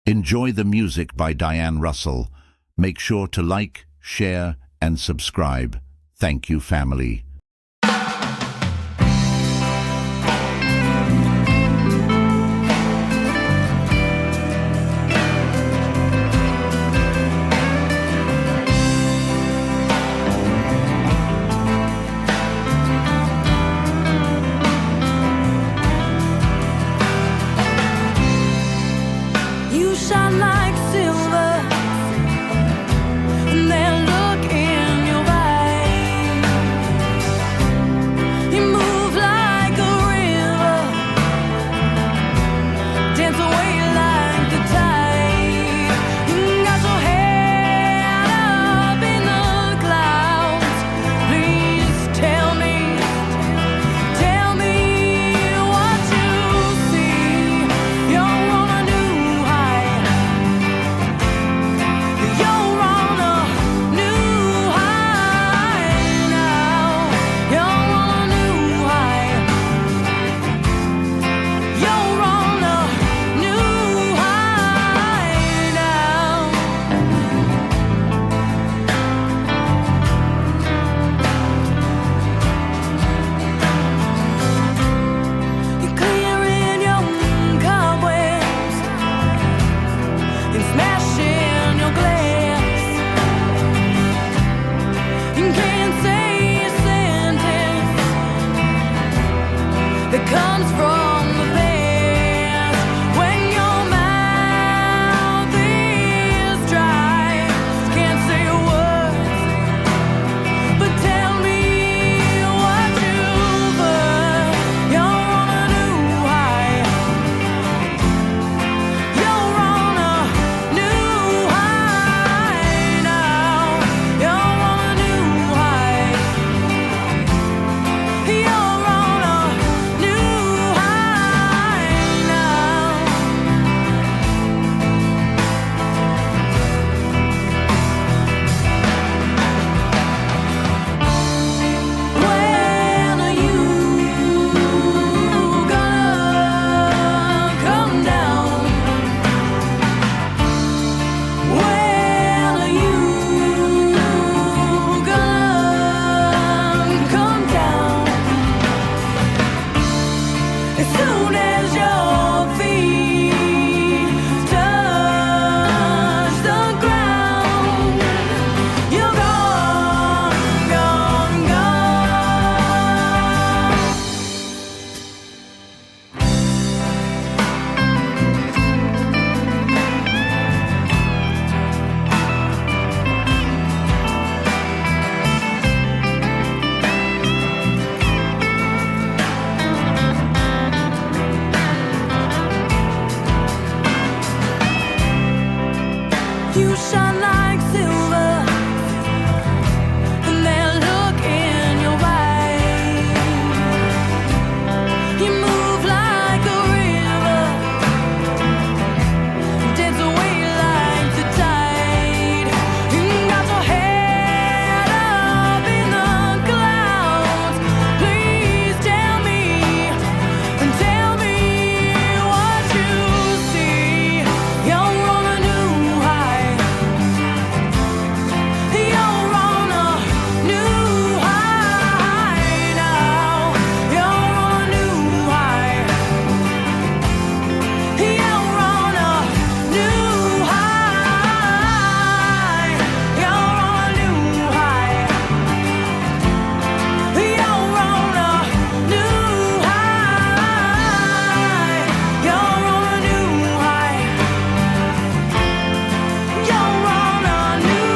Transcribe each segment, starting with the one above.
Enjoy the music by Diane Russell. Make sure to like, share, and subscribe. Thank you, family. You shine like silver, and then look in your eyes. You move like a river, dance away like the tide. You got your head up in the clouds. Please tell me what you see. You're on a new high. You're on a new high now. You're on a new high. You're on a new high now. You're clearing your cobwebs and smashing your glass. You can't say a sentence that comes from the past when your mouth is dry. Can't say a word, but tell me what you've heard. You're on a new high. You're on a new high now. You're on a new high. You're on a new high now. When are you gonna come down? When are you gonna come down? As soon as your feet touch the ground, you're gone, gone, gone. You shine like silver, and then look in your eyes. You move like a river, dance away like the tide. You got your head up in the clouds. Please tell me what you see. You're on a new high. You're on a new high now. You're on a new high. You're on a new high. You're on a new high. You're on a new high. You're on a new high. You're on a new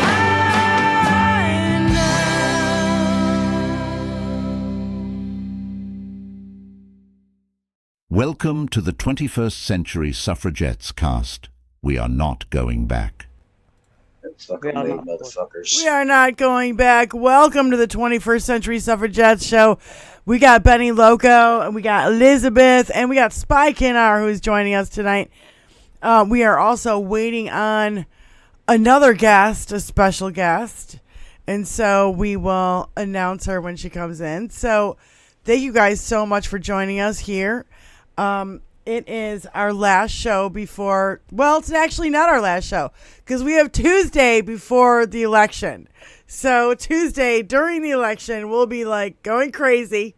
high now. Welcome to the 21st Century Suffragettes cast. We are not going back. Fucking late, motherfuckers. We are not going back. Welcome to the 21st Century Suffragettes show. We got Benny Loco, and we got Elizabeth, and we got Spy Kinnar, who's joining us tonight. We are also waiting on another guest, a special guest. And so we will announce her when she comes in. So thank you guys so much for joining us here. It is our last show before, well, it's actually not our last show because we have Tuesday before the election. So Tuesday during the election, we'll be like going crazy.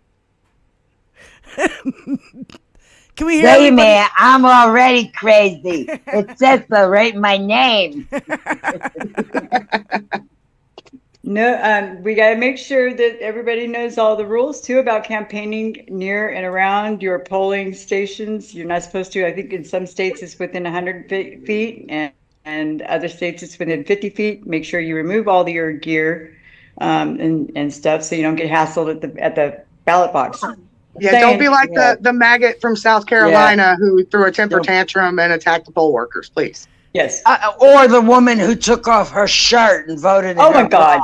Can we hear Wait a everybody? minute, I'm already crazy. It says so right in my name. No, we got to make sure that everybody knows all the rules too about campaigning near and around your polling stations. You're not supposed to. I think in some states it's within 100 feet, and other states it's within 50 feet. Make sure you remove all your gear and stuff so you don't get hassled at the ballot box. Yeah, don't be like the maggot from South Carolina who threw a temper tantrum and attacked the poll workers, please. Yes. Or the woman who took off her shirt and voted in Oh my her God.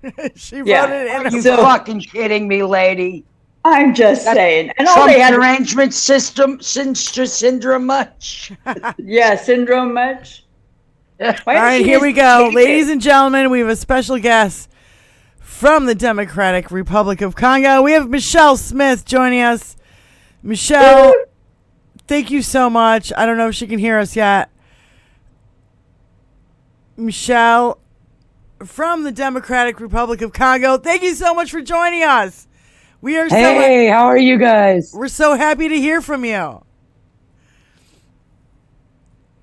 bra. She voted in. Are you fucking kidding me, lady? I'm just saying. And all Trump they had derangement syndrome much? yeah, syndrome much. All right, here we go. Ladies and gentlemen, we have a special guest from the Democratic Republic of Congo. We have Michelle Smith joining us. Michelle, thank you so much. I don't know if she can hear us yet. Michelle from the Democratic Republic of Congo, thank you so much for joining us. We are Hey, how are you guys? We're so happy to hear from you.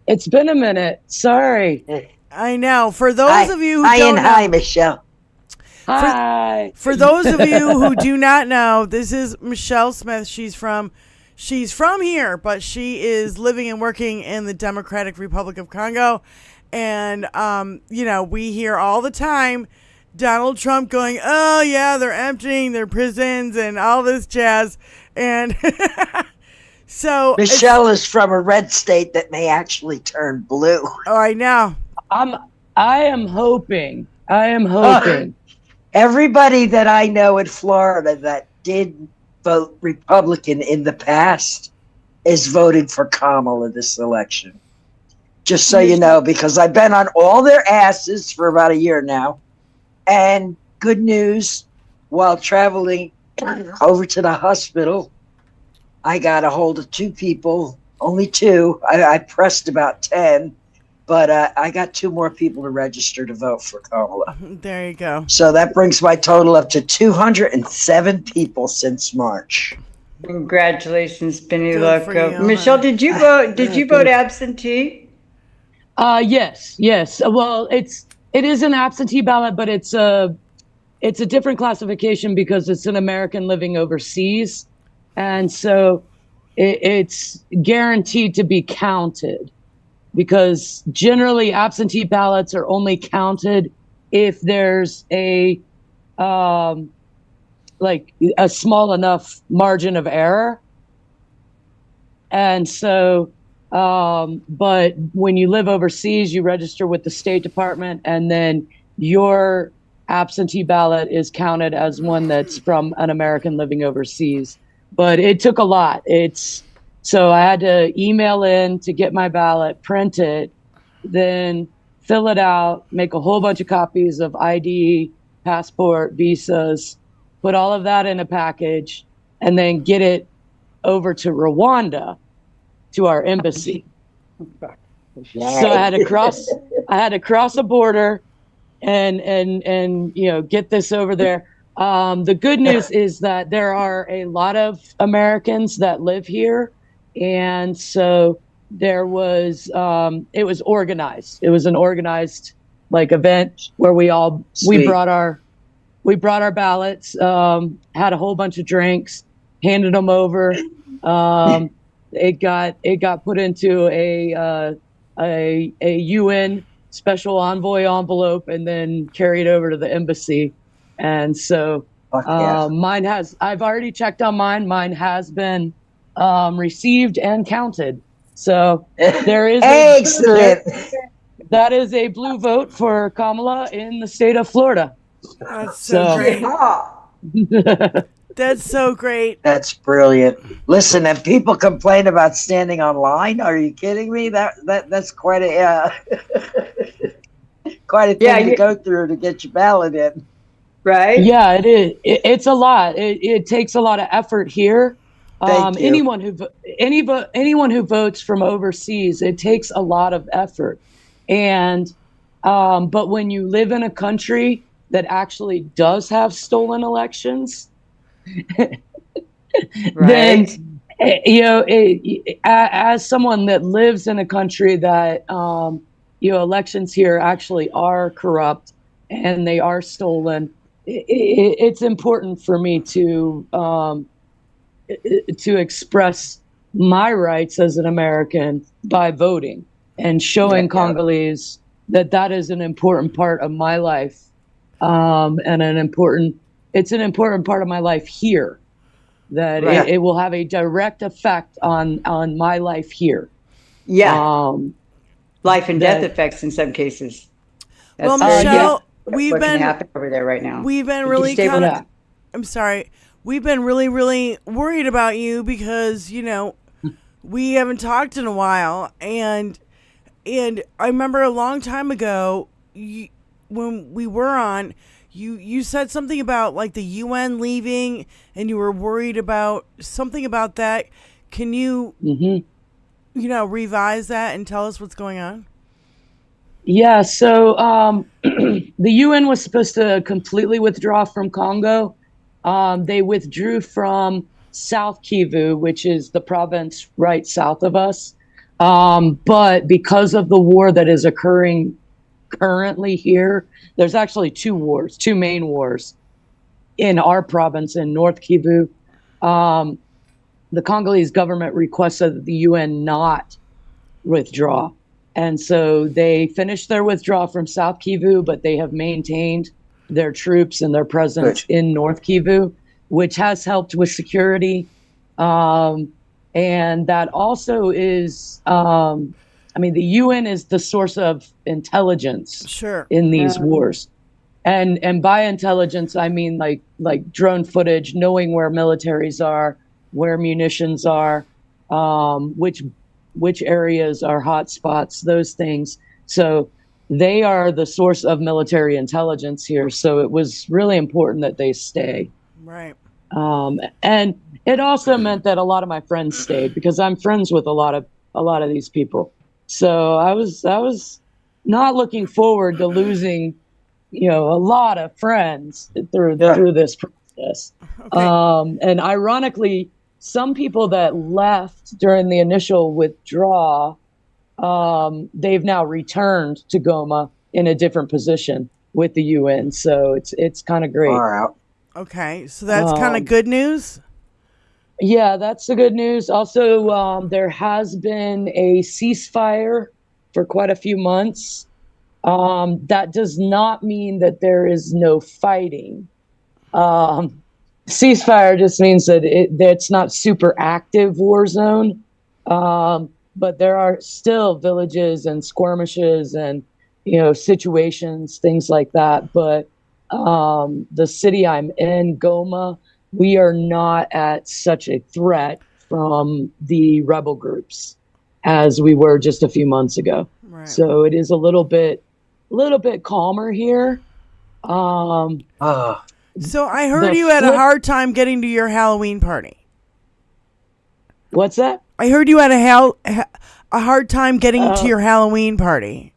It's been a minute. Sorry. I know. For those of you who Hi don't and know, hi, Michelle. Hi. For those of you who do not know, this is Michelle Smith. She's from here, but she is living and working in the Democratic Republic of Congo. And, we hear all the time Donald Trump going, oh, yeah, they're emptying their prisons and all this jazz. And so Michelle is from a red state that may actually turn blue. Oh, I know. I am hoping. Everybody that I know in Florida that did vote Republican in the past is voting for Kamala this election. Just so you know, because I've been on all their asses for about a year now. And good news, while traveling over to the hospital, I got a hold of 2 people, only 2. I pressed about 10, but I got 2 more people to register to vote for Kamala. There you go. So that brings my total up to 207 people since March. Congratulations, Benny Good for Loco. you, Michelle, honey. did you vote? Did you vote absentee? Yes. Well, it is an absentee ballot, but it's a different classification because it's an American living overseas, and so it's guaranteed to be counted. Because generally, absentee ballots are only counted if there's a small enough margin of error, and so. But when you live overseas, you register with the State Department, and then your absentee ballot is counted as one that's from an American living overseas. But it took a lot. So I had to email in to get my ballot, print it, then fill it out, make a whole bunch of copies of ID, passport, visas, put all of that in a package, and then get it over to Rwanda, to our embassy. So I had to cross a border and get this over there. The good news is that there are a lot of Americans that live here, and so there was it was organized. It was an organized event where we brought our ballots, had a whole bunch of drinks, handed them over. It got put into a UN special envoy envelope and then carried over to the embassy. And so I've already checked on mine. Mine has been received and counted. So there is excellent. That is a blue vote for Kamala in the state of Florida. That's so great. That's so great. That's brilliant. Listen, and people complain about standing online. Are you kidding me? That's quite a thing to go through to get your ballot in. Right? Yeah, it is. It's a lot. It takes a lot of effort here. Thank you. Anyone who votes from overseas, it takes a lot of effort. And but when you live in a country that actually does have stolen elections, Right. then as someone that lives in a country that elections here actually are corrupt and they are stolen, it's important for me to express my rights as an American by voting and showing Congolese that is an important part of my life, and it's an important part of my life here. That it will have a direct effect on my life here. Yeah. Life and death effects in some cases. Well, Michelle, we've what been can happen over there right now. We've been really kind of. I'm sorry. We've been really, really worried about you because we haven't talked in a while, and I remember a long time ago when we were on. You said something about like the UN leaving, and you were worried about something about that. Can you, revise that and tell us what's going on? Yeah. So the UN was supposed to completely withdraw from Congo. They withdrew from South Kivu, which is the province right south of us. But because of the war that is occurring currently here, there's actually two main wars in our province in North Kivu. The Congolese government requested that the UN not withdraw. And so they finished their withdrawal from South Kivu, but they have maintained their troops and their presence in North Kivu, which has helped with security. And that also is, the UN is the source of intelligence in these wars. And by intelligence, I mean like drone footage, knowing where militaries are, where munitions are, which areas are hot spots, those things. So they are the source of military intelligence here. So it was really important that they stay. Right. And it also meant that a lot of my friends stayed because I'm friends with a lot of these people. So I was not looking forward to losing, a lot of friends through this process. Okay. And ironically, some people that left during the initial withdrawal, they've now returned to Goma in a different position with the UN. So it's kind of great. Okay, so that's kind of good news. Yeah, that's the good news. Also, there has been a ceasefire for quite a few months. That does not mean that there is no fighting. Ceasefire just means that it's not super active war zone, but there are still villages and skirmishes and situations, things like that. But the city I'm in, Goma, we are not at such a threat from the rebel groups as we were just a few months ago. Right. So it is a little bit calmer here. So I heard you had a hard time getting to your Halloween party. What's that? I heard you had a hard time getting to your Halloween party.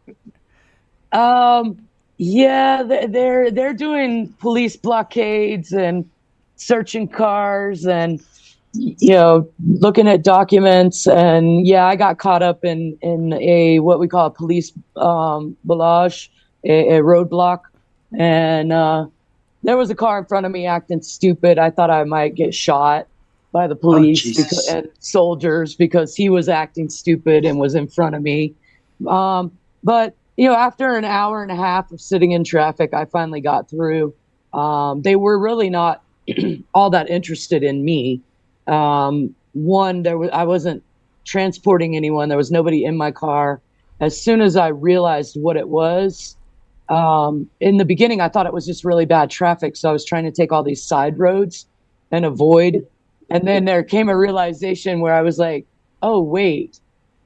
Yeah, they're doing police blockades and searching cars and looking at documents, and I got caught up in a what we call a police barrage, a roadblock, and there was a car in front of me acting stupid. I thought I might get shot by the police and soldiers because he was acting stupid and was in front of me. But after an hour and a half of sitting in traffic, I finally got through. They were really not all that interested in me. I wasn't transporting anyone. There was nobody in my car. As soon as I realized what it was, in the beginning, I thought it was just really bad traffic. So I was trying to take all these side roads and avoid. And then there came a realization where I was like, oh, wait,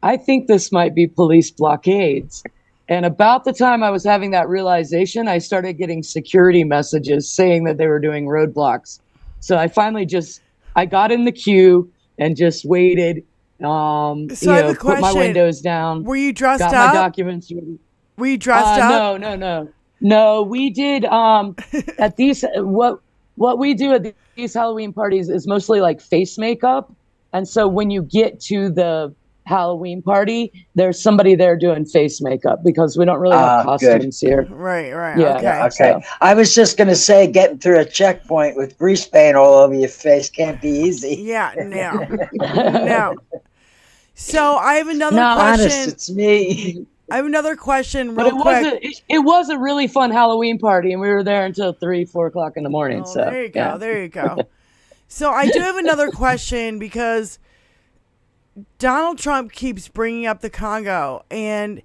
I think this might be police blockades. And about the time I was having that realization, I started getting security messages saying that they were doing roadblocks. So I finally I got in the queue. and just waited. So I have a put my question. windows down. Were you dressed got up? my documents ready. Were you dressed up? No. We did at these what we do at these Halloween parties is mostly like face makeup, and so when you get to the Halloween party, there's somebody there doing face makeup because we don't really have costumes here. Right. Yeah. Okay. Okay. So. I was just going to say getting through a checkpoint with grease paint all over your face can't be easy. Yeah, no. So I have another Honest, question. it's me. I have another question But real quick. it was a really fun Halloween party, and we were there until 3-4 o'clock in the morning. Oh, so there you go. yeah. There you go. So I do have another question because Donald Trump keeps bringing up the Congo, and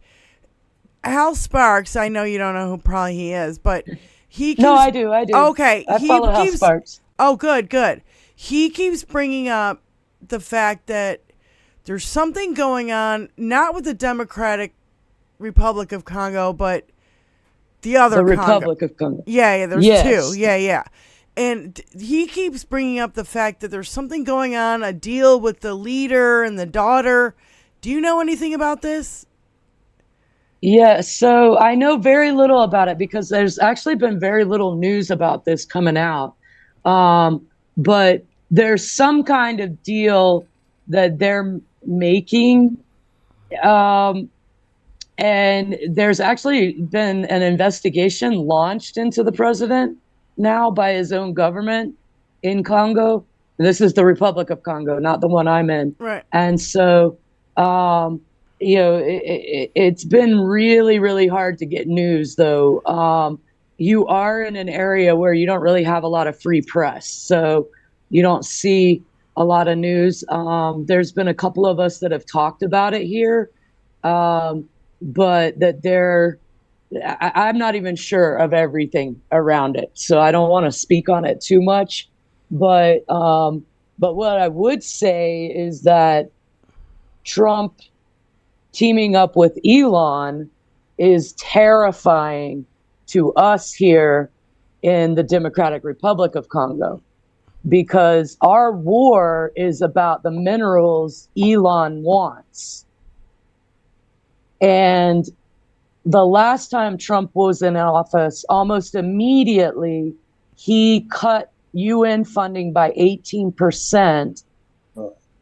Hal Sparks, I know you don't know who probably he is, but he keeps... No, I do. Okay. I follow Hal Sparks. Oh, good. He keeps bringing up the fact that there's something going on, not with the Democratic Republic of Congo, but the other The Congo. Republic of Congo. Yeah, there's Yes. two. Yeah. And he keeps bringing up the fact that there's something going on, a deal with the leader and the daughter. Do you know anything about this? Yeah, so I know very little about it because there's actually been very little news about this coming out. But there's some kind of deal that they're making. And there's actually been an investigation launched into the president now by his own government in Congo. This is the Republic of Congo, not the one I'm in. Right. And so, it's been really, really hard to get news, though. You are in an area where you don't really have a lot of free press, so you don't see a lot of news. There's been a couple of us that have talked about it here, but that I'm not even sure of everything around it, so I don't want to speak on it too much. But what I would say is that Trump teaming up with Elon is terrifying to us here in the Democratic Republic of Congo, because our war is about the minerals Elon wants. And the last time Trump was in office, almost immediately, he cut UN funding by 18%,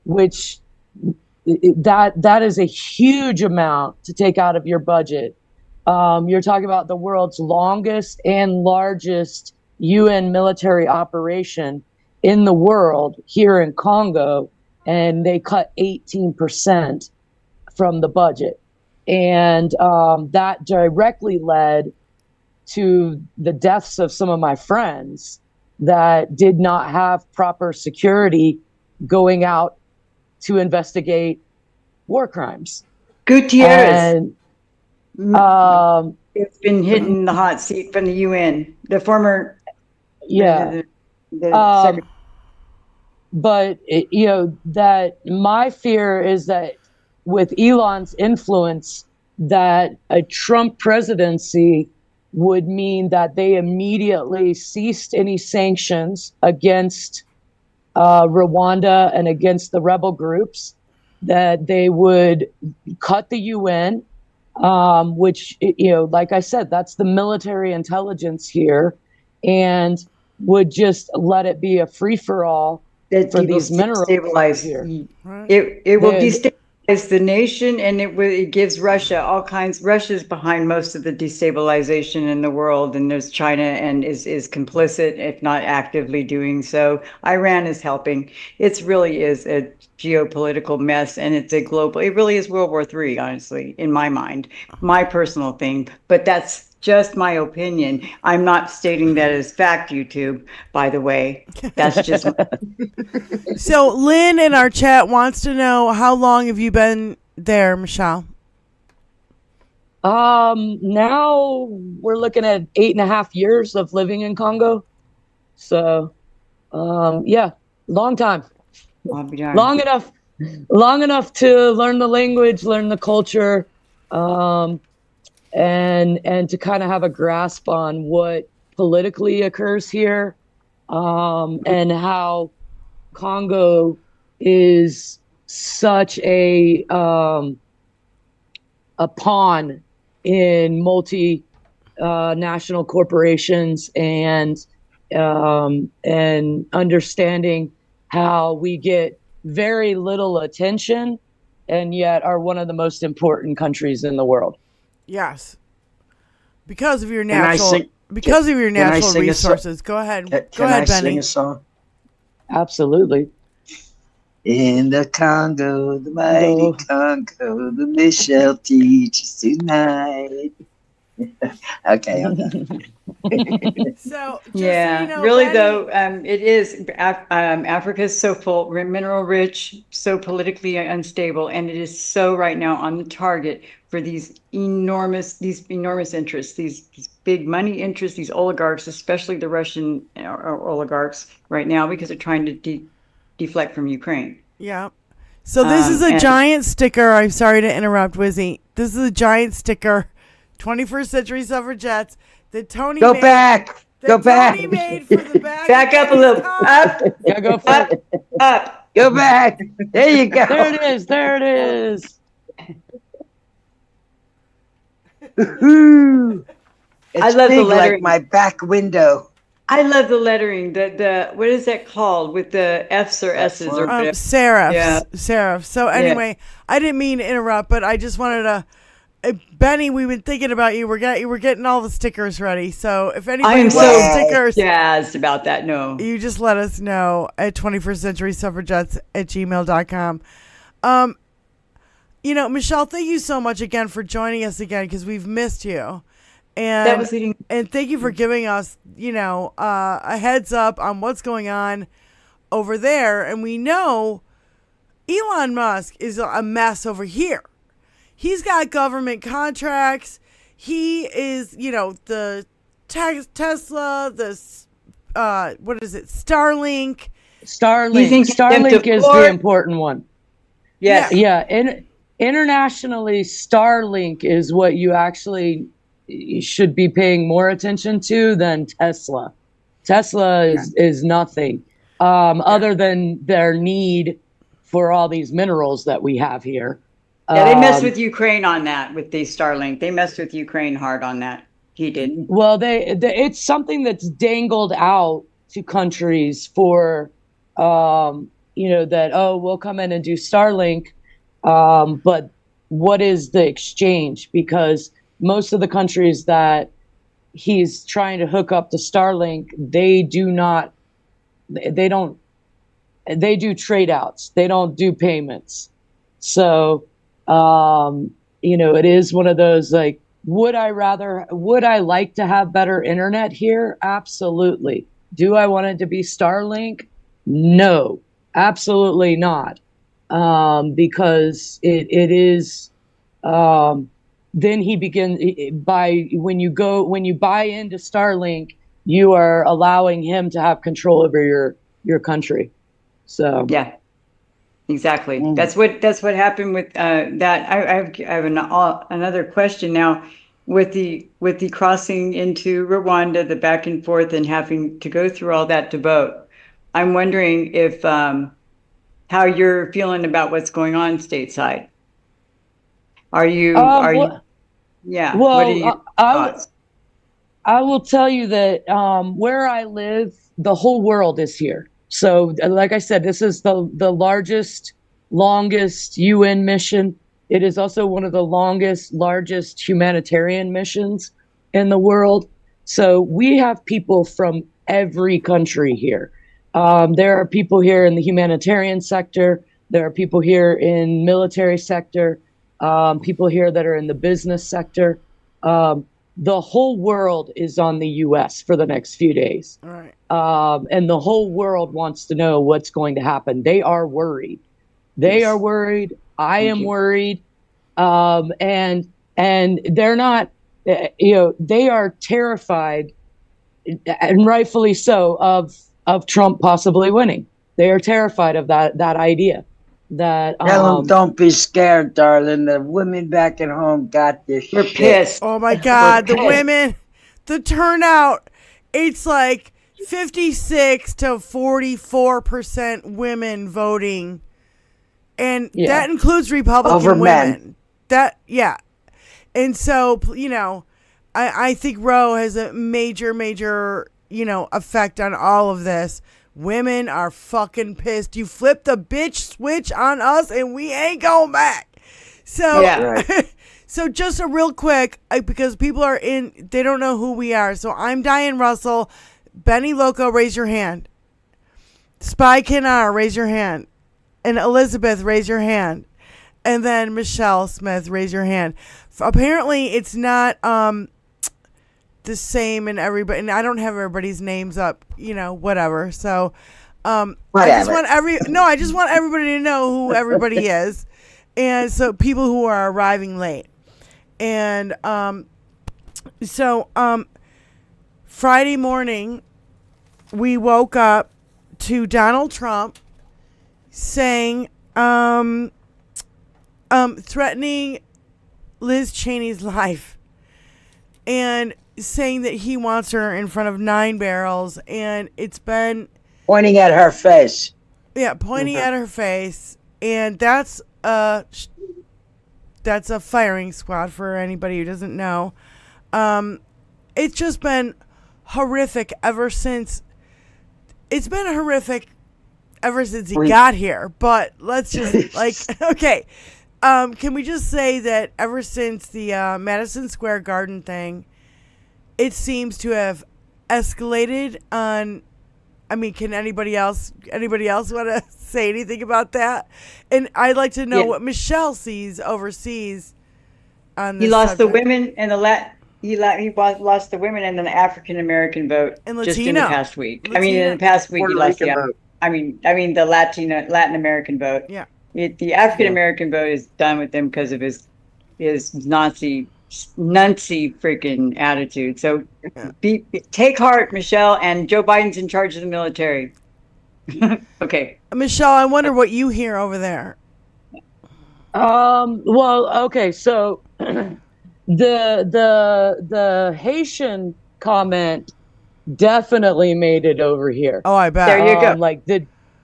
which that is a huge amount to take out of your budget. You're talking about the world's longest and largest UN military operation in the world here in Congo, and they cut 18% from the budget. And that directly led to the deaths of some of my friends that did not have proper security going out to investigate war crimes. Gutierrez. And, it's been hitting the hot seat from the UN. The former, yeah. Secretary. But that my fear is that with Elon's influence, that a Trump presidency would mean that they immediately ceased any sanctions against Rwanda and against the rebel groups, that they would cut the UN, which, like I said, that's the military intelligence here, and would just let it be a free-for-all for these minerals here. It will destabilize the nation, and it gives Russia all kinds. Russia's behind most of the destabilization in the world, and there's China and is complicit, if not actively doing so. Iran is helping. It really is a geopolitical mess, and it's a global. It really is World War III, honestly, in my mind, my personal thing. But that's just my opinion. I'm not stating that as fact, YouTube, by the way. That's just... So Lynn in our chat wants to know, how long have you been there, Michelle? Now we're looking at 8.5 years of living in Congo. So, yeah, long time. Long enough to learn the language, learn the culture, and to kind of have a grasp on what politically occurs here, and how Congo is such a pawn in national corporations and understanding how we get very little attention and yet are one of the most important countries in the world. Yes. Because of your I natural sing- sing a song? resources. Go ahead. Can Go ahead, I Benny. sing a song? Absolutely. In the Congo, the mighty Congo, the fish shall teach us tonight. Okay, I'm done. So, just Yeah, so you know, really Benny- though, it is Africa is so full, mineral rich, so politically unstable, and it is so right now on the target for these enormous interests, these big money interests, these oligarchs, especially the Russian oligarchs right now, because they're trying to deflect from Ukraine. Yeah. So this is a giant sticker. I'm sorry to interrupt, Wizzy. This is a giant sticker. 21st Century Suffragettes that Tony Go made. back. That Go Tony back. made for the back. Back of up a little, Benny's up, cup. Yeah, go for up, it. up. Go back. There you go. There it is. There it is. Woohoo. It's I love the big like lettering. my back window. I love the lettering. The what is that called with the F's or S's or whatever? Serifs. Yeah. Serifs. So anyway, I didn't mean to interrupt, but I just wanted to. Benny, we've been thinking about you. We're getting all the stickers ready. So if I anybody am wants so stickers, jazzed about that. No, you just let us know at 21st Century Suffragettes at gmail.com. Michelle, thank you so much again for joining us again because we've missed you. And that was leading. And thank you for giving us, a heads up on what's going on over there. And we know Elon Musk is a mess over here. He's got government contracts. He is, the Tesla, what is it, Starlink. Starlink is the important one. Yes. Yeah. Internationally, Starlink is what you actually should be paying more attention to than Tesla. Tesla is nothing other than their need for all these minerals that we have here. Yeah, they messed with Ukraine on that with the Starlink. They messed with Ukraine hard on that. He didn't. Well, it's something that's dangled out to countries for, we'll come in and do Starlink. But what is the exchange? Because most of the countries that he's trying to hook up to Starlink, they do trade outs. They don't do payments. So, it is one of those, like, would I like to have better internet here? Absolutely. Do I want it to be Starlink? No, absolutely not. Because it is, then he begins when you buy into Starlink, you are allowing him to have control over your country. So yeah, exactly. That's what happened with that. I have another question now with the crossing into Rwanda, the back and forth, and having to go through all that to vote. I'm wondering if how you're feeling about what's going on stateside. Are you? Yeah. Well, what are your thoughts? I will tell you that where I live, the whole world is here. So, like I said, this is the largest, longest UN mission. It is also one of the largest humanitarian missions in the world. So we have people from every country here. There are people here in the humanitarian sector. There are people here in military sector. People here that are in the business sector. The whole world is on the U.S. for the next few days. All right. And the whole world wants to know what's going to happen. They are worried. They are worried. I am worried. And they're not, they are terrified, and rightfully so, of Trump possibly winning. They are terrified of that idea. Tell them, don't be scared, darling. The women back at home got this shit. We're pissed. Oh my God, the women, the turnout, it's like 56 to 44% women voting And Yeah. that includes Republican Over women. men. And so, I think Roe has a major, effect on all of this. Women are fucking pissed. You flip the bitch switch on us and we ain't going back. So, Right. so just a real quick, because people they don't know who we are. So I'm Diane Russell. Benny Loco, raise your hand. Spy Kinar, raise your hand. And Elizabeth, raise your hand. And then Michelle Smith, raise your hand. Apparently, it's not the same in everybody. And I don't have everybody's names up, whatever. So, I just want everybody to know who everybody is. And so people who are arriving late. And Friday morning, we woke up to Donald Trump saying, threatening Liz Cheney's life and saying that he wants her in front of 9 barrels. And it's been Pointing at her face. pointing at her face. And that's a firing squad for anybody who doesn't know. It's just been horrific ever since. It's been horrific ever since he got here. But let's just okay. Can we just say that ever since the Madison Square Garden thing, it seems to have escalated on. I mean, can anybody else want to say anything about that? And I'd like to know what Michelle sees overseas on this. He lost the subject. women and he lost the women and the African American vote And just in the Latino. past week. Latino. I mean, in the past week Puerto he lost Rican the vote. I mean the Latin American vote. Yeah. The African American vote is done with him because of his Nazi freaking attitude. So take heart, Michelle, and Joe Biden's in charge of the military. Okay. Michelle, I wonder what you hear over there. Well, okay, so the Haitian comment definitely made it over here. Oh, I bet. There you go.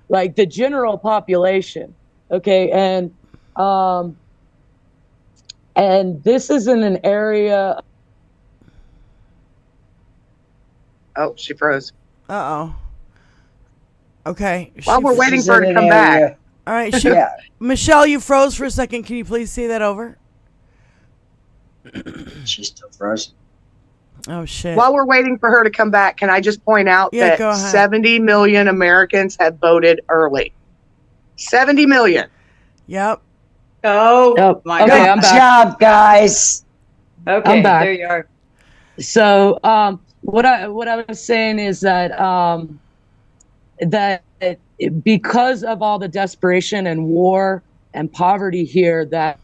Like the general population. Okay, and this is in an area. Oh, she froze. Uh-oh. Okay. While we're waiting She's for her in to an come back. area- All right. Yeah. Michelle, you froze for a second. Can you please say that over? She's still frozen. Oh, shit. While we're waiting for her to come back, can I just point out Yeah, that go ahead. 70 million Americans have voted early? 70 million. Yep. Oh my Okay, God. I'm Good back. job, guys. Okay, I'm back. there you are. So what I was saying is that that because of all the desperation and war and poverty here, that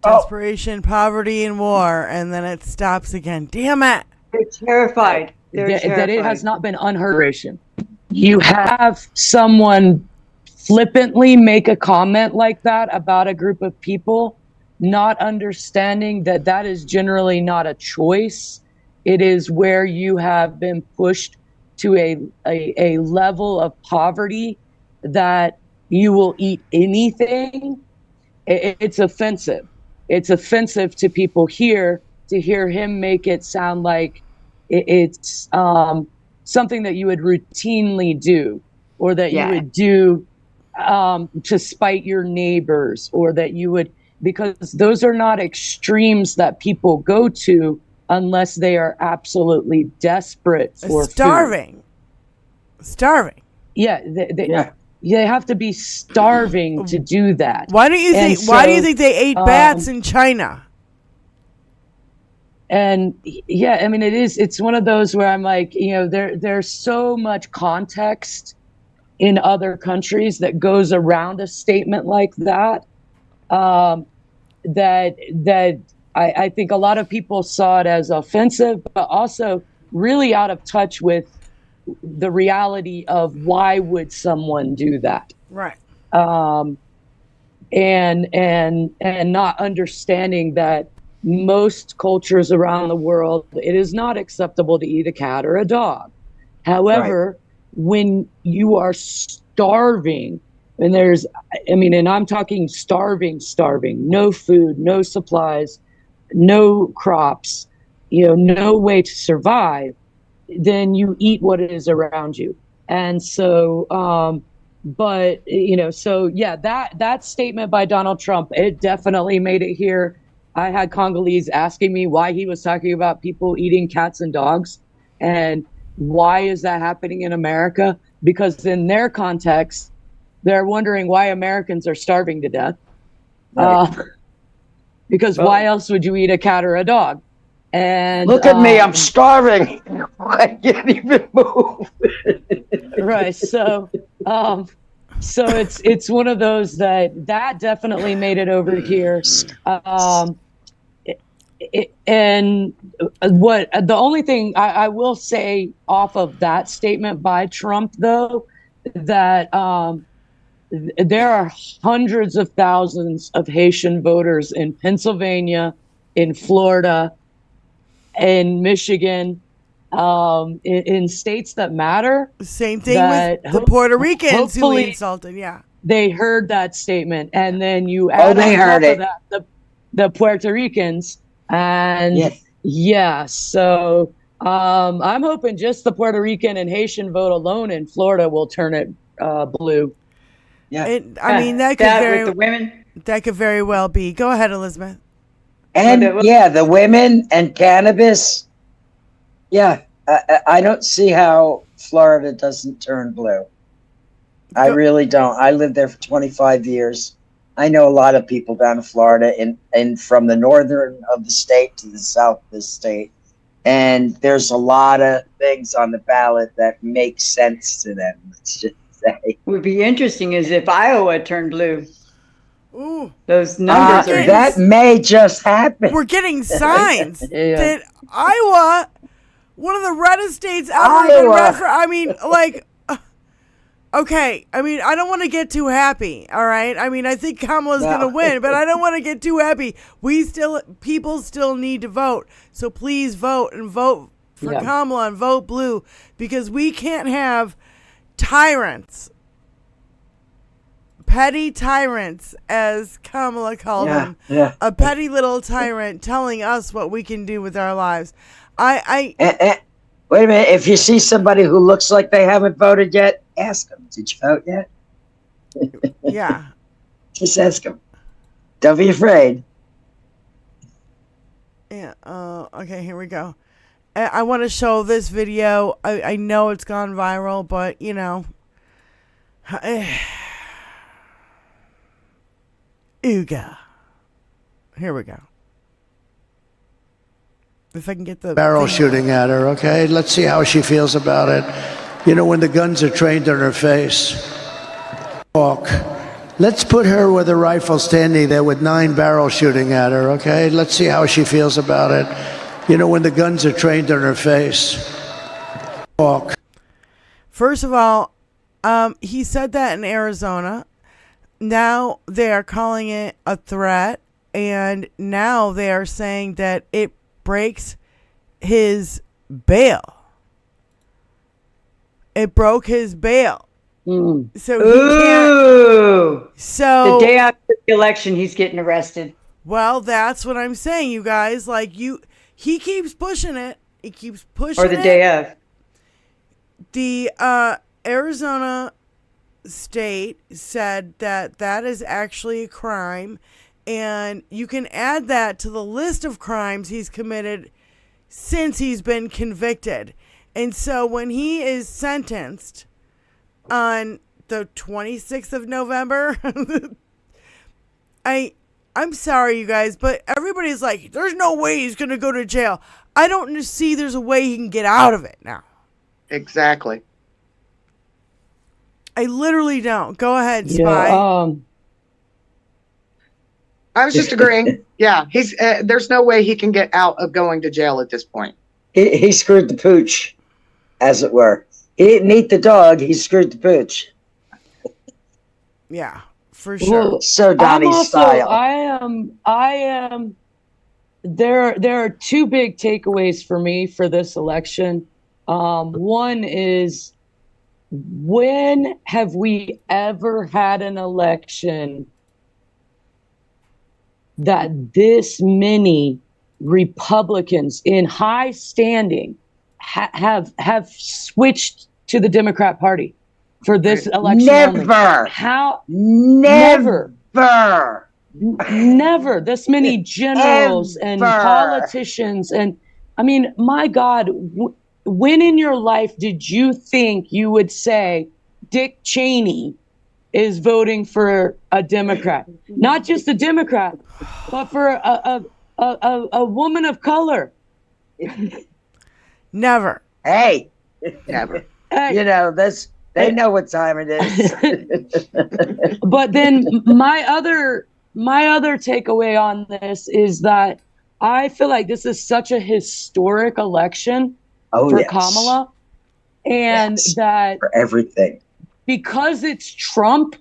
Desperation, poverty, and war. And then it stops again. Damn it. They're terrified. They're that terrified. it has not been unheard. You have someone flippantly make a comment like that about a group of people, not understanding that that is generally not a choice. It is where you have been pushed to a level of poverty that you will eat anything. It's offensive. It's offensive to people here to hear him make it sound like it's something that you would routinely do, or that you would do to spite your neighbors, or that you would, because those are not extremes that people go to unless they are absolutely desperate for Starving. food. Starving. Yeah, they have to be starving to do that. Why do you think? And Why do you so, think they ate bats in China? And yeah, I mean, it's one of those where I'm like, there's so much context in other countries that goes around a statement like that, that I think a lot of people saw it as offensive, but also really out of touch with the reality of why would someone do that. Right. And not understanding that most cultures around the world, it is not acceptable to eat a cat or a dog. However, when you are starving. And and I'm talking starving, no food, no supplies, no crops, no way to survive, then you eat what is around you. And so, that statement by Donald Trump, it definitely made it here. I had Congolese asking me why he was talking about people eating cats and dogs, and why is that happening in America? Because in their context, they're wondering why Americans are starving to death. Right. Because why else would you eat a cat or a dog? And look at me, I'm starving. I can't even move. Right. So it's one of those that definitely made it over here. And what the only thing I will say off of that statement by Trump, though, that there are hundreds of thousands of Haitian voters in Pennsylvania, in Florida, in Michigan, in states that matter. Same thing with the Puerto Ricans who we insulted. Yeah, they heard that statement, and then you add on top of that the Puerto Ricans, and so I'm hoping just the Puerto Rican and Haitian vote alone in Florida will turn it blue. Yeah, that could very well be. Go ahead, Elizabeth. And the women and cannabis. Yeah, I don't see how Florida doesn't turn blue. I really don't. I lived there for 25 years. I know a lot of people down in Florida, and from the northern of the state to the south of the state. And there's a lot of things on the ballot that make sense to them. Let's just say. Would be interesting is if Iowa turned blue. Ooh, those numbers are that may just happen. We're getting signs that Iowa, one of the reddest states ever been read for. I mean, okay. I mean, I don't want to get too happy. All right. I mean, I think Kamala's going to win, but I don't want to get too happy. People still need to vote. So please vote and vote for Kamala and vote blue, because we can't have tyrants. Petty tyrants, as Kamala called them. Yeah. A petty little tyrant telling us what we can do with our lives. Wait a minute. If you see somebody who looks like they haven't voted yet, ask them, did you vote yet? Yeah. Just ask them. Don't be afraid. Yeah. Okay, here we go. I want to show this video. I know it's gone viral, but, Ooga. Here we go. If I can get the barrel shooting at her, okay? Let's see how she feels about it. When the guns are trained on her face. Walk. Let's put her with a rifle standing there with 9 barrels shooting at her, okay? Let's see how she feels about it. When the guns are trained on her face. Walk. First of all, he said that in Arizona. Now they are calling it a threat, and now they are saying that it breaks his bail. It broke his bail. So he can't. So the day after the election, he's getting arrested. Well, that's what I'm saying, you guys. He keeps pushing it. He keeps pushing it. Or the day of. The Arizona state said that is actually a crime, and you can add that to the list of crimes he's committed since he's been convicted. And so when he is sentenced on the 26th of November, I'm sorry, you guys, but everybody's like, there's no way he's going to go to jail. I don't see there's a way he can get out of it now. Exactly. I literally don't. Go ahead, Spy. Yeah, I was just agreeing. Yeah, he's. There's no way he can get out of going to jail at this point. He screwed the pooch, as it were. He didn't eat the dog. He screwed the pooch. Yeah, for sure. Well, so Donnie's style. I am. There are 2 big takeaways for me for this election. One is when have we ever had an election that this many Republicans in high standing have switched to the Democrat Party for this election? Never. How? Never. Never. This many generals and politicians. And I mean, my God, when in your life did you think you would say Dick Cheney is voting for a Democrat? Not just a Democrat, but for a woman of color. Never. Hey, never. Hey. You know, they know what time it is. But then my other takeaway on this is that I feel like this is such a historic election for Kamala, and that for everything, because it's Trump,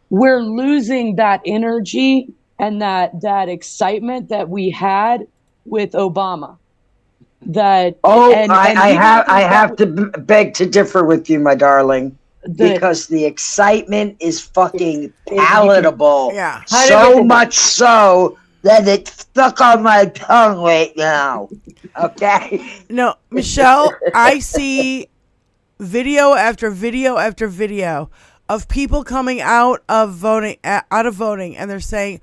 we're losing that energy and that excitement that we had with Obama. I have to beg to differ with you, my darling, because the excitement is fucking palatable. Yeah. So much so that it's stuck on my tongue right now. Okay. No, Michelle, I see video after video after video of people coming out of voting, and they're saying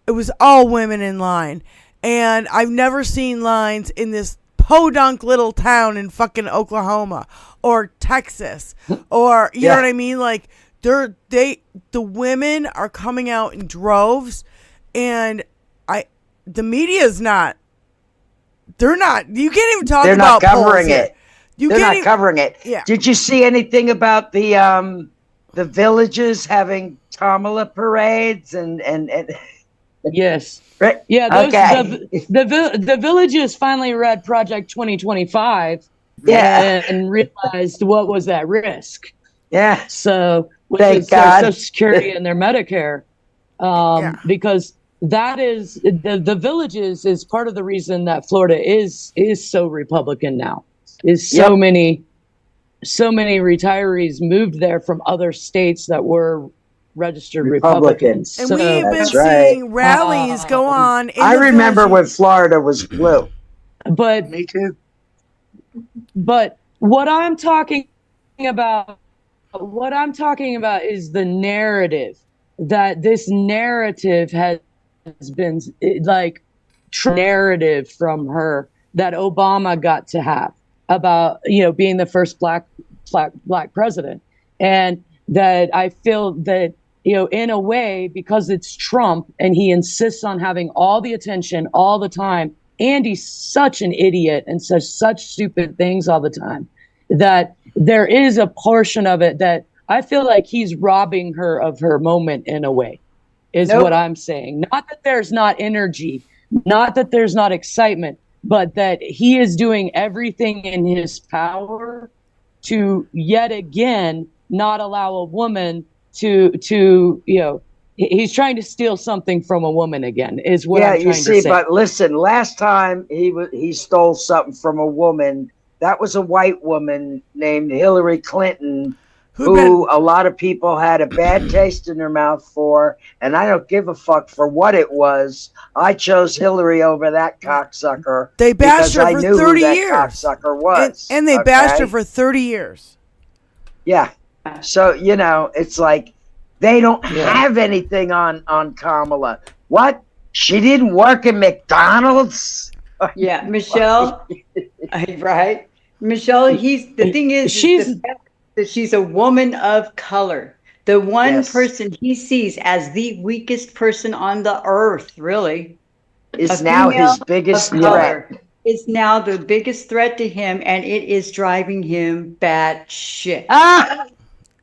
it was all women in line. And I've never seen lines in this podunk little town in fucking Oklahoma or Texas, or you know what I mean? Like the women are coming out in droves, and the media's not. They're not. You can't even talk about. They're not covering it. They're not covering it. Yeah. Did you see anything about the villages having Kamala parades and Yes. Right? Yeah. The villages finally read Project 2025. Yeah. And realized what was at risk. Yeah. So with Thank their God. Social Security and their Medicare, because that is the villages is part of the reason that Florida is so Republican now. Is so many retirees moved there from other states that were registered Republicans. And so, we've been seeing rallies go on. I remember when Florida was blue. But me too. But what I'm talking about is the narrative. That this narrative has been like narrative from her that Obama got to have about, being the first black president. And that I feel that, in a way, because it's Trump and he insists on having all the attention all the time, and he's such an idiot and says such stupid things all the time, that there is a portion of it that I feel like he's robbing her of her moment in a way, is what I'm saying. Not that there's not energy, not that there's not excitement, but that he is doing everything in his power to yet again not allow a woman to he's trying to steal something from a woman again, is what I'm trying to say. But listen, last time he stole something from a woman, that was a white woman named Hillary Clinton, who a lot of people had a bad taste in their mouth for, and I don't give a fuck for what it was. I chose Hillary over that cocksucker. They bashed her for 30 years. Who that cocksucker was. And they bashed her for 30 years. Yeah. So, it's like they don't have anything on Kamala. What? She didn't work at McDonald's? Yeah, Michelle. Right. Michelle, the thing is that she's a woman of color. The one person he sees as the weakest person on the earth, really, is now his biggest threat. It's now the biggest threat to him, and it is driving him batshit.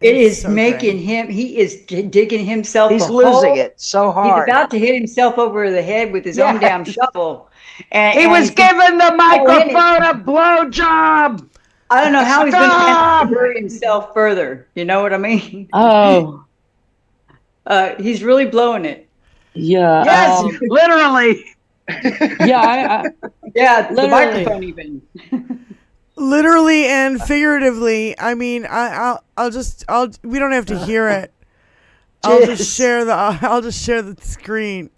It is making him, he is digging himself. He's losing it so hard. He's about to hit himself over the head with his own damn shovel. And he was giving the microphone a blowjob. I don't know how he's going to hurt himself further. You know what I mean? Oh. He's really blowing it. Yeah. Yes, literally. Yeah. Yeah, the microphone even. Literally and figuratively. I mean, we don't have to hear it. I'll just share the screen.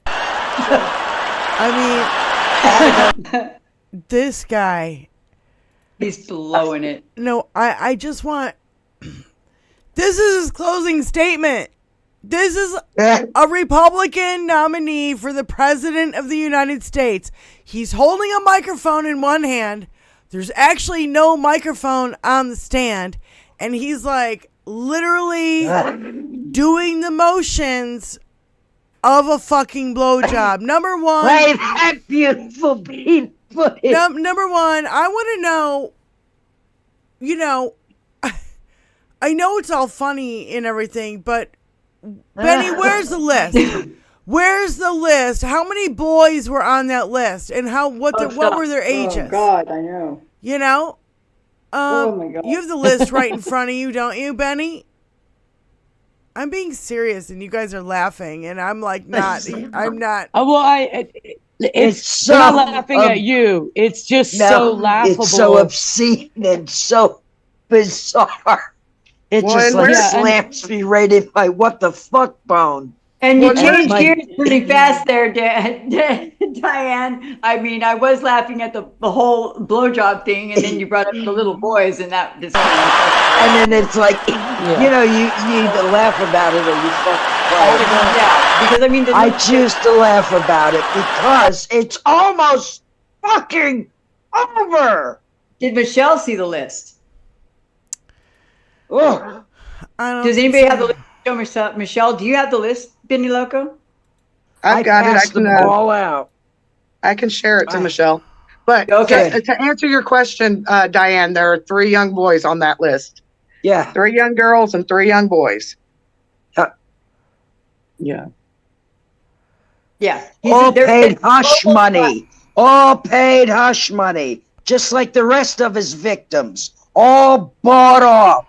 I mean, this guy. He's blowing it. No, I just want. This is his closing statement. This is a Republican nominee for the President of the United States. He's holding a microphone in one hand. There's actually no microphone on the stand. And he's like literally doing the motions of a fucking blowjob. Number one. Play that beautiful beat. Number one, I want to know, I know it's all funny and everything, but Benny, where's the list? Where's the list? How many boys were on that list, and what were their ages? Oh God, I know. Oh my God. You have the list right in front of you, don't you, Benny? I'm being serious, and you guys are laughing, and I'm like not. I'm not. It's so not laughing at you. It's just so laughable. It's so obscene and so bizarre. It just slams me right in my what the fuck bone. And you changed gears pretty fast there, Diane. I mean, I was laughing at the whole blowjob thing, and then you brought up the little boys, and that just. And then it's like, you either laugh about it or you fucking cry. Yeah, because I mean, I choose to laugh about it because it's almost fucking over. Did Michelle see the list? Oh. Does anybody have the list? Show Michelle, do you have the list, Benny Loco? I've got it. I can all out. I can share it to Michelle. But to answer your question, Diane, there are 3 young boys on that list. Yeah. 3 young girls and 3 young boys. Yeah. Yeah. All paid hush money. All paid hush money. Just like the rest of his victims. All bought off.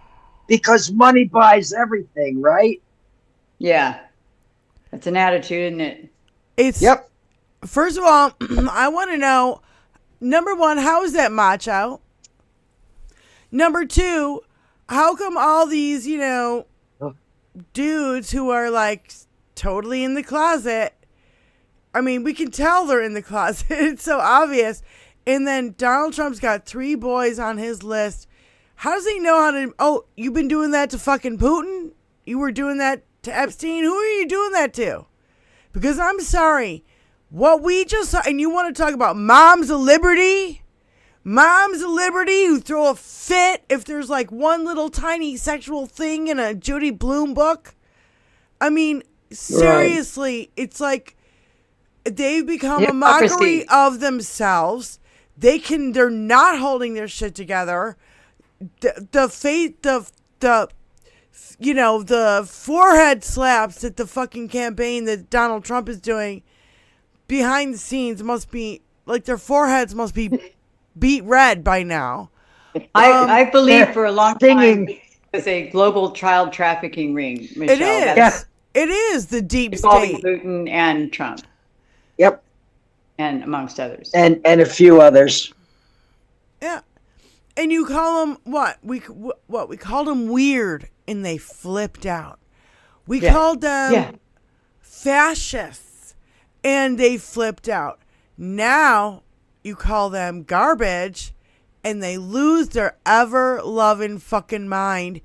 Because money buys everything, right? Yeah. That's an attitude, isn't it? Yep. First of all, I want to know, number one, how is that macho? Number two, how come all these, dudes who are like totally in the closet, I mean, we can tell they're in the closet. It's so obvious. And then Donald Trump's got 3 boys on his list. How does he know how to... Oh, you've been doing that to fucking Putin? You were doing that to Epstein? Who are you doing that to? Because I'm sorry. What we just saw... And you want to talk about moms of liberty? Moms of liberty who throw a fit if there's like one little tiny sexual thing in a Judy Blume book? I mean, seriously, It's like they've become a mockery of themselves. They're not holding their shit together. The forehead slaps that the fucking campaign that Donald Trump is doing behind the scenes must be like their foreheads must be beat red by now. I believe for a long time it was a global child trafficking ring, Michelle. It is. Yes. It is the deep state. Putin and Trump. Yep. And amongst others. And a few others. Yeah. And you call them what? We called them weird, and they flipped out. We called them fascists, and they flipped out. Now you call them garbage, and they lose their ever-loving fucking mind.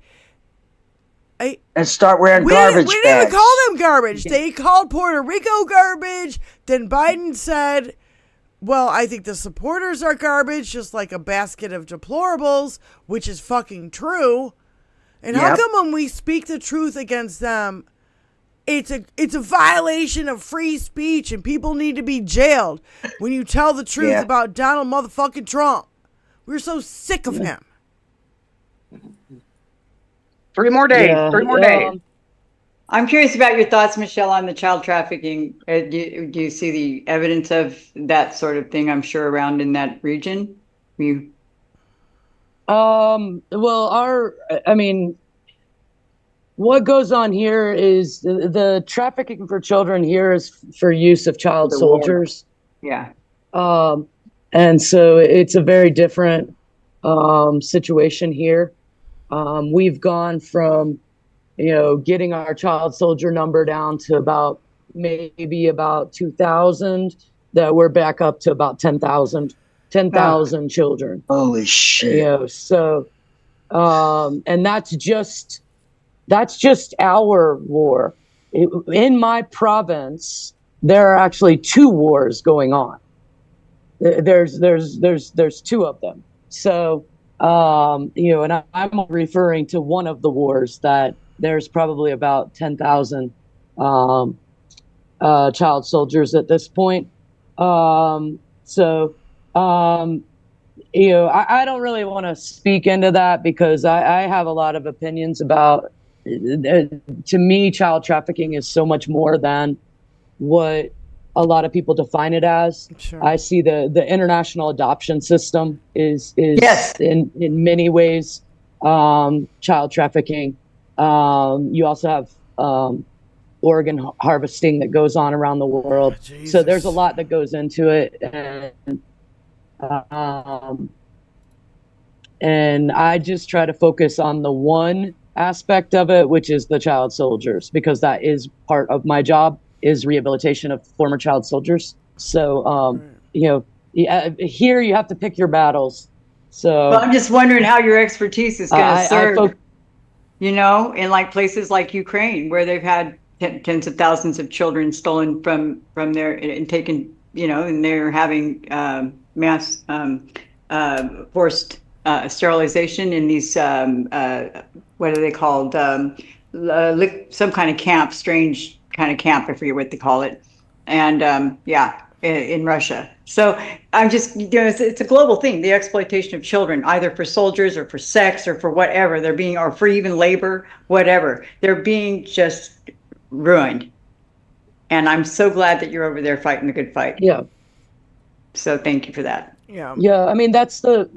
And start wearing garbage bags. We didn't even call them garbage. They called Puerto Rico garbage. Then Biden said... Well, I think the supporters are garbage, just like a basket of deplorables, which is fucking true. And how come when we speak the truth against them, it's a violation of free speech and people need to be jailed when you tell the truth about Donald motherfucking Trump? We're so sick of him. 3 more days. 3 more days. I'm curious about your thoughts, Michelle, on the child trafficking. Do you see the evidence of that sort of thing, I'm sure, around in that region? What goes on here is the trafficking for children here is for use of child soldiers. Yeah. And so it's a very different situation here. We've gone from, getting our child soldier number down to about 2,000, that we're back up to about 10,000 children. Holy shit. So, and that's just our war. In my province, there are actually 2 wars going on. There's 2 of them. So, and I'm referring to one of the wars that there's probably about 10,000 child soldiers at this point. I don't really want to speak into that because I have a lot of opinions about. To me, child trafficking is so much more than what a lot of people define it as. Sure. I see the international adoption system is Yes. in many ways child trafficking. You also have organ harvesting that goes on around the world. So there's a lot that goes into it, and I just try to focus on the one aspect of it, which is the child soldiers, because that is part of my job, is rehabilitation of former child soldiers. So, here you have to pick your battles. So Well, I'm just wondering how your expertise is going to serve, in like places like Ukraine, where they've had tens of thousands of children stolen from there and taken, and they're having mass forced sterilization in these, what are they called? Some kind of camp, strange kind of camp. I forget what they call it. And in Russia. So I'm just, it's a global thing, the exploitation of children, either for soldiers or for sex or for whatever or for even labor, whatever. They're being just ruined. And I'm so glad that you're over there fighting the good fight. Yeah. So thank you for that. Yeah. Yeah. I mean, that's to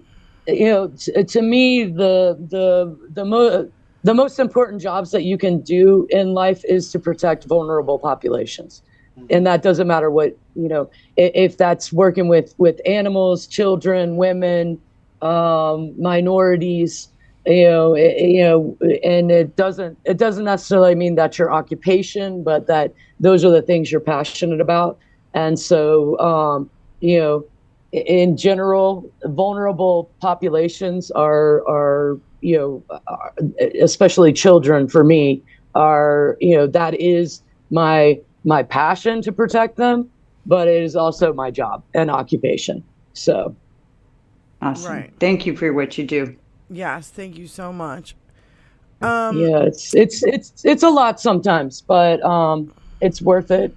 me, the most important jobs that you can do in life is to protect vulnerable populations. And that doesn't matter what, if that's working with animals, children, women, minorities, and it doesn't necessarily mean that's your occupation, but that those are the things you're passionate about. And so, in general, vulnerable populations are especially children for me that is my passion to protect them, but it is also my job and occupation. So awesome. Right. Thank you for what you do. Yes, thank you so much. It's a lot sometimes, but it's worth it.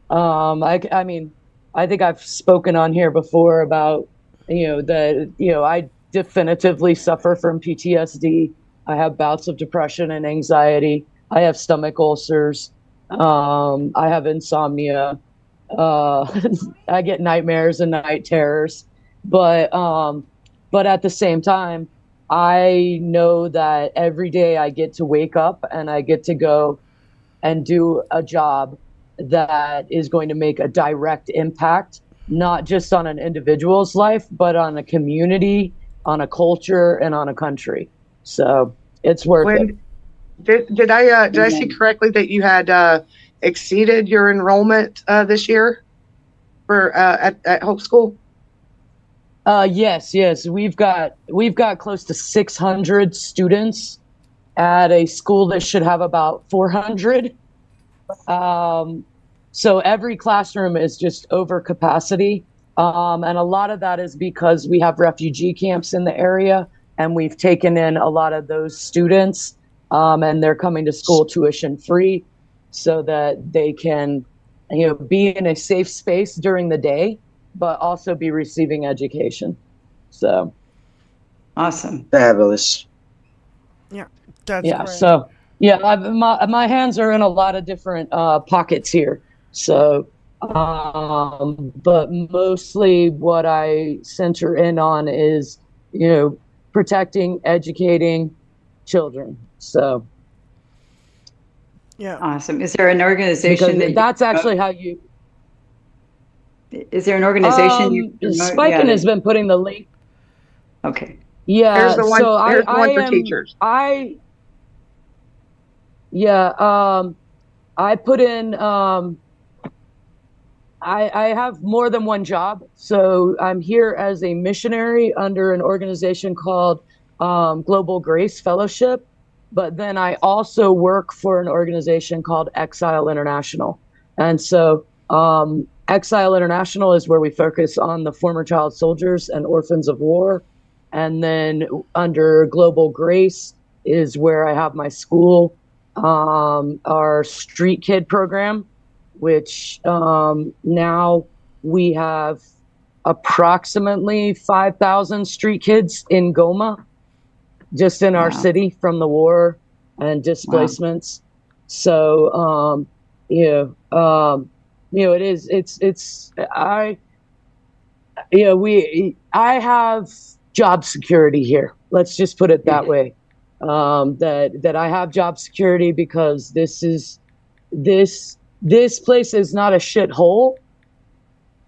I mean, I think I've spoken on here before about I definitively suffer from PTSD. I have bouts of depression and anxiety. I have stomach ulcers. I have insomnia. I get nightmares and night terrors, but at the same time, I know that every day I get to wake up and I get to go and do a job that is going to make a direct impact, not just on an individual's life, but on a community, on a culture, and on a country. So it's worth it. Did I see correctly that you had exceeded your enrollment this year for at Hope School? Yes. We've got close to 600 students at a school that should have about 400. So every classroom is just over capacity. And a lot of that is because we have refugee camps in the area, and we've taken in a lot of those students, and they're coming to school tuition free so that they can, be in a safe space during the day, but also be receiving education. So awesome. Fabulous. Yeah. That's great. So my hands are in a lot of different pockets here. So, but mostly what I center in on is, protecting, educating children. So, yeah. Awesome. Is there an organization that's actually how you? Is there an organization? Spiken has been putting the link. Okay. Yeah. Here's the one. So Here's the I one for am. teachers. I put in. I have more than one job. So I'm here as a missionary under an organization called Global Grace Fellowship. But then I also work for an organization called Exile International. And so Exile International is where we focus on the former child soldiers and orphans of war. And then under Global Grace is where I have my school, our Street Kid program, which now we have approximately 5,000 street kids in Goma, just in our city from the war and displacements. So, I have job security here. Let's just put it that way. That I have job security because this place is not a shithole,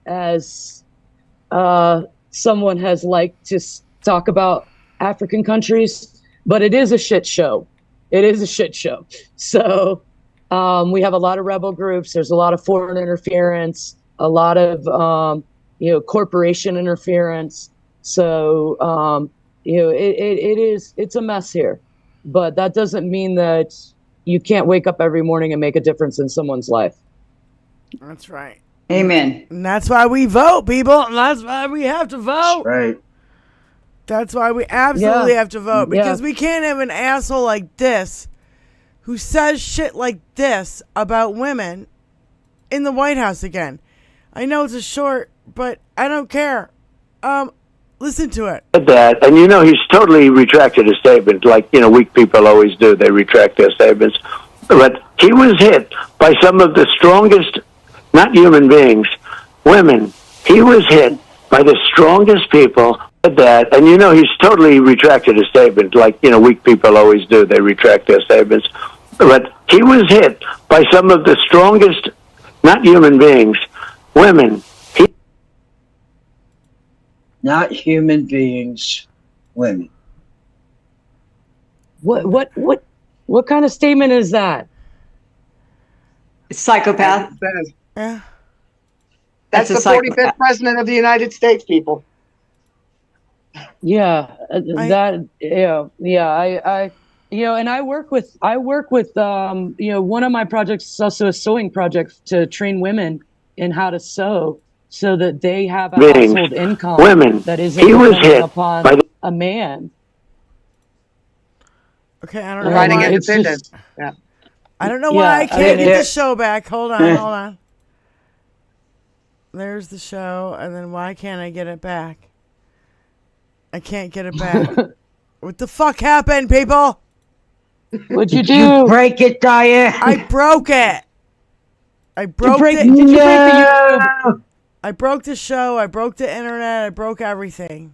as someone has liked to talk about African countries, but it is a shit show. It is a shit show. So we have a lot of rebel groups. There's a lot of foreign interference, a lot of corporation interference. So it's a mess here, but that doesn't mean that you can't wake up every morning and make a difference in someone's life. That's right. Amen. And that's why we vote, people. And that's why we have to vote. That's right. That's why we absolutely have to vote. Because we can't have an asshole like this who says shit like this about women in the White House again. I know it's a short, but I don't care. Listen to it. That, and he's totally retracted his statement, like weak people always do. They retract their statements. But he was hit by some of the strongest, not human beings, women. He was hit by the strongest people. That, and he's totally retracted his statement, like weak people always do. They retract their statements. But he was hit by some of the strongest, not human beings, women. Not human beings, women. What kind of statement is that? Psychopath. Yeah. That's the 45th president of the United States, people. Yeah, and I work with one of my projects is also a sewing project to train women in how to sew so that they have a household income that isn't dependent upon a man. Okay, I don't know Providing why. independence. Yeah. I don't know why I can't get the show back. Hold on. There's the show, and then why can't I get it back? I can't get it back. What the fuck happened, people? What'd you do? You break it, Diane. I broke it. I broke it. Did you break the YouTube? I broke the show. I broke the internet. I broke everything.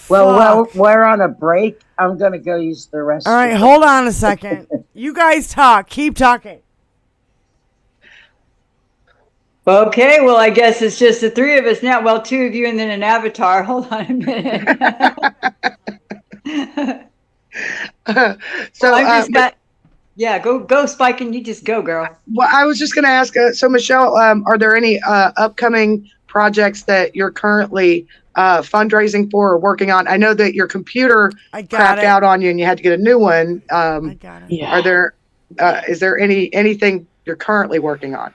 Well, we're on a break. I'm going to go use the restroom. All right, hold on a second. You guys talk. Keep talking. Okay, well, I guess it's just the three of us now. Well, two of you and then an avatar. Hold on a minute. Go Spike, and you just go, girl. Well, I was just going to ask, so Michelle, are there any upcoming projects that you're currently fundraising for or working on? I know that your computer crapped out on you and you had to get a new one. I got it. Are there, is there anything you're currently working on?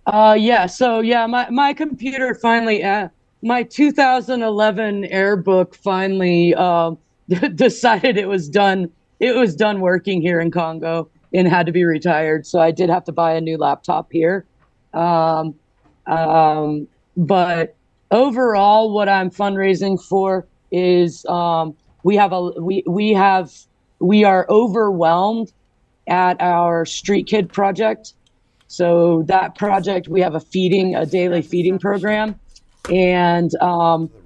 My computer finally, my 2011 Airbook finally decided it was done. It was done working here in Congo and had to be retired. So I did have to buy a new laptop here. But overall, what I'm fundraising for is we are overwhelmed at our Street Kid project. So that project, we have a daily feeding program, and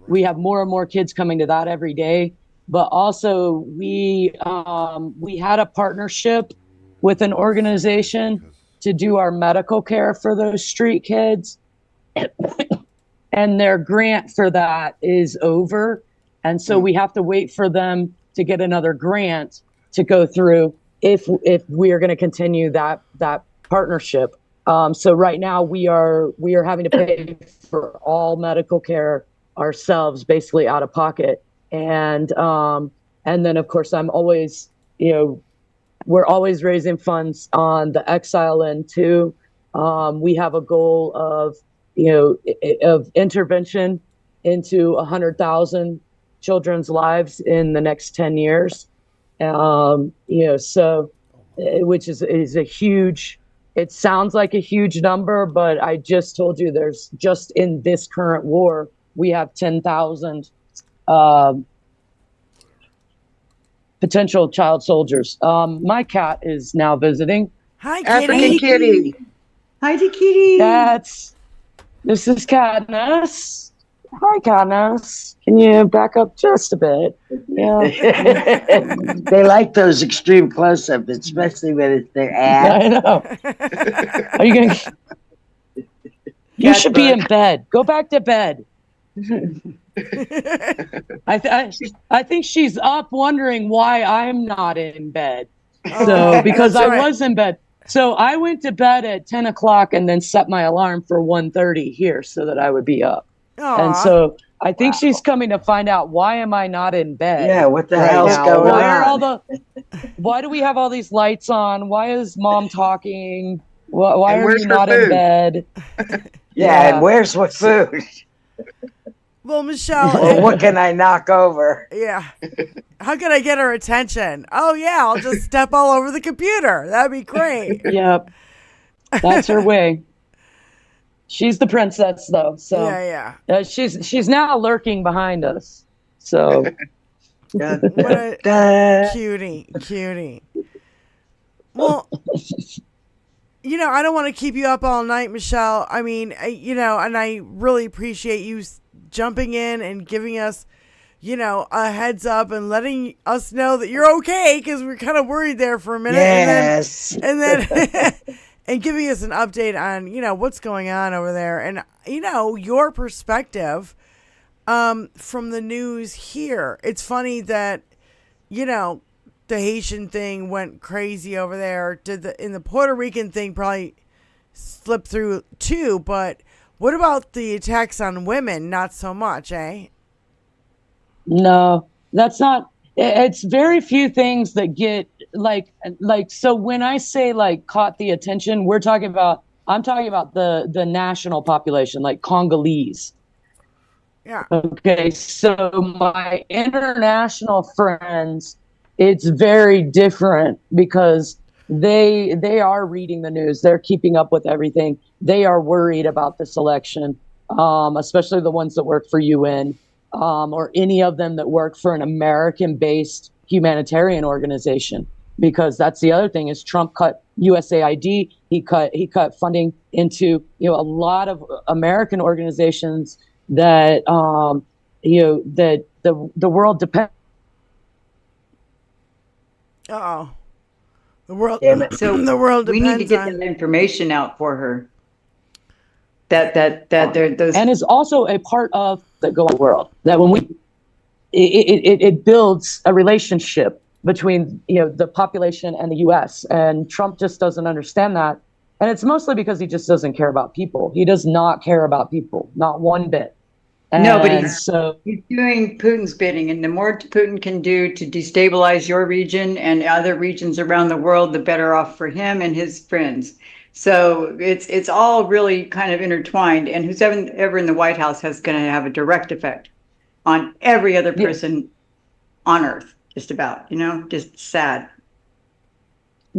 we have more and more kids coming to that every day. But also we had a partnership with an organization to do our medical care for those street kids. and their grant for that is over. And so we have to wait for them to get another grant to go through if we are going to continue that partnership. So right now we are having to pay for all medical care ourselves, basically out of pocket. And then of course I'm always, we're always raising funds on the exile end too. We have a goal of intervention into 100,000 children's lives in the next 10 years. So which is a huge, it sounds like a huge number, but I just told you there's just in this current war, we have 10,000 potential child soldiers. My cat is now visiting. Hi, African kitty. kitty. Hi, Kitty. This is Katniss. Hi, Katniss. Can you back up just a bit? Yeah. They like those extreme close-ups, especially when it's their ass. I know. Are you going to... You should be in bed. Go back to bed. I think she's up wondering why I'm not in bed. So because I was in bed. So I went to bed at 10 o'clock and then set my alarm for 1:30 here so that I would be up. Aww. And so I think she's coming to find out, why am I not in bed? Yeah, what the hell's going on? Why do we have all these lights on? Why is mom talking? Why And are where's you her not food? in bed? Yeah, and where's what food? Well, Michelle. Well, what can I knock over? Yeah. How can I get her attention? Oh, yeah, I'll just step all over the computer. That'd be great. Yep. That's her way. She's the princess, though. So Yeah. she's now lurking behind us. So What a cutie. Well, I don't want to keep you up all night, Michelle. I mean, and I really appreciate you jumping in and giving us, a heads up and letting us know that you're okay, because we're kind of worried there for a minute. Yes. And then and giving us an update on, what's going on over there. And, your perspective from the news here. It's funny that, the Haitian thing went crazy over there. In the Puerto Rican thing probably slipped through too, but what about the attacks on women? Not so much, eh? No, that's not. It's very few things that get like. So when I say caught the attention, I'm talking about the national population, like Congolese. Yeah. Okay, so my international friends, it's very different because they are reading the news. They're keeping up with everything. They are worried about this election, especially the ones that work for UN or any of them that work for an American-based humanitarian organization. Because that's the other thing is Trump cut USAID. He cut funding into a lot of American organizations that that the world depends. Uh-oh. The world. Damn it. So the world. We need to get on that information out for her. That there those and is also a part of the global world. That when it builds a relationship between the population and the U.S. and Trump just doesn't understand that, and it's mostly because he just doesn't care about people. He does not care about people, not one bit. No, but he's doing Putin's bidding, and the more Putin can do to destabilize your region and other regions around the world, the better off for him and his friends. So it's all really kind of intertwined, and who's ever in the White House is going to have a direct effect on every other person on Earth, just about. Just sad.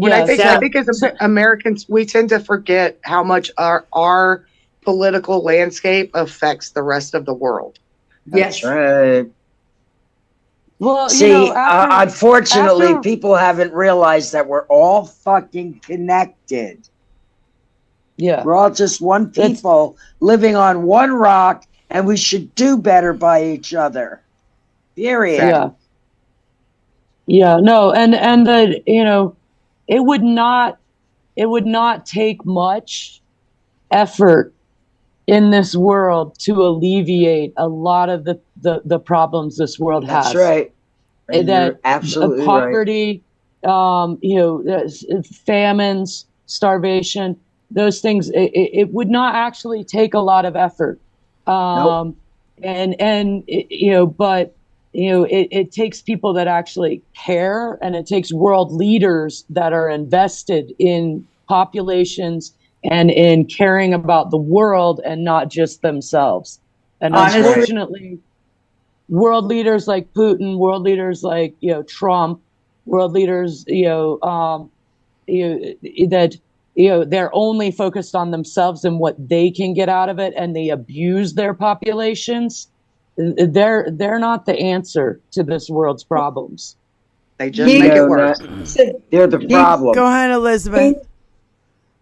I think as Americans, we tend to forget how much our political landscape affects the rest of the world. That's right. Well, see, unfortunately, people haven't realized that we're all fucking connected. Yeah. We're all just one people living on one rock, and we should do better by each other. Period. Yeah. Yeah, no, and it would not take much effort in this world to alleviate a lot of the problems this world has. That's right. And That you're absolutely poverty, famines, starvation, those things, it would not actually take a lot of effort. Nope. But it takes people that actually care, and it takes world leaders that are invested in populations and in caring about the world and not just themselves. And unfortunately, world leaders like Putin, world leaders like Trump, world leaders they're only focused on themselves and what they can get out of it, and they abuse their populations. They're not the answer to this world's problems. They just make it worse. They're the problem. Go ahead, Elizabeth.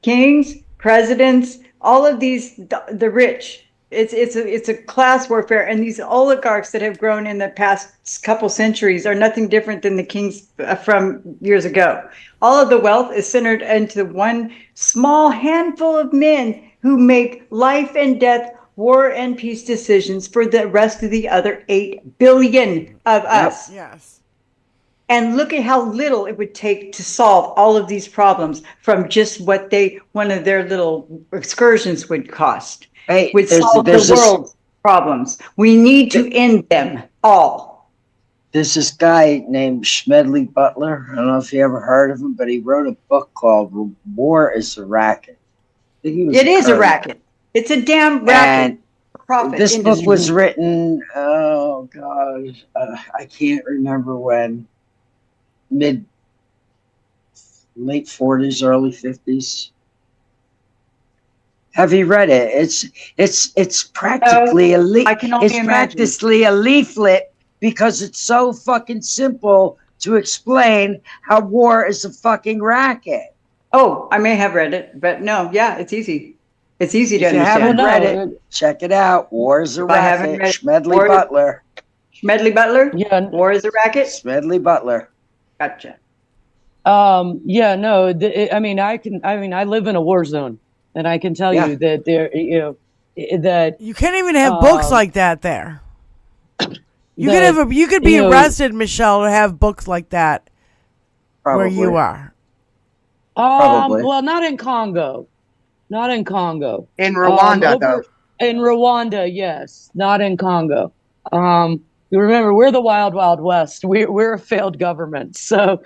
Kings, presidents, all of these, the rich. It's a class warfare, and these oligarchs that have grown in the past couple centuries are nothing different than the kings from years ago. All of the wealth is centered into one small handful of men who make life and death, war and peace decisions for the rest of the other 8 billion of us. Yes. And look at how little it would take to solve all of these problems from just what one of their little excursions would cost. Hey, would solve the world's problems. We need to end them all. There's this guy named Smedley Butler. I don't know if you ever heard of him, but he wrote a book called War is a Racket. It is a racket. It's a damn racket. This book was written, oh God, I can't remember when, late 40s, early 50s. Have you read it? It's practically practically a leaflet because it's so fucking simple to explain how war is a fucking racket. Oh, I may have read it, but no, yeah, it's easy. It's easy to understand. If you haven't read it, check it out. War is a Racket. Smedley Butler. Smedley Butler? Yeah. War is a Racket? Smedley Butler. Gotcha. I live in a war zone. And I can tell you that that you can't even have books like that there. You could be arrested, Michelle, to have books like that where you are. Probably. Well, not in Congo. Not in Congo. In Rwanda, though. In Rwanda, yes. Not in Congo. You remember, we're the Wild Wild West. We're a failed government, so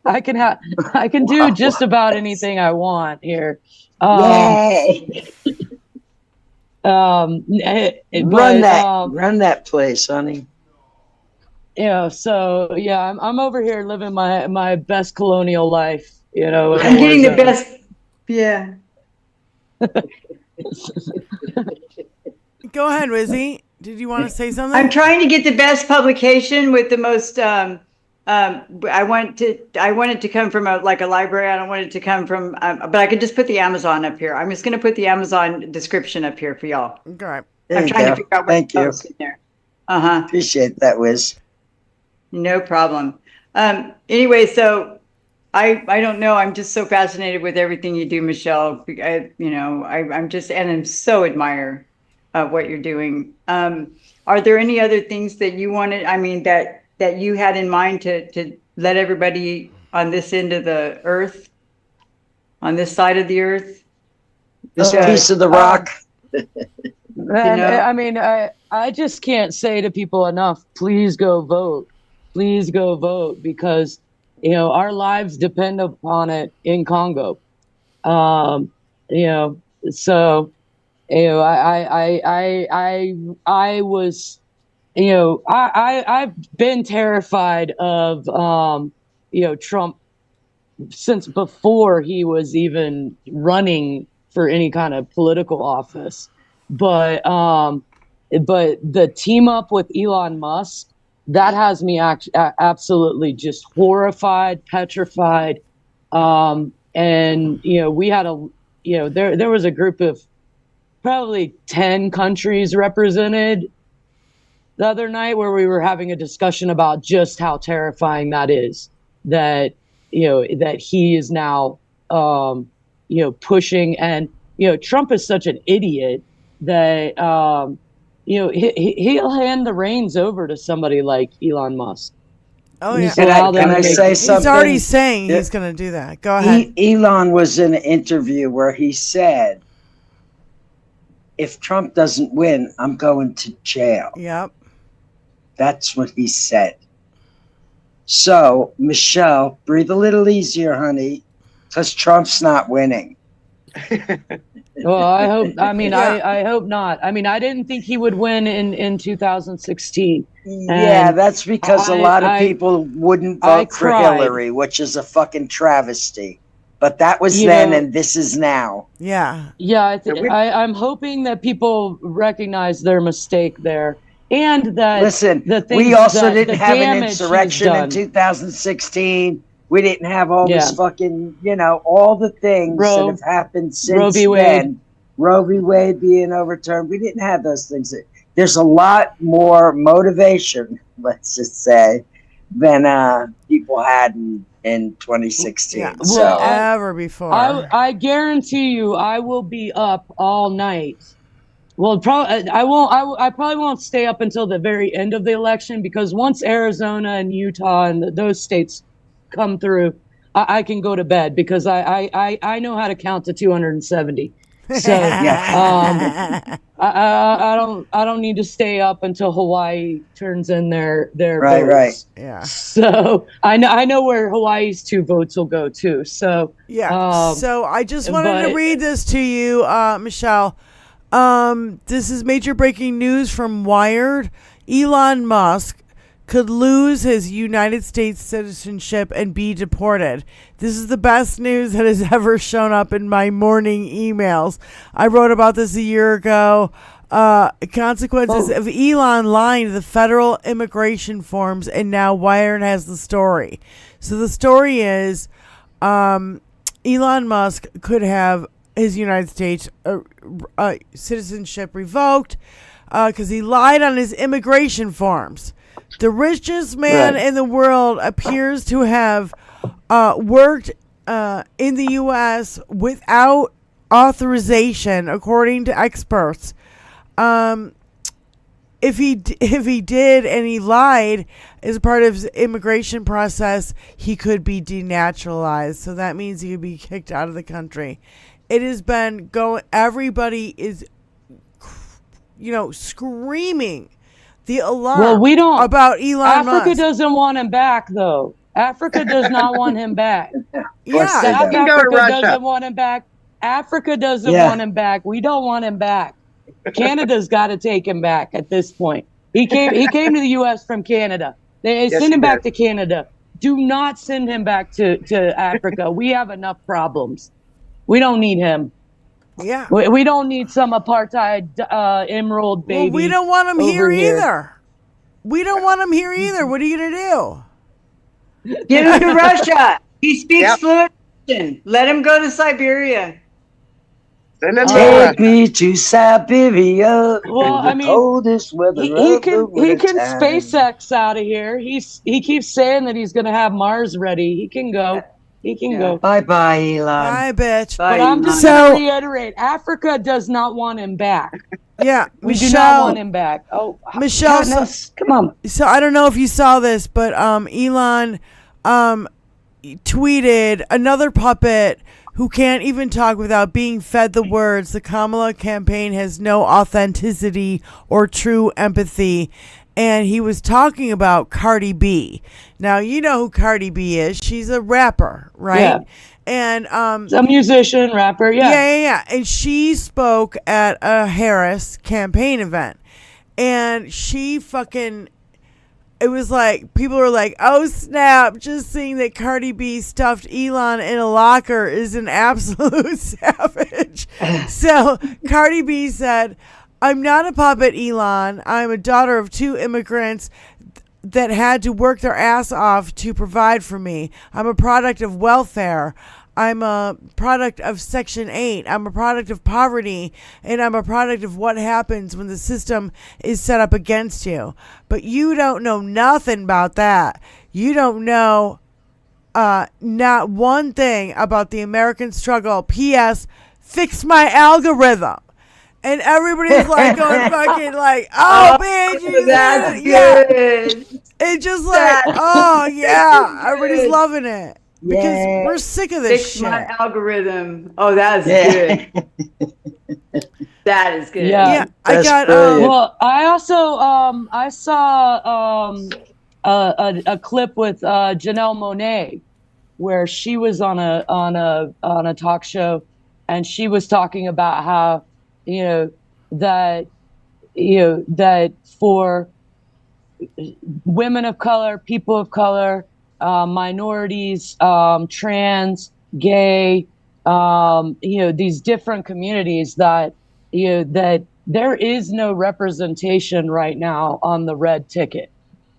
I can do just about anything I want here. Yay! Run that place, honey. So I'm over here living my best colonial life. I'm getting the best. Yeah. Go ahead, Rizzy. Did you want to say something? I'm trying to get the best publication with the most. I want it to come from a library. I don't want it to come from, but I could just put the Amazon up here. I'm just going to put the Amazon description up here for y'all. Okay. I'm trying to figure out what to post in there. Appreciate that, Wiz. No problem. Anyway, so I don't know. I'm just so fascinated with everything you do, Michelle. I'm so admire what you're doing. Are there any other things that you wanted? That you had in mind to let everybody on this end of the earth, on this side of the earth, this piece of the rock? I just can't say to people enough, please go vote. Please go vote, because our lives depend upon it in Congo. I was, I've been terrified of, Trump since before he was even running for any kind of political office. But the team up with Elon Musk, that has me absolutely just horrified, petrified. We had there was a group of probably 10 countries represented the other night where we were having a discussion about just how terrifying that is, that he is now pushing, and Trump is such an idiot that he'll hand the reins over to somebody like Elon Musk. Oh yeah. Can I say something? He's already saying he's going to do that. Go ahead. Elon was in an interview where he said, if Trump doesn't win, I'm going to jail. Yep. That's what he said. So, Michelle, breathe a little easier, honey, because Trump's not winning. Well, I hope. I mean, I hope not. I mean, I didn't think he would win in 2016. Yeah, that's because a lot of people wouldn't vote for Hillary, which is a fucking travesty. But that was then, and this is now. Yeah. Yeah, I'm hoping that people recognize their mistake there. And that we also didn't have an insurrection in 2016. We didn't have all this fucking, all the things that have happened since then. Roe v. Wade being overturned. We didn't have those things. There's a lot more motivation, let's just say, than people had in 2016. Yeah, well, ever before. I guarantee you, I will be up all night. Well, probably I probably won't stay up until the very end of the election, because once Arizona and Utah and those states come through, I can go to bed, because I know how to count to 270. So I don't need to stay up until Hawaii turns in their votes. Right. Yeah. So I know where Hawaii's 2 votes will go to. So yeah. So I just wanted to read this to you, Michelle. This is major breaking news from Wired. Elon Musk could lose his United States citizenship and be deported. This is the best news that has ever shown up in my morning emails. I wrote about this a year ago. Consequences of Elon lying to the federal immigration forms, and now Wired has the story. So the story is Elon Musk could have his United States citizenship revoked because he lied on his immigration forms. The richest man in the world appears to have worked in the U.S. without authorization, according to experts. If he did and he lied as part of his immigration process, he could be denaturalized. So that means he could be kicked out of the country. It has been going. Everybody is, screaming the alarm. Well, we don't about Elon Africa Musk. doesn't want him back, though. Africa does not want him back. Yeah, South Africa doesn't want him back. Africa doesn't want him back. We don't want him back. Canada's got to take him back at this point. He came to the U.S. from Canada. They send him back to Canada. Do not send him back to Africa. We have enough problems. We don't need him. Yeah. We don't need some apartheid emerald baby. Well, we don't want him here either. We don't want him here either. What are you going to do? Get him to Russia. He speaks fluent Russian. Let him go to Siberia. Take me to Siberia. Well, I mean, coldest weather he can SpaceX out of here. He keeps saying that he's going to have Mars ready. He can go. He can go. Bye, Elon. Bye, bitch. But I'm just going to reiterate: Africa does not want him back. Yeah, we do not want him back. Oh, Michelle, come on. So I don't know if you saw this, but Elon tweeted another puppet who can't even talk without being fed the words, the Kamala campaign has no authenticity or true empathy. And he was talking about Cardi B. Now, you know who Cardi B is. She's a rapper, right? Yeah. And a musician, rapper, Yeah. And she spoke at a Harris campaign event. And she it was like, people were like, oh snap, just seeing that Cardi B stuffed Elon in a locker is an absolute savage. So Cardi B said, I'm not a puppet, Elon. I'm a daughter of 2 immigrants that had to work their ass off to provide for me. I'm a product of welfare. I'm a product of Section 8. I'm a product of poverty, and I'm a product of what happens when the system is set up against you. But you don't know nothing about that. You don't know not one thing about the American struggle. P.S. Fix my algorithm. And everybody's like going fucking like, oh, bitch, you that's good. good. It's just like, oh yeah, everybody's loving it because Yeah. we're sick of this Fix shit. my algorithm. Oh, that's Yeah. good. That is good. Yeah. I That's got brilliant. Well, I also I saw a clip with Janelle Monáe where she was on a talk show, and she was talking about how that for women of color, people of color, minorities, trans, gay, these different communities that there is no representation right now on the red ticket.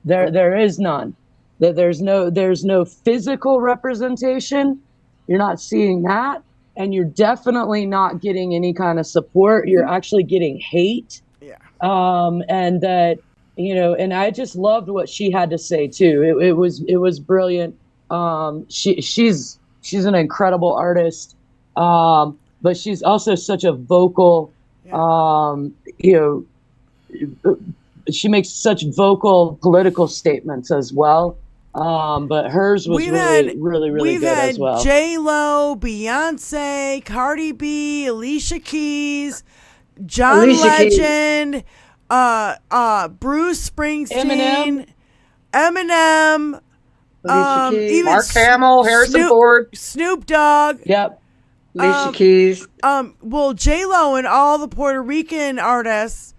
There is none. There's no physical representation. You're not seeing that, and you're definitely not getting any kind of support. You're actually getting hate. Yeah. And that and I just loved what she had to say too. It was brilliant. She's an incredible artist, but she's also such a vocal. She makes such vocal political statements as well. But hers was really good as well. J-Lo, Beyonce, Cardi B, Alicia Keys, John Legend, Bruce Springsteen, Eminem, even Mark Hamill, Harrison Ford, Snoop Dogg. Yep. Alicia Keys. Well, J-Lo and all the Puerto Rican artists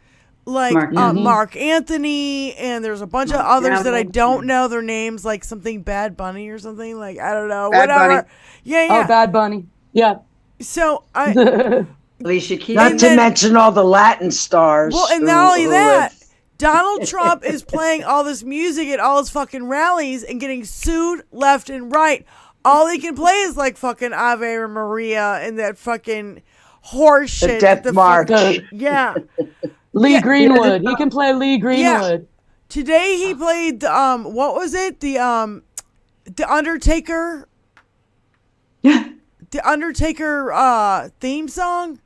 like Mark Anthony, and there's a bunch of others that I don't know their names, like something Bad Bunny or something, like I don't know, Bad whatever. Bunny. Yeah. Oh, Bad Bunny. Yeah. So I Alicia Keys. Not to mention all the Latin stars. well, and not only that, Donald Trump is playing all this music at all his fucking rallies and getting sued left and right. All he can play is like fucking Ave Maria and that fucking horse shit. The Death March. Yeah. Lee Greenwood. He can play Lee Greenwood. Today he played what was it? The Undertaker. The Undertaker theme song.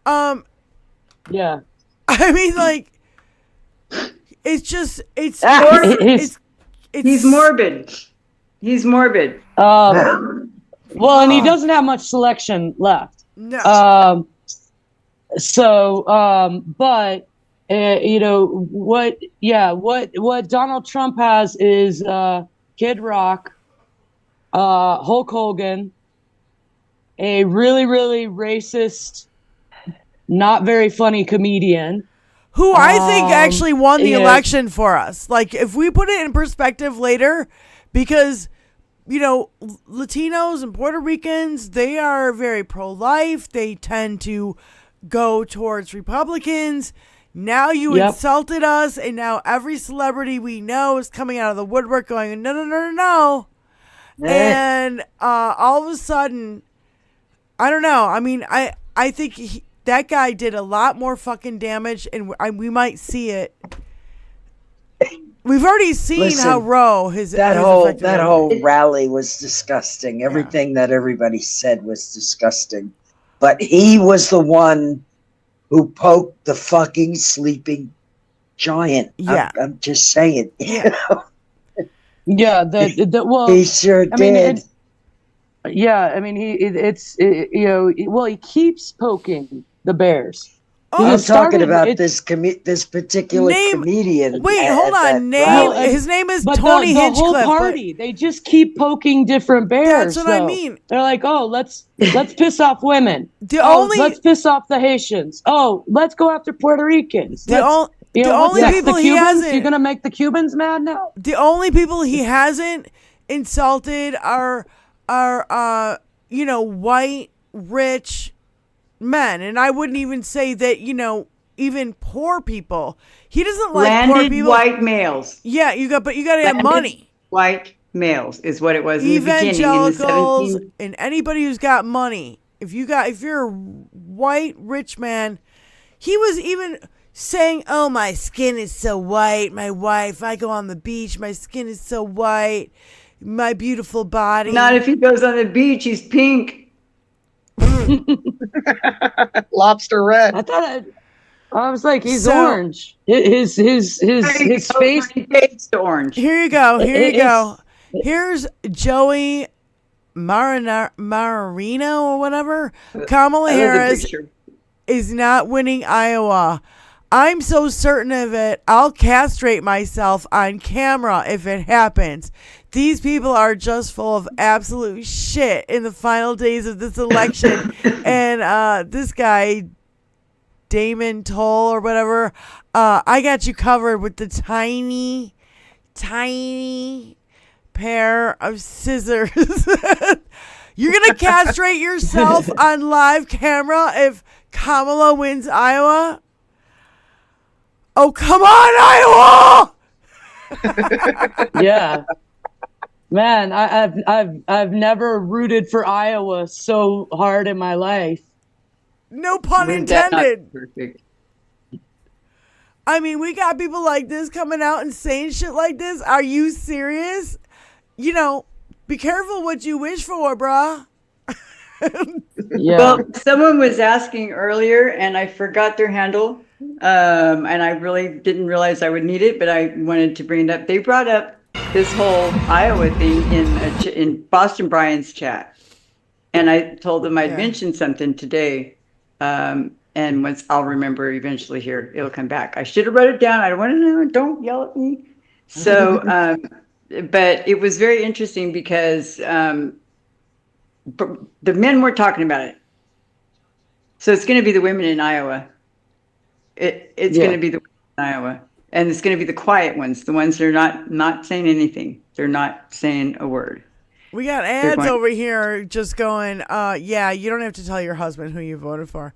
Yeah. I mean, like, it's just it's He's morbid. He's morbid. Well, and he doesn't have much selection left. No. But what Donald Trump has is Kid Rock, Hulk Hogan, a really, really racist, not very funny comedian. Who I think actually won the election for us. Like, if we put it in perspective later, because, Latinos and Puerto Ricans, they are very pro-life. They tend to go towards Republicans. Now you insulted us, and now every celebrity we know is coming out of the woodwork going, no. And all of a sudden, I don't know. I mean, I think that guy did a lot more fucking damage, and we might see it. We've already seen how Roe that whole rally was disgusting. Everything that everybody said was disgusting, but he was the one who poked the fucking sleeping giant. Yeah, I'm just saying. Yeah, well, he sure did. He keeps poking the bears. I'm talking about this particular comedian. Wait, hold on. His name is Tony Hinchcliffe. The whole party, they just keep poking different bears. That's what I mean. They're like, oh, let's piss off women. Let's piss off the Haitians. Oh, let's go after Puerto Ricans. The only people he hasn't. You're gonna make the Cubans mad now. The only people he hasn't insulted are white rich men, and I wouldn't even say that even poor people. He doesn't like landed poor people. White males. Yeah, you got to have money. White males is what it was in the beginning. Evangelicals and anybody who's got money. If you're a white rich man, he was even saying, "Oh, my skin is so white. My wife, I go on the beach. My skin is so white. My beautiful body." Not if he goes on the beach. He's pink. Lobster red. I was like, he's So- orange. His face. It's orange. Here you go. Here you It's- go. Here's Joey Marino or whatever. Kamala Harris is not winning Iowa. I'm so certain of it, I'll castrate myself on camera if it happens. These people are just full of absolute shit in the final days of this election. And this guy, Damon Toll or whatever, I got you covered with the tiny pair of scissors. You're going to castrate yourself on live camera if Kamala wins Iowa? Oh, come on, Iowa! Yeah. Man, I've never rooted for Iowa so hard in my life. No pun intended. I mean, we got people like this coming out and saying shit like this. Are you serious? You know, be careful what you wish for, bruh. Yeah. Well, someone was asking earlier, and I forgot their handle, and I really didn't realize I would need it, but I wanted to bring it up. They brought up this whole Iowa thing in Boston Brian's chat, and I told them I'd mentioned something today, and once I'll remember eventually here, it'll come back. I should have wrote it down. I don't want to know. Don't yell at me. So, but it was very interesting because the men were talking about it. So it's going to be the women in Iowa. It's going to be the women in Iowa. And it's going to be the quiet ones, the ones that are not saying anything. They're not saying a word. We got ads over here just going, yeah, you don't have to tell your husband who you voted for.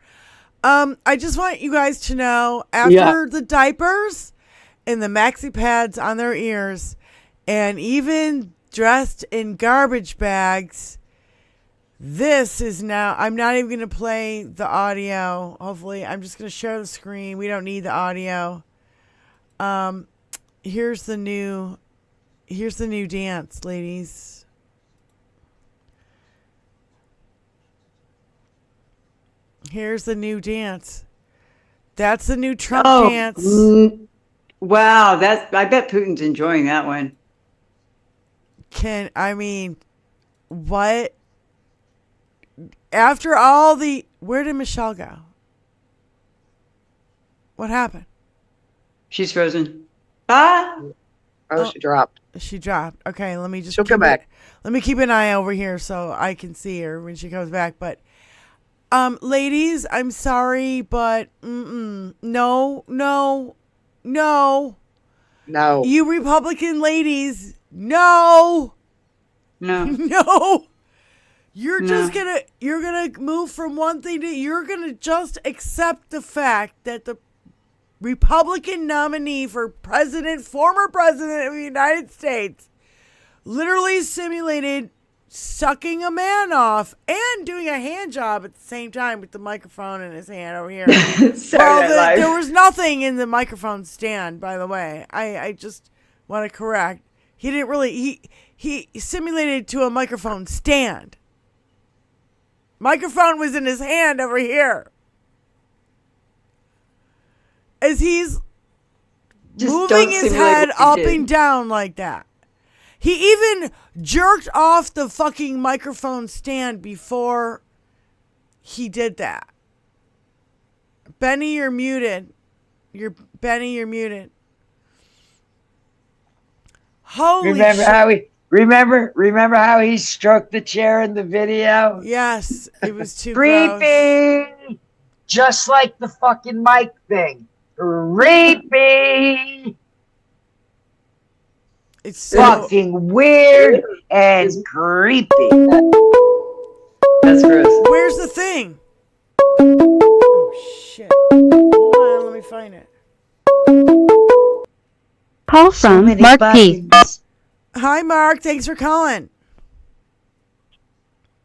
I just want you guys to know, after the diapers and the maxi pads on their ears, and even dressed in garbage bags, this is now, I'm not even going to play the audio. Hopefully, I'm just going to share the screen. We don't need the audio. Here's the new dance, ladies. Here's the new dance. That's the new Trump dance. Wow, I bet Putin's enjoying that one. What? After all where did Michelle go? What happened? She's frozen. Ah! Oh, she dropped. She dropped. Okay, let me just. She'll come back. Let me keep an eye over here so I can see her when she comes back. But, ladies, I'm sorry, but no. You Republican ladies, no. You're gonna move from one thing to, you're gonna just accept the fact that the Republican nominee for former president of the United States, literally simulated sucking a man off and doing a hand job at the same time with the microphone in his hand over here. There was nothing in the microphone stand, by the way. I just want to correct. He didn't really, he simulated to a microphone stand. Microphone was in his hand over here. As he's just moving his head up and down like that. He even jerked off the fucking microphone stand before he did that. Benny, you're muted. Benny, you're muted. Holy Remember how he stroked the chair in the video? Yes, it was too creepy. Gross. Just like the fucking mic thing. Creepy. It's so fucking weird and creepy. That's gross. Where's the thing? Oh shit. Hold on, let me find it. Call from Mark P. Hi, Mark. Thanks for calling.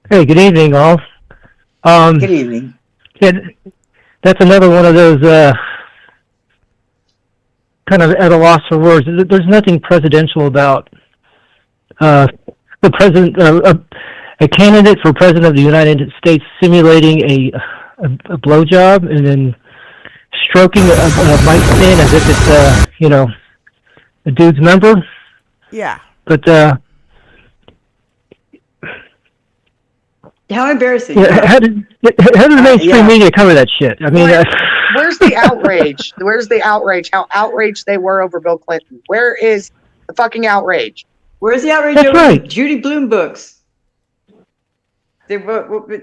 Hey, good evening, all. Good evening. That's another one of those kind of at a loss for words. There's nothing presidential about the president. a candidate for president of the United States simulating a blowjob and then stroking a mic stand as if it's a dude's member. Yeah. But how embarrassing! Yeah, how did the mainstream media cover that shit? I mean, where's the outrage? Where's the outrage? How outraged they were over Bill Clinton? Where is the fucking outrage? Where's the outrage That's over right. Judy Blume books? They was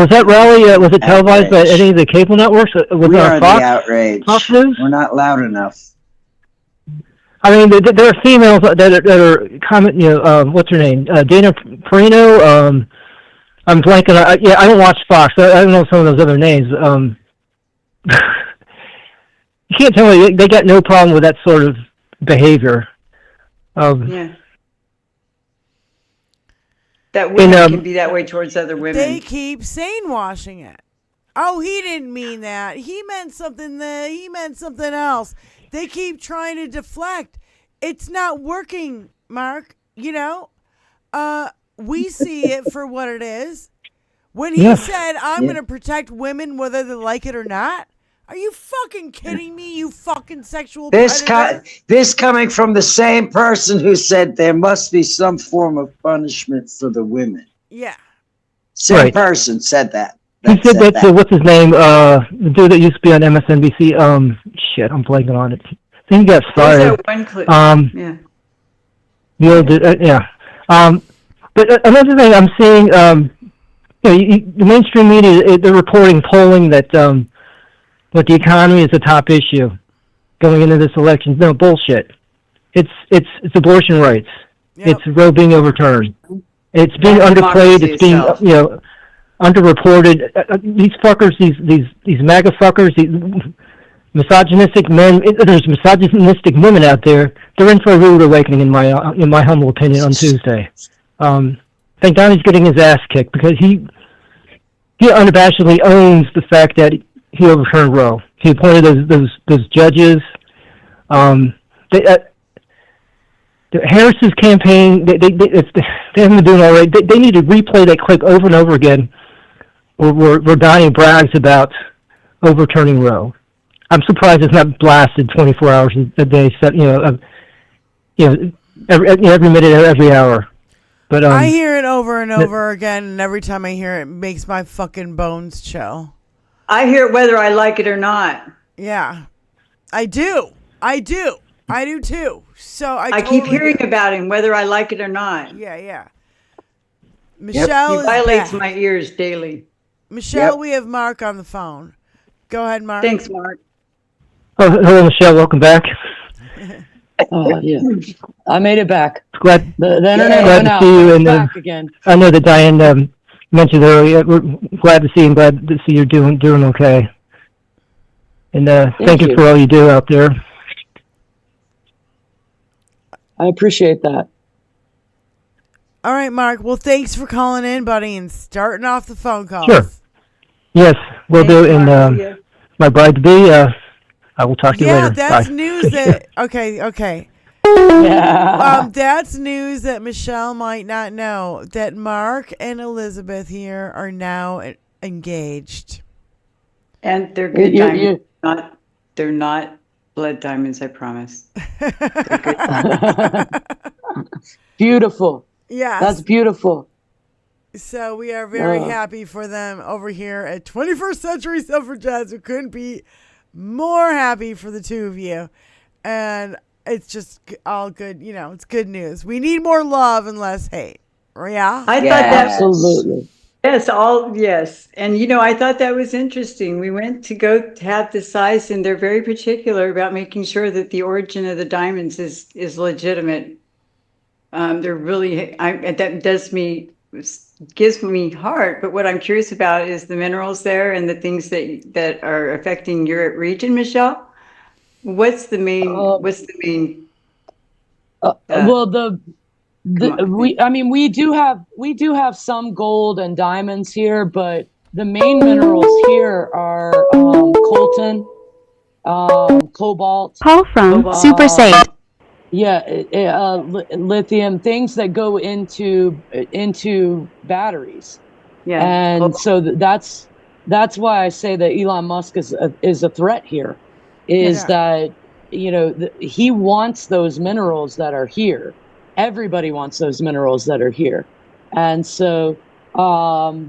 that rally? Was it televised by any of the cable networks? Was We it are on Fox? the outrage. Fox News? We're not loud enough. I mean, there are females that are comment. What's her name? Dana Perino. I'm blanking. I don't watch Fox. I don't know some of those other names. You can't tell me they got no problem with that sort of behavior. Yeah. That women can be that way towards other women. They keep washing it. Oh, he didn't mean that. He meant something. He meant something else. They keep trying to deflect. It's not working, Mark. We see it for what it is. When he said, I'm going to protect women whether they like it or not. Are you fucking kidding me, you fucking sexual predator? This coming from the same person who said there must be some form of punishment for the women. Yeah. Same person said that. He said that. What's his name? The dude that used to be on MSNBC. Shit, I'm blanking on it. I think he got fired. One clip. Yeah. The old dude, yeah. But another thing I'm seeing, the mainstream media, they're reporting polling that the economy is a top issue going into this election. No, bullshit. It's abortion rights. Yep. It's Roe being overturned. It's being underplayed. It's being underreported. These fuckers, these MAGA fuckers, these misogynistic men. There's misogynistic women out there. They're in for a rude awakening, in my humble opinion, on Tuesday. Thank God he's getting his ass kicked because he unabashedly owns the fact that he overturned Roe. He appointed those judges. Harris's campaign, they haven't been doing all right. They need to replay that clip over and over again, where Donnie brags about overturning Roe. I'm surprised it's not blasted 24 hours a day. Every minute, every hour. But I hear it over and over again, and every time I hear it, it makes my fucking bones chill. I hear it whether I like it or not. Yeah, I do. I do too. So I keep hearing about him whether I like it or not. Yeah. Michelle he violates my ears daily. Michelle, we have Mark on the phone. Go ahead, Mark. Thanks, Mark. Oh, hello, Michelle. Welcome back. Oh yeah, I made it back. Glad the internet glad went to out. see you. And back again. I know that Diane mentioned earlier. We're glad to see you. And glad to see you're doing okay. And thank you for all you do out there. I appreciate that. All right, Mark. Well, thanks for calling in, buddy, and starting off the phone calls. Sure. Yes, we'll do. And my bride to be. I will talk to you later. Yeah, that's Bye. news that. Okay. Yeah. That's news that Michelle might not know. That Mark and Elizabeth here are now engaged. And they're good diamonds. They're not blood diamonds, I promise. Beautiful. Yeah. That's beautiful. So we are very happy for them over here at 21st Century Suffragettes. We couldn't be more happy for the two of you. And it's just all good. It's good news. We need more love and less hate. Yeah? I thought that absolutely. Yes. And, I thought that was interesting. We went to go have the size, and they're very particular about making sure that the origin of the diamonds is legitimate. They're really, that gives me heart. But what I'm curious about is the minerals there and the things that are affecting your region, Michelle. What's the main? Well, we do have some gold and diamonds here, but the main minerals here are coltan, cobalt. Call from Super Safe. Yeah, lithium, things that go into batteries. Yeah. And so that's why I say that Elon Musk is a threat here, is that, you know, he wants those minerals that are here. Everybody wants those minerals that are here. And so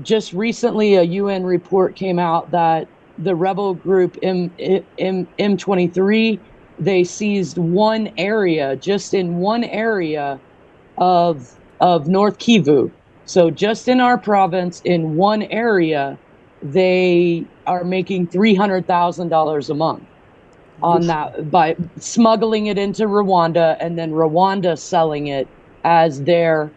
just recently a UN report came out that the rebel group M23, they seized one area, just in one area of North Kivu. So just in our province, in one area, they are making $300,000 a month on that by smuggling it into Rwanda, and then Rwanda selling it as their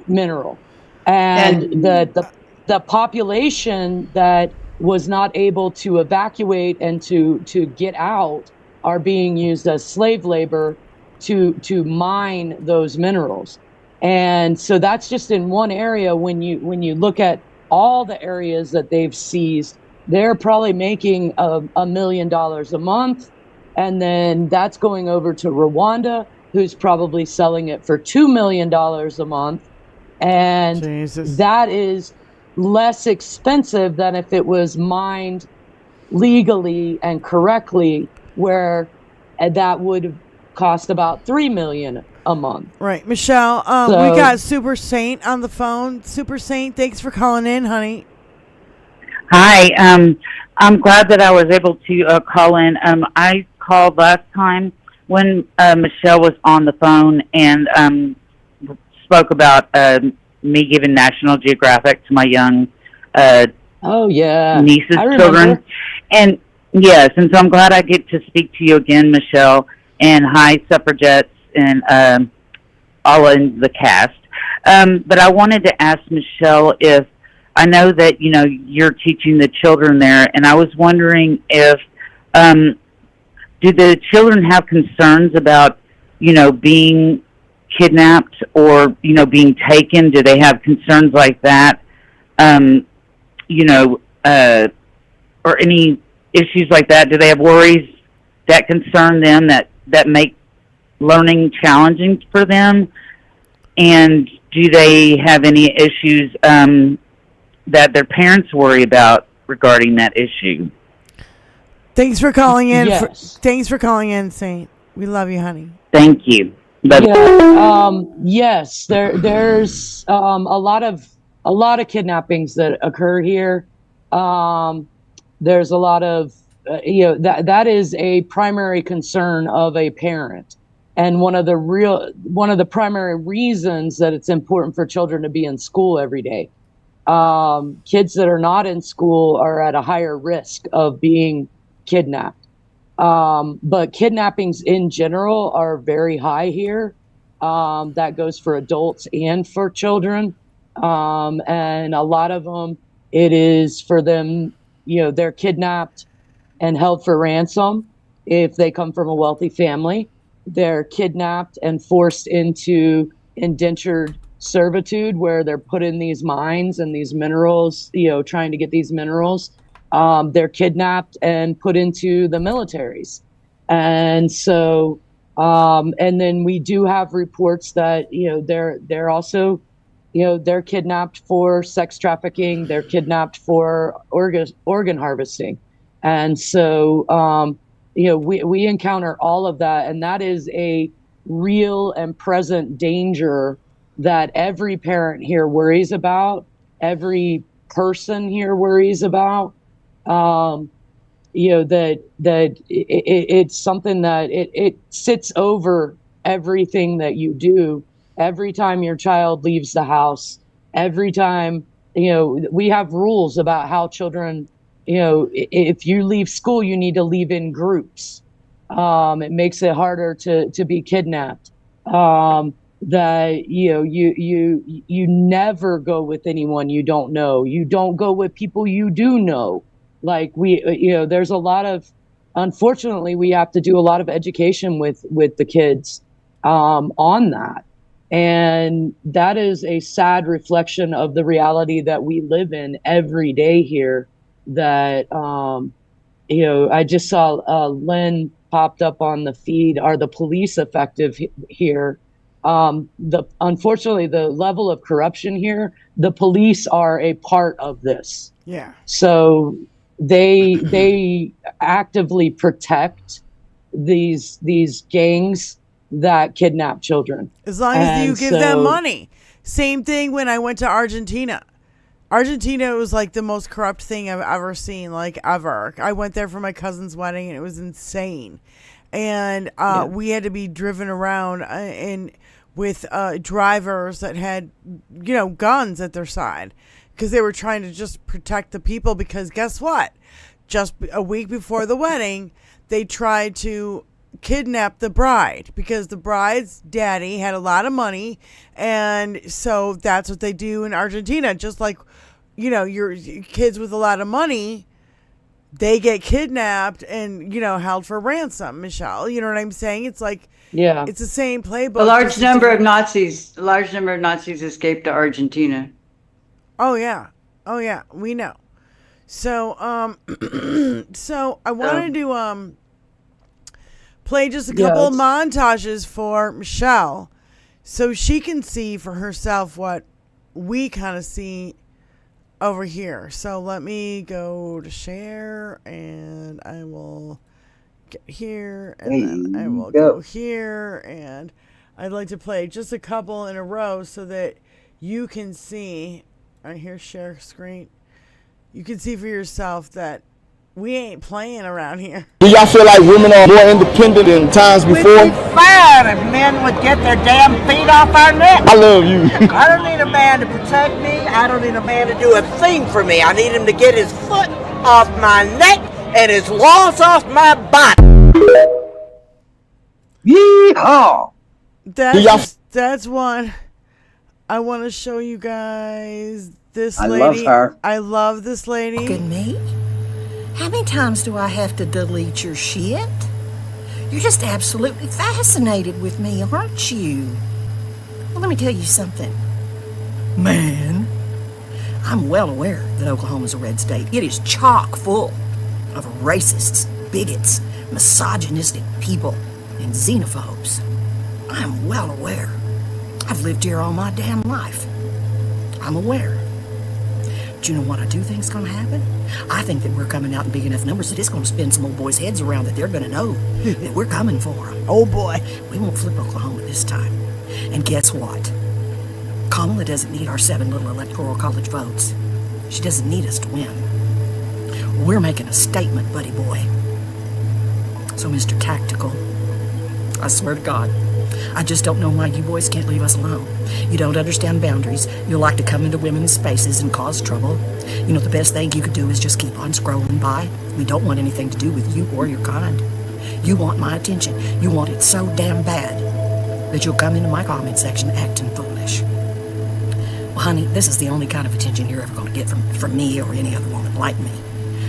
mineral. And the population that was not able to evacuate and to get out are being used as slave labor to mine those minerals. And so that's just in one area. When you look at all the areas that they've seized, they're probably making $1 million a month. And then that's going over to Rwanda, who's probably selling it for $2 million a month. And that is less expensive than if it was mined legally and correctly, where that would cost about $3 million a month. Right. Michelle, we got Super Saint on the phone. Super Saint, thanks for calling in, honey. Hi. I'm glad that I was able to call in. I called last time when Michelle was on the phone and spoke about me giving National Geographic to my young nieces' children. And yes, and so I'm glad I get to speak to you again, Michelle. And hi, suffragettes and all in the cast. But I wanted to ask Michelle if, I know that, you know, you're teaching the children there, and I was wondering if, do the children have concerns about, you know, being kidnapped or, you know, being taken? Do they have concerns like that? You know, or any issues like that? Do they have worries that concern them that make learning challenging for them? And do they have any issues that their parents worry about regarding that issue? Thanks for calling in. Yes. Thanks for calling in, Saint. We love you, honey. Thank you. Yes, there's a lot of kidnappings that occur here. There's a lot of that is a primary concern of a parent, and one of the primary reasons that it's important for children to be in school every day. Kids that are not in school are at a higher risk of being kidnapped. But kidnappings in general are very high here. That goes for adults and for children. And a lot of them, it is for them, you know, they're kidnapped and held for ransom. If they come from a wealthy family, they're kidnapped and forced into indentured servitude, where they're put in these mines and these minerals, you know, trying to get these minerals. They're kidnapped and put into the militaries. And so, and then we do have reports that, you know, they're also, you know, they're kidnapped for sex trafficking. They're kidnapped for organ harvesting. And so, you know, we encounter all of that. And that is a real and present danger that every parent here worries about, every person here worries about. You know, that it's something that it sits over everything that you do. Every time your child leaves the house, every time, you know, we have rules about how children, you know, if you leave school, you need to leave in groups. It makes it harder to be kidnapped. That, you know, you never go with anyone you don't know. You don't go with people you do know. Like you know, there's a lot of, unfortunately, we have to do a lot of education with the kids on that. And that is a sad reflection of the reality that we live in every day here. That, you know, I just saw Lynn popped up on the feed, are the police effective here? Unfortunately, the level of corruption here, the police are a part of this. Yeah. So they actively protect these gangs that kidnap children. As long as you give them money. Same thing when I went to Argentina. Argentina was like the most corrupt thing I've ever seen, like ever. I went there for my cousin's wedding and it was insane. And we had to be driven around with drivers that had, guns at their side because they were trying to just protect the people. Because guess what? Just a week before the wedding, they tried to kidnap the bride because the bride's daddy had a lot of money, and so that's what they do in Argentina. Just like, your kids with a lot of money, they get kidnapped and held for ransom. Michelle, you know what I'm saying? It's like, yeah, it's the same playbook. A large number of Nazis escaped to Argentina. Oh yeah, we know. So so I wanted to play just a couple of montages for Michelle so she can see for herself what we kind of see over here. So let me go to share and I will get here and then I will go here, and I'd like to play just a couple in a row so that you can see. Right here, share screen. You can see for yourself that we ain't playing around here. Do y'all feel like women are more independent than times before? We'd be fine if men would get their damn feet off our neck. I love you. I don't need a man to protect me. I don't need a man to do a thing for me. I need him to get his foot off my neck and his claws off my body. Yeehaw! That's one. I want to show you guys this lady. I love her. I love this lady. Look at me. How many times do I have to delete your shit? You're just absolutely fascinated with me, aren't you? Well, let me tell you something. Man, I'm well aware that Oklahoma's a red state. It is chock full of racists, bigots, misogynistic people, and xenophobes. I'm well aware. I've lived here all my damn life. I'm aware. But you know what I do think's gonna happen? I think that we're coming out in big enough numbers that it's gonna spin some old boys' heads around that they're gonna know that we're coming for them. Oh boy. We won't flip Oklahoma this time. And guess what? Kamala doesn't need our 7 little electoral college votes. She doesn't need us to win. We're making a statement, buddy boy. So, Mr. Tactical, I swear to God, I just don't know why you boys can't leave us alone. You don't understand boundaries. You like to come into women's spaces and cause trouble. You know, the best thing you could do is just keep on scrolling by. We don't want anything to do with you or your kind. You want my attention. You want it so damn bad that you'll come into my comment section acting foolish. Well, honey, this is the only kind of attention you're ever going to get from me or any other woman like me.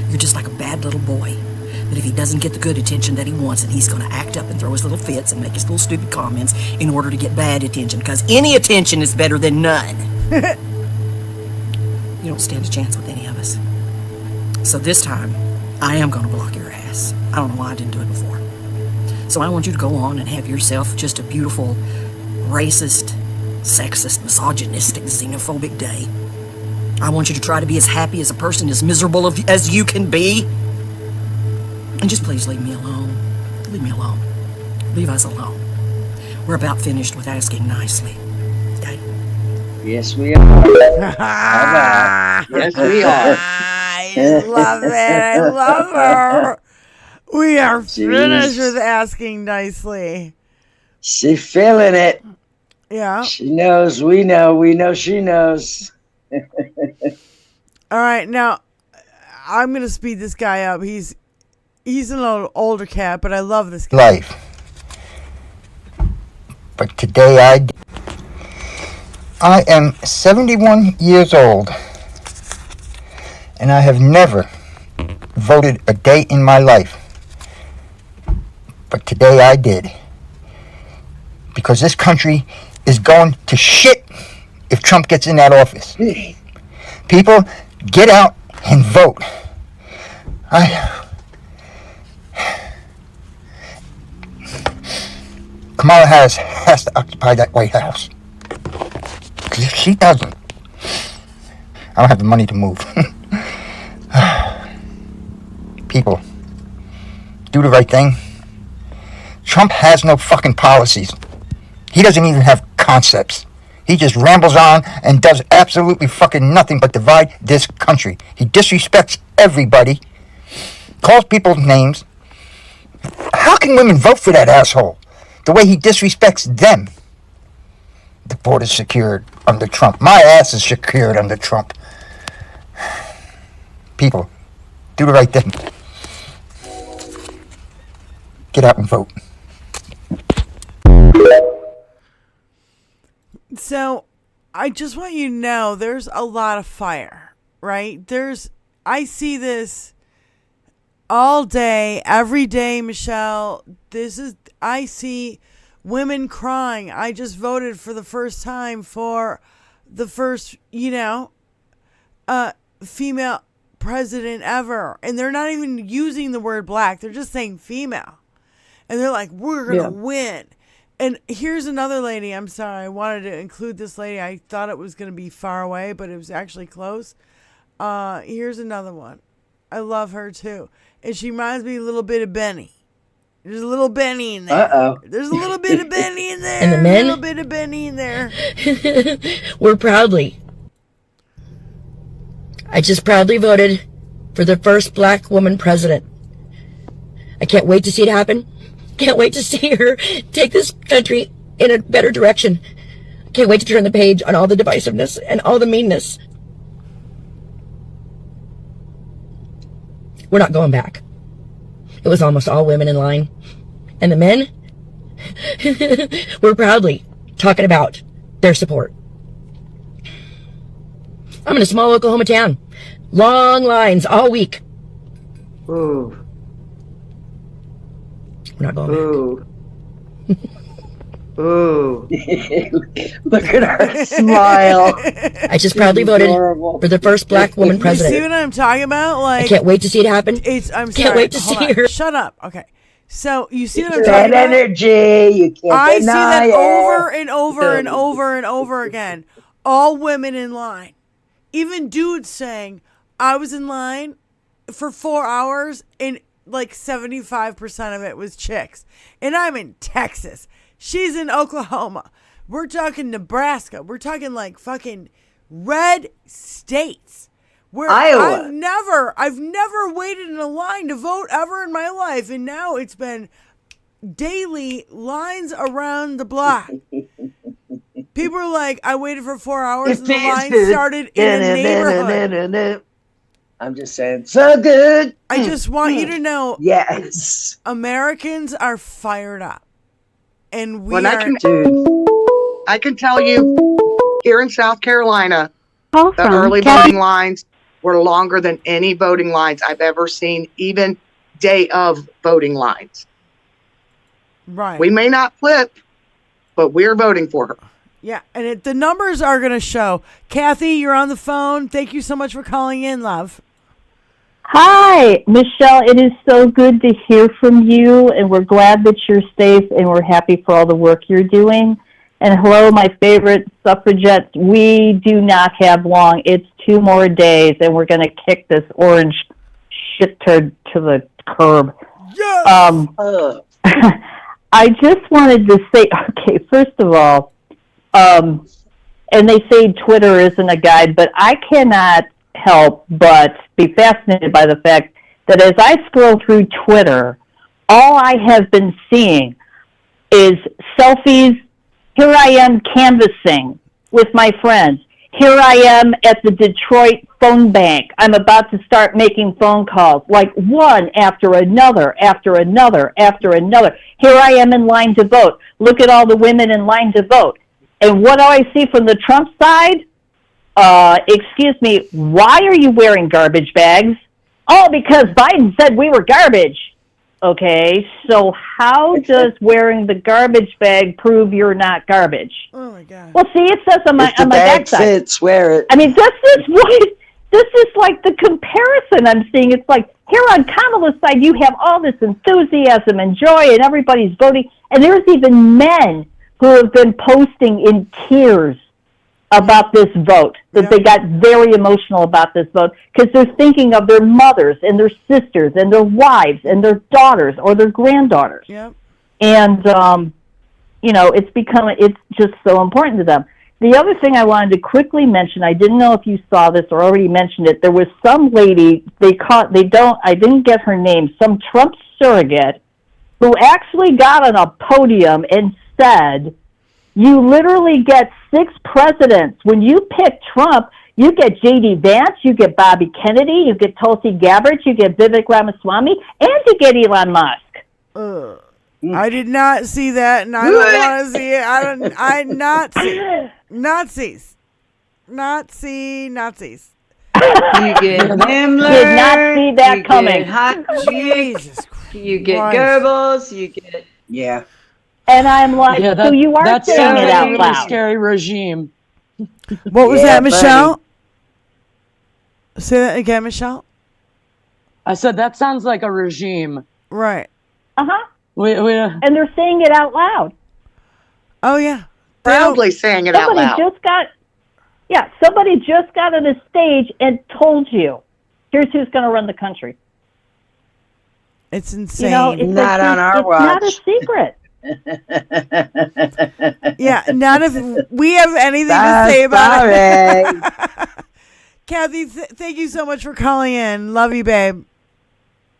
You're just like a bad little boy that if he doesn't get the good attention that he wants, and he's going to act up and throw his little fits and make his little stupid comments in order to get bad attention, because any attention is better than none. You don't stand a chance with any of us. So this time, I am going to block your ass. I don't know why I didn't do it before. So I want you to go on and have yourself just a beautiful, racist, sexist, misogynistic, xenophobic day. I want you to try to be as happy as a person, as miserable as you can be. And just please leave me alone. Leave me alone. Leave us alone. We're about finished with asking nicely. Okay? Yes, we are. Yes, we are. I love it. I love her. We are finished with asking nicely. She feeling it. Yeah. She knows. We know. We know she knows. All right. Now, I'm going to speed this guy up. He's an older cat, but I love this guy. Life. But today I am 71 years old, and I have never voted a day in my life. But today I did. Because this country is going to shit if Trump gets in that office. People, get out and vote. Kamala Harris has to occupy that White House. Because if she doesn't, I don't have the money to move. People, do the right thing. Trump has no fucking policies. He doesn't even have concepts. He just rambles on and does absolutely fucking nothing but divide this country. He disrespects everybody, calls people names. How can women vote for that asshole? The way he disrespects them. The border's secured under Trump. My ass is secured under Trump. People, do the right thing. Get out and vote. So, I just want you to know there's a lot of fire, right? I see this all day, every day, Michelle. I see women crying. I just voted for the first time for the first, female president ever. And they're not even using the word black. They're just saying female. And they're like, we're going to win. And here's another lady. I'm sorry. I wanted to include this lady. I thought it was going to be far away, but it was actually close. Here's another one. I love her too. And she reminds me a little bit of Benny. There's a little Benny in there. Uh-oh. There's a little bit of Benny in there. And the men? A little bit of Benny in there. We're proudly. I just proudly voted for the first black woman president. I can't wait to see it happen. Can't wait to see her take this country in a better direction. Can't wait to turn the page on all the divisiveness and all the meanness. We're not going back. It was almost all women in line. And the men? We're proudly talking about their support. I'm in a small Oklahoma town. Long lines all week. Ooh. We're not going Ooh. Ooh. Look at her smile. I just proudly voted for the first black woman president. You see what I'm talking about? Like, I can't wait to see it happen. I'm can't wait to Hold see on. her. Shut up. Okay. So you see what I'm That talking about? energy, you can't I see deny that it. over and over and over and over again. All women in line. Even dudes saying, I was in line for 4 hours and like 75% of it was chicks. And I'm in Texas. She's in Oklahoma. We're talking Nebraska. We're talking like fucking red states. Where Iowa. I've never waited in a line to vote ever in my life. And now it's been daily lines around the block. People are like, I waited for 4 hours and the line started in a neighborhood. I'm just saying, so good. I just want you to know, yes, Americans are fired up. And we I can tell you, here in South Carolina, the early voting lines were longer than any voting lines I've ever seen, even day of voting lines. Right. We may not flip, but we're voting for her. Yeah, and the numbers are going to show. Kathy, you're on the phone. Thank you so much for calling in, love. Hi, Michelle. It is so good to hear from you, and we're glad that you're safe, and we're happy for all the work you're doing. And hello, my favorite suffragettes. We do not have long. It's 2 more days, and we're going to kick this orange shit turd to the curb. Yes! I just wanted to say, okay, first of all, and they say Twitter isn't a guide, but I cannot help but be fascinated by the fact that as I scroll through Twitter, all I have been seeing is selfies. Here I am canvassing with my friends. Here I am at the Detroit phone bank. I'm about to start making phone calls, like one after another, after another, after another. Here I am in line to vote. Look at all the women in line to vote. And what do I see from the Trump side? Excuse me, why are you wearing garbage bags? Oh, because Biden said we were garbage. Okay, so how does wearing the garbage bag prove you're not garbage? Oh my God. Well, see, it says on my backside. Fits, wear it. I mean, this is what this is like the comparison I'm seeing. It's like here on Kamala's side, you have all this enthusiasm and joy, and everybody's voting. And there's even men who have been posting in tears about this vote, that they got very emotional about this vote because they're thinking of their mothers and their sisters and their wives and their daughters or their granddaughters. Yep. And, it's just so important to them. The other thing I wanted to quickly mention, I didn't know if you saw this or already mentioned it. There was some lady I didn't get her name, some Trump surrogate who actually got on a podium and said, you literally get 6 presidents. When you pick Trump, you get J.D. Vance, you get Bobby Kennedy, you get Tulsi Gabbard, you get Vivek Ramaswamy, and you get Elon Musk. I did not see that, and I don't want to see it. Nazis. You get Himmler. Did not see that coming. Jesus Christ. You get Goebbels. You get And I'm like, so you are that's saying it out really loud. scary regime. What was that, Michelle? Say that again, Michelle. I said that sounds like a regime. Right. Uh-huh. And they're saying it out loud. Oh, yeah. Proudly saying it out loud. Somebody just got on the stage and told you, here's who's going to run the country. It's insane. It's not on our watch. It's not a secret. Yeah, none of we have anything to say about it. Kathy, thank you so much for calling in. Love you, babe.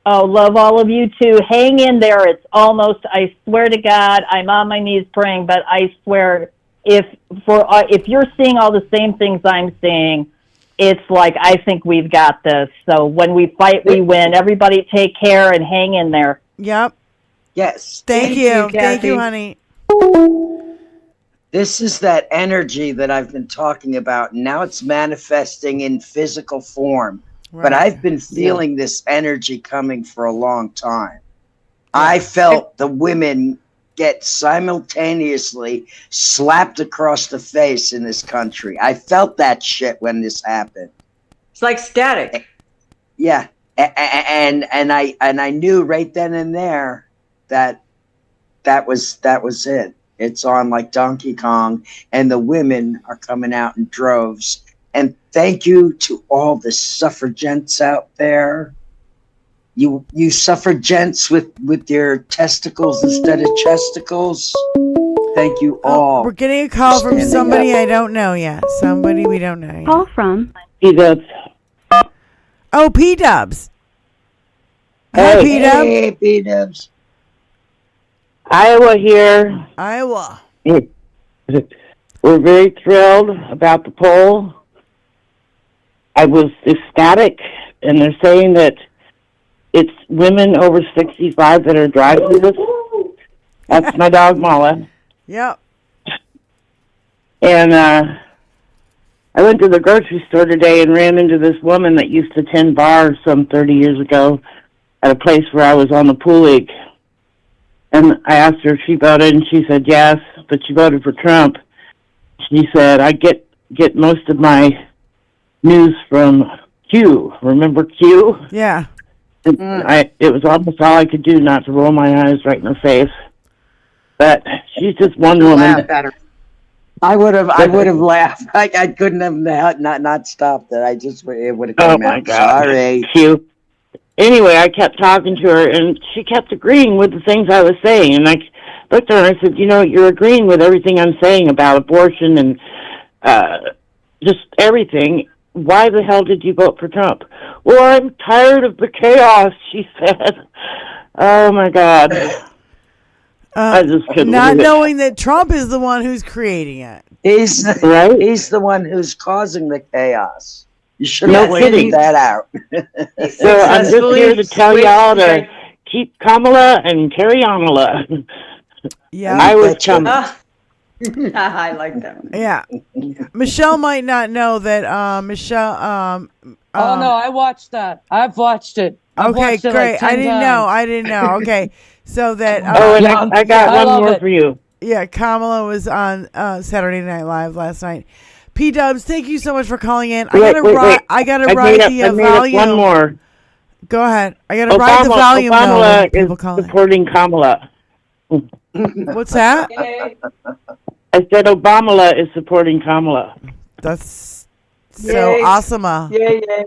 Oh, love all of you too. Hang in there. It's almost, I swear to God, I'm on my knees praying, but I swear if you're seeing all the same things I'm seeing, it's like, I think we've got this. So when we fight, we win. Everybody take care and hang in there. Yep. Yes. Thank you. Kathy. Thank you, honey. This is that energy that I've been talking about. And now it's manifesting in physical form. Right. But I've been feeling this energy coming for a long time. I felt the women get simultaneously slapped across the face in this country. I felt that shit when this happened. It's like static. Yeah. And I knew right then and there that was it. It's on like Donkey Kong, and the women are coming out in droves. And thank you to all the suffragettes out there. You suffragettes with your testicles instead of chesticles. Thank you all. We're getting a call from somebody I don't know yet. Somebody we don't know yet. Call from P-Dubs. Oh, P-Dubs. Hey, Hi, P-Dub. Hey, P-Dubs. Iowa here. Iowa. We're very thrilled about the poll. I was ecstatic, and they're saying that it's women over 65 that are driving this. That's my dog, Mala. Yep. And I went to the grocery store today and ran into this woman that used to tend bars some 30 years ago at a place where I was on the pool league. And I asked her if she voted, and she said yes, but she voted for Trump. She said, I get most of my news from Q. Remember Q? Yeah. It was almost all I could do not to roll my eyes right in her face. But she's just one woman. I would have laughed. I couldn't have not stopped it. It would have come Oh my out. God. Sorry. Q. Anyway, I kept talking to her, and she kept agreeing with the things I was saying. And I looked at her and I said, you're agreeing with everything I'm saying about abortion and just everything. Why the hell did you vote for Trump? Well, I'm tired of the chaos, she said. Oh, my God. I just couldn't Not believe it. knowing that Trump is the one who's creating it. He's the one who's causing the chaos. You should have pointed that out. So I'm just here to tell y'all to keep Kamala and carry on. Yeah, I was coming. I like that one. Yeah. Michelle might not know that Michelle Oh no, I watched that. I've watched it. I've okay, watched it great. like 10 I didn't know. Okay. So that and I got one more for you. Yeah, Kamala was on Saturday Night Live last night. P-Dubs, thank you so much for calling in. Wait, I gotta I ride made up- the I made up volume. one more. Go ahead. I gotta ride the volume Obama though. is supporting Kamala. What's that? I said Obama is supporting Kamala. That's so Yay. awesome. Yay, yay.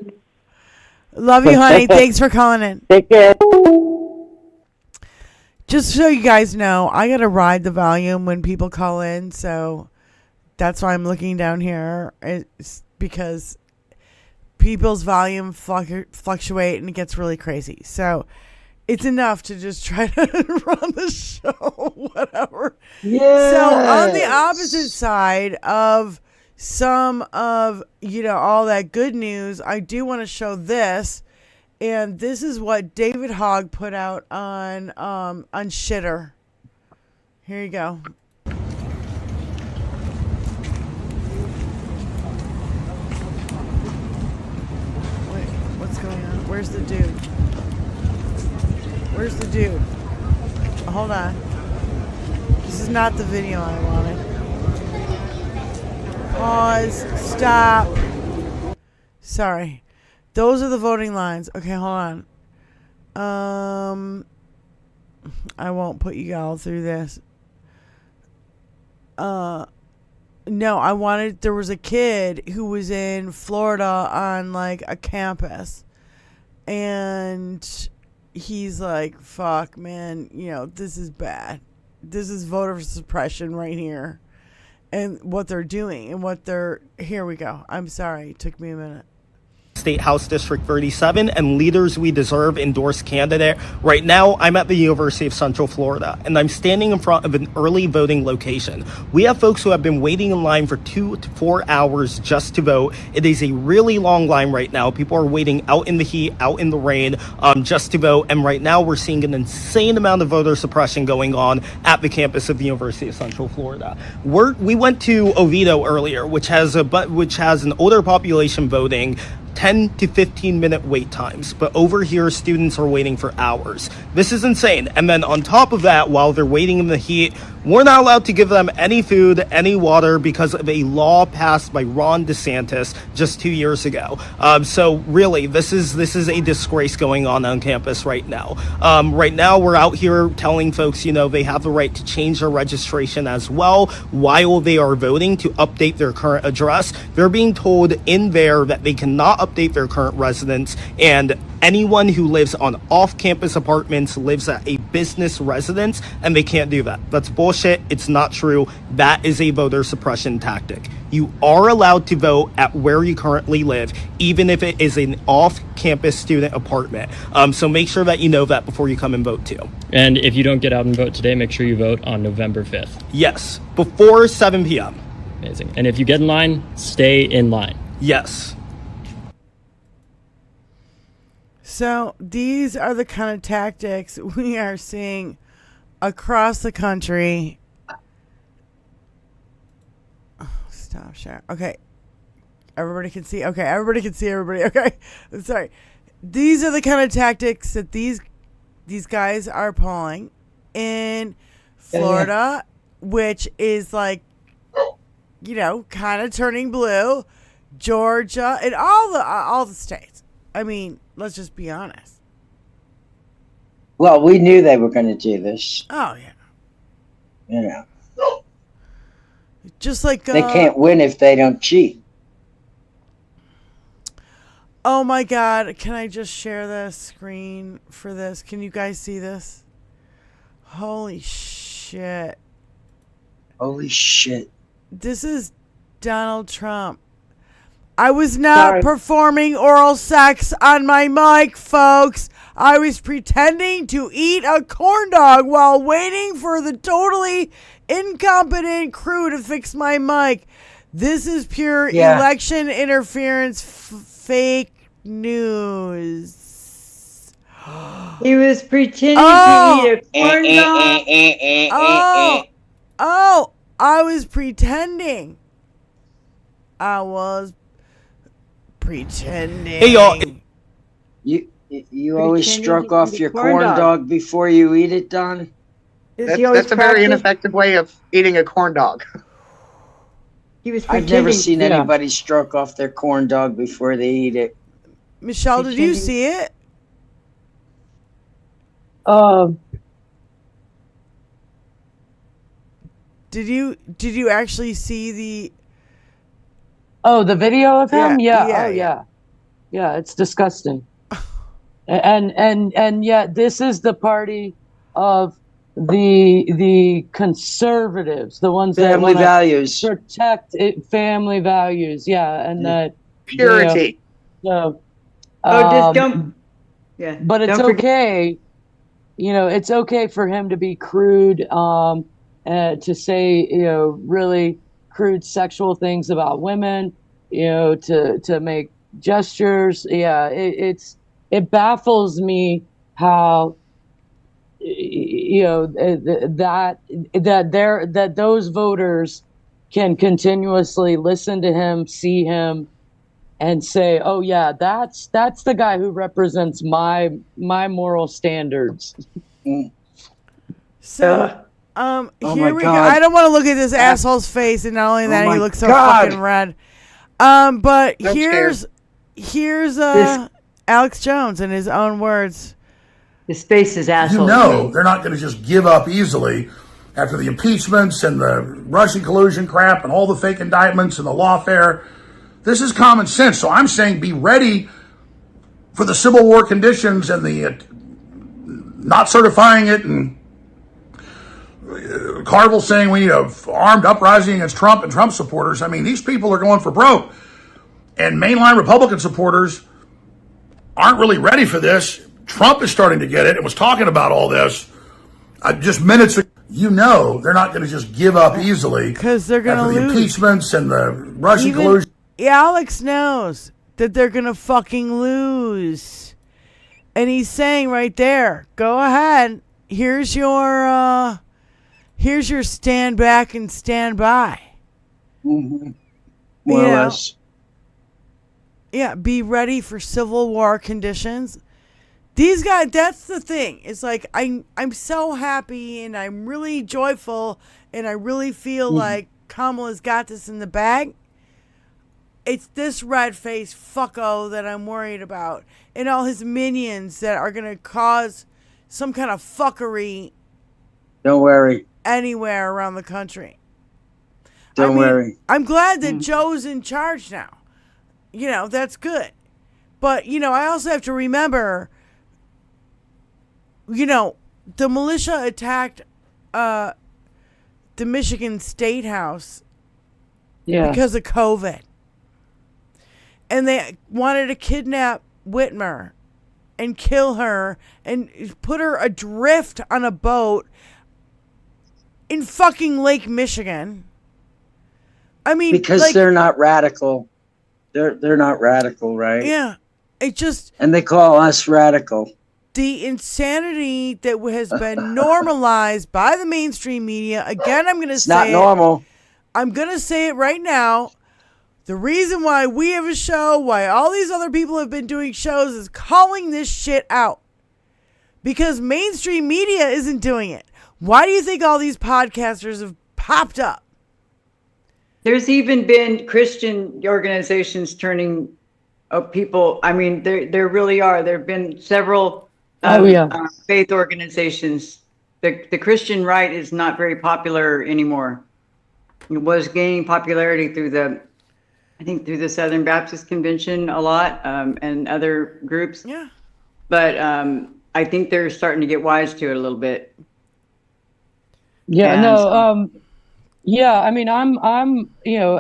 Love you, honey. Thanks for calling in. Take care. Just so you guys know, I gotta ride the volume when people call in, so that's why I'm looking down here. It's because people's volume fluctuate and it gets really crazy. So it's enough to just try to run the show, whatever. Yes. So on the opposite side of some of, all that good news, I do want to show this. And this is what David Hogg put out on Shitter. Here you go. Wait, what's going on? Where's the dude? Where's the dude? Hold on. This is not the video I wanted. Pause. Stop. Sorry. Those are the voting lines. Okay, hold on. I won't put you all through this. No, there was a kid who was in Florida on like a campus. And he's like, fuck, man, this is bad. This is voter suppression right here. And what they're doing and here we go. I'm sorry. It took me a minute. State House District 37 and Leaders We Deserve endorsed candidate. Right now, I'm at the University of Central Florida, and I'm standing in front of an early voting location. We have folks who have been waiting in line for 2 to 4 hours just to vote. It is a really long line right now. People are waiting out in the heat, out in the rain, just to vote. And right now, we're seeing an insane amount of voter suppression going on at the campus of the University of Central Florida. We went to Oviedo earlier, which has an older population voting. 10 to 15 minute wait times, but over here students are waiting for hours. This is insane. And then on top of that, while they're waiting in the heat, we're not allowed to give them any food, any water because of a law passed by Ron DeSantis just 2 years ago. So really, this is a disgrace going on campus right now. Right now, we're out here telling folks, they have the right to change their registration as well while they are voting to update their current address. They're being told in there that they cannot update their current residence, and anyone who lives on off-campus apartments lives at a business residence, and they can't do that. That's bullshit. It's not true. That is a voter suppression tactic. You are allowed to vote at where you currently live, even if it is an off-campus student apartment. So make sure that you know that before you come and vote too. And if you don't get out and vote today, make sure you vote on November 5th. Yes, before 7 p.m. Amazing. And if you get in line, stay in line. Yes. So these are the kind of tactics we are seeing across the country. Oh, stop share. Okay. Everybody can see. Okay. Everybody can see everybody. Okay. I'm sorry. These are the kind of tactics that these guys are pulling in Florida, which is like, kind of turning blue. Georgia and all the states. I mean, let's just be honest. Well, we knew they were going to do this. Oh, yeah. Just like... they can't win if they don't cheat. Oh, my God. Can I just share the screen for this? Can you guys see this? Holy shit. Holy shit. This is Donald Trump. I was not performing oral sex on my mic, folks. I was pretending to eat a corn dog while waiting for the totally incompetent crew to fix my mic. This is pure election interference, fake news. He was pretending to eat a corn dog. I was pretending. Pretending. Hey, y'all. You always struck off your corn dog before you eat it, Don? That's a very ineffective way of eating a corn dog. He was I've never seen anybody stroke off their corn dog before they eat it. Michelle, did you see it? Did you actually see the? Oh, the video of him? Yeah, Yeah. Yeah, it's disgusting. and yet this is the party of the conservatives, the ones Family that values. protect family values. Yeah, and that Purity. So, just don't. Yeah, but it's don't forget- okay. It's okay for him to be crude, to say really crude sexual things about women. To make gestures. Yeah, it baffles me how that those voters can continuously listen to him, see him, and say, "Oh yeah, that's the guy who represents my moral standards." So, here we go. I don't want to look at this asshole's face, and not only that, he looks so fucking red. But here's Alex Jones in his own words. His face is asshole. They're not going to just give up easily after the impeachments and the Russian collusion crap and all the fake indictments and the lawfare. This is common sense. So I'm saying be ready for the Civil War conditions and the not certifying it, and Carville saying we need an armed uprising against Trump and Trump supporters. I mean, these people are going for broke. And mainline Republican supporters aren't really ready for this. Trump is starting to get it and was talking about all this just minutes ago. They're not going to just give up easily because they're going to lose. The impeachments and the Russian collusion. Alex knows that they're going to fucking lose. And he's saying right there, go ahead. Here's your stand back and stand by. Mm-hmm. More or less. Yeah, be ready for Civil War conditions. These guys, that's the thing. It's like I'm so happy and I'm really joyful and I really feel like Kamala's got this in the bag. It's this red-faced fucko that I'm worried about, and all his minions that are gonna cause some kind of fuckery. Don't worry. Anywhere around the country. Don't worry. I'm glad that Joe's in charge now. That's good. But, I also have to remember, the militia attacked the Michigan State House because of COVID. And they wanted to kidnap Whitmer and kill her and put her adrift on a boat in fucking Lake Michigan. I mean, because they're not radical. They're not radical, right? Yeah. And they call us radical. The insanity that has been normalized by the mainstream media. Again, I'm going to say not normal. I'm going to say it right now. The reason why we have a show, why all these other people have been doing shows, is calling this shit out. Because mainstream media isn't doing it. Why do you think all these podcasters have popped up? There's even been Christian organizations turning people. I mean, there really are. There have been several faith organizations. The Christian right is not very popular anymore. It was gaining popularity through the Southern Baptist Convention a lot, and other groups. Yeah. But I think they're starting to get wise to it a little bit. Yeah. Yeah, I mean, I'm,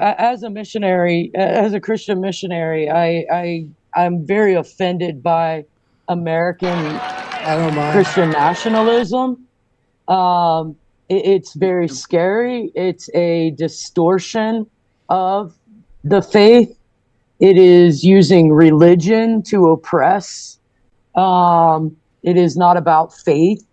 as a missionary, as a Christian missionary, I'm very offended by American Christian nationalism. It's very scary. It's a distortion of the faith. It is using religion to oppress. It is not about faith.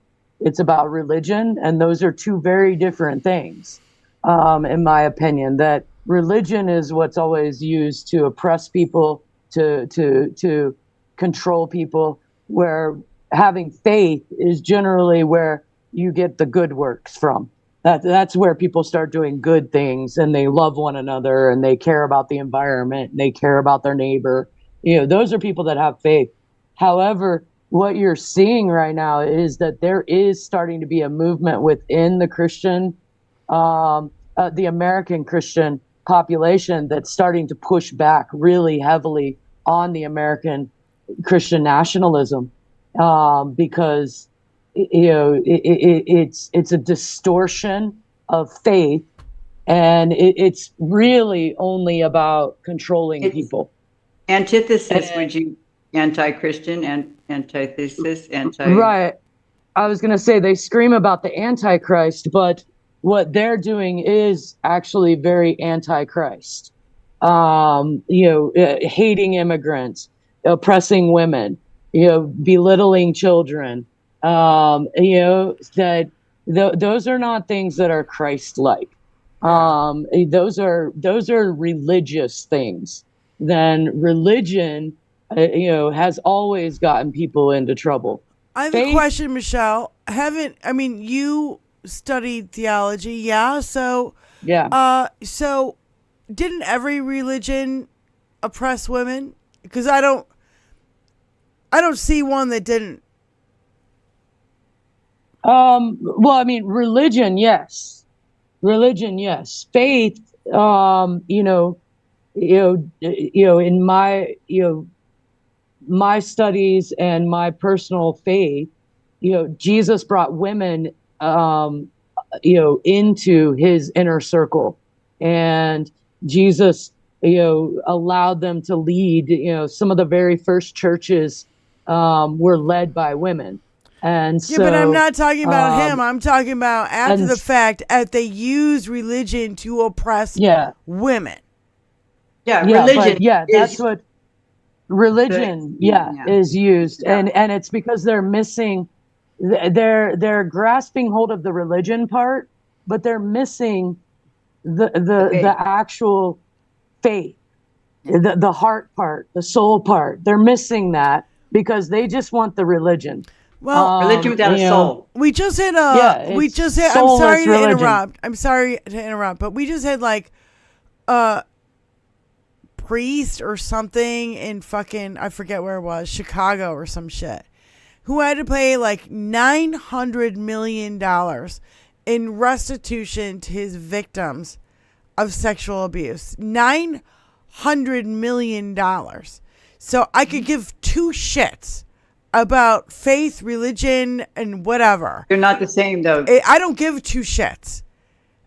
It's about religion. And those are two very different things. In my opinion, that religion is what's always used to oppress people, to control people, where having faith is generally where you get the good works from. That's where people start doing good things, and they love one another, and they care about the environment, and they care about their neighbor. Those are people that have faith. However, what you're seeing right now is that there is starting to be a movement within the Christian, the American Christian population, that's starting to push back really heavily on the American Christian nationalism, because it's a distortion of faith, and it's really only about controlling people. Antithesis, would you? Anti-Christian and antithesis, Right. I was going to say they scream about the Antichrist, but what they're doing is actually very Antichrist. Hating immigrants, oppressing women, belittling children. Those are not things that are Christ-like. Those are religious things. Then religion, has always gotten people into trouble. I have a question, Michelle. You studied theology, yeah? So, so didn't every religion oppress women? Because I don't see one that didn't. Religion, yes. Faith, in my studies and my personal faith, Jesus brought women, into his inner circle, and Jesus, allowed them to lead. Some of the very first churches were led by women. And so, but I'm not talking about him. I'm talking about after the fact, they use religion to oppress women. Religion. That's what religion is used, and it's because they're missing. They're grasping hold of the religion part, but they're missing the actual faith, the heart part, the soul part. They're missing that because they just want the religion. Well, religion without a soul. We just had I'm sorry to interrupt, but we just had like priest or something in fucking, I forget where it was, Chicago or some shit, who had to pay like $900 million in restitution to his victims of sexual abuse. $900 million. So I could give two shits about faith, religion, and whatever. They're not the same, though. I don't give two shits.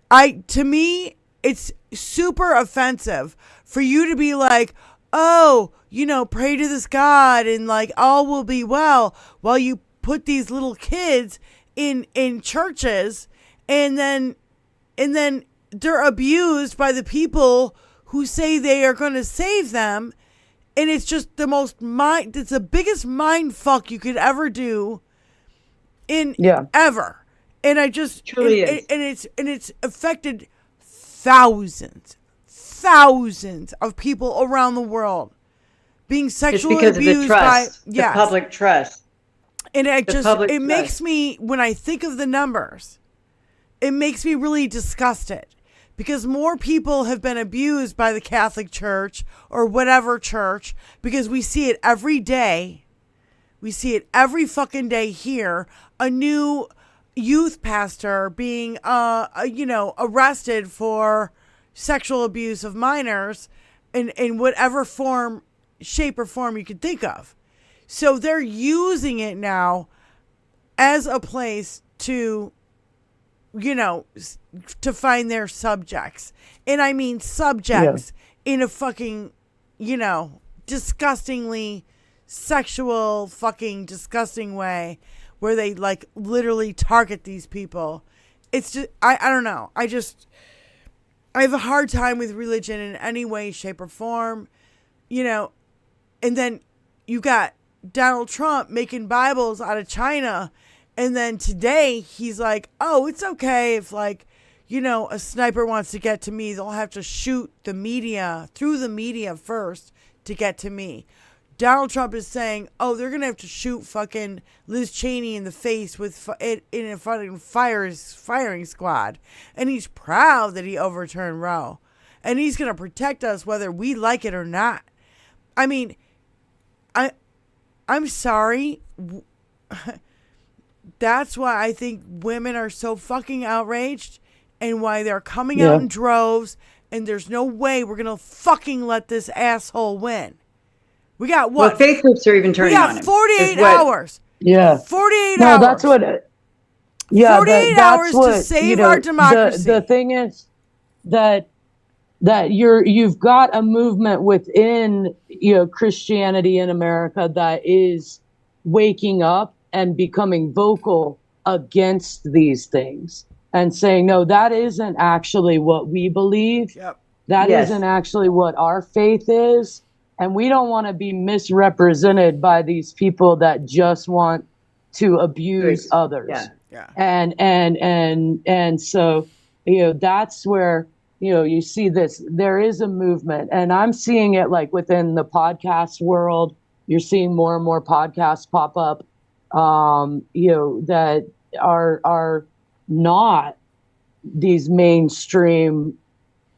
To me, it's super offensive for you to be like, oh, pray to this God and like all will be well, while you put these little kids in churches, and then they're abused by the people who say they are going to save them. And it's just it's the biggest mind fuck you could ever do ever. And I just, truly is. And it's affected thousands of people around the world being sexually abused by the public trust. And makes me, when I think of the numbers, it makes me really disgusted. Because more people have been abused by the Catholic Church or whatever church, because we see it every day. We see it every fucking day here. A new youth pastor being, arrested for sexual abuse of minors in whatever shape or form you could think of. So they're using it now as a place to find their subjects. And I mean subjects in a fucking, disgustingly sexual, fucking disgusting way, where they like literally target these people. It's just, I don't know. I have a hard time with religion in any way, shape, or form, and then you got Donald Trump making Bibles out of China. And then today he's like, oh, it's okay if like, a sniper wants to get to me, they'll have to shoot through the media first to get to me. Donald Trump is saying, "Oh, they're gonna have to shoot fucking Liz Cheney in the face with in a fucking firing squad," and he's proud that he overturned Roe, and he's gonna protect us whether we like it or not. I mean, I'm sorry. That's why I think women are so fucking outraged, and why they're coming out in droves. And there's no way we're gonna fucking let this asshole win. We got what? Well, faith groups are even turning on him. We got 48 hours. Yeah. 48 no, hours. That's what. Yeah, 48 hours to save our democracy. The thing is that you've got a movement within Christianity in America that is waking up and becoming vocal against these things and saying, no, that isn't actually what we believe. Yep. That isn't actually what our faith is. And we don't want to be misrepresented by these people that just want to abuse others. Yeah. And so, that's where, you see this, there is a movement, and I'm seeing it like within the podcast world. You're seeing more and more podcasts pop up, that are not these mainstream,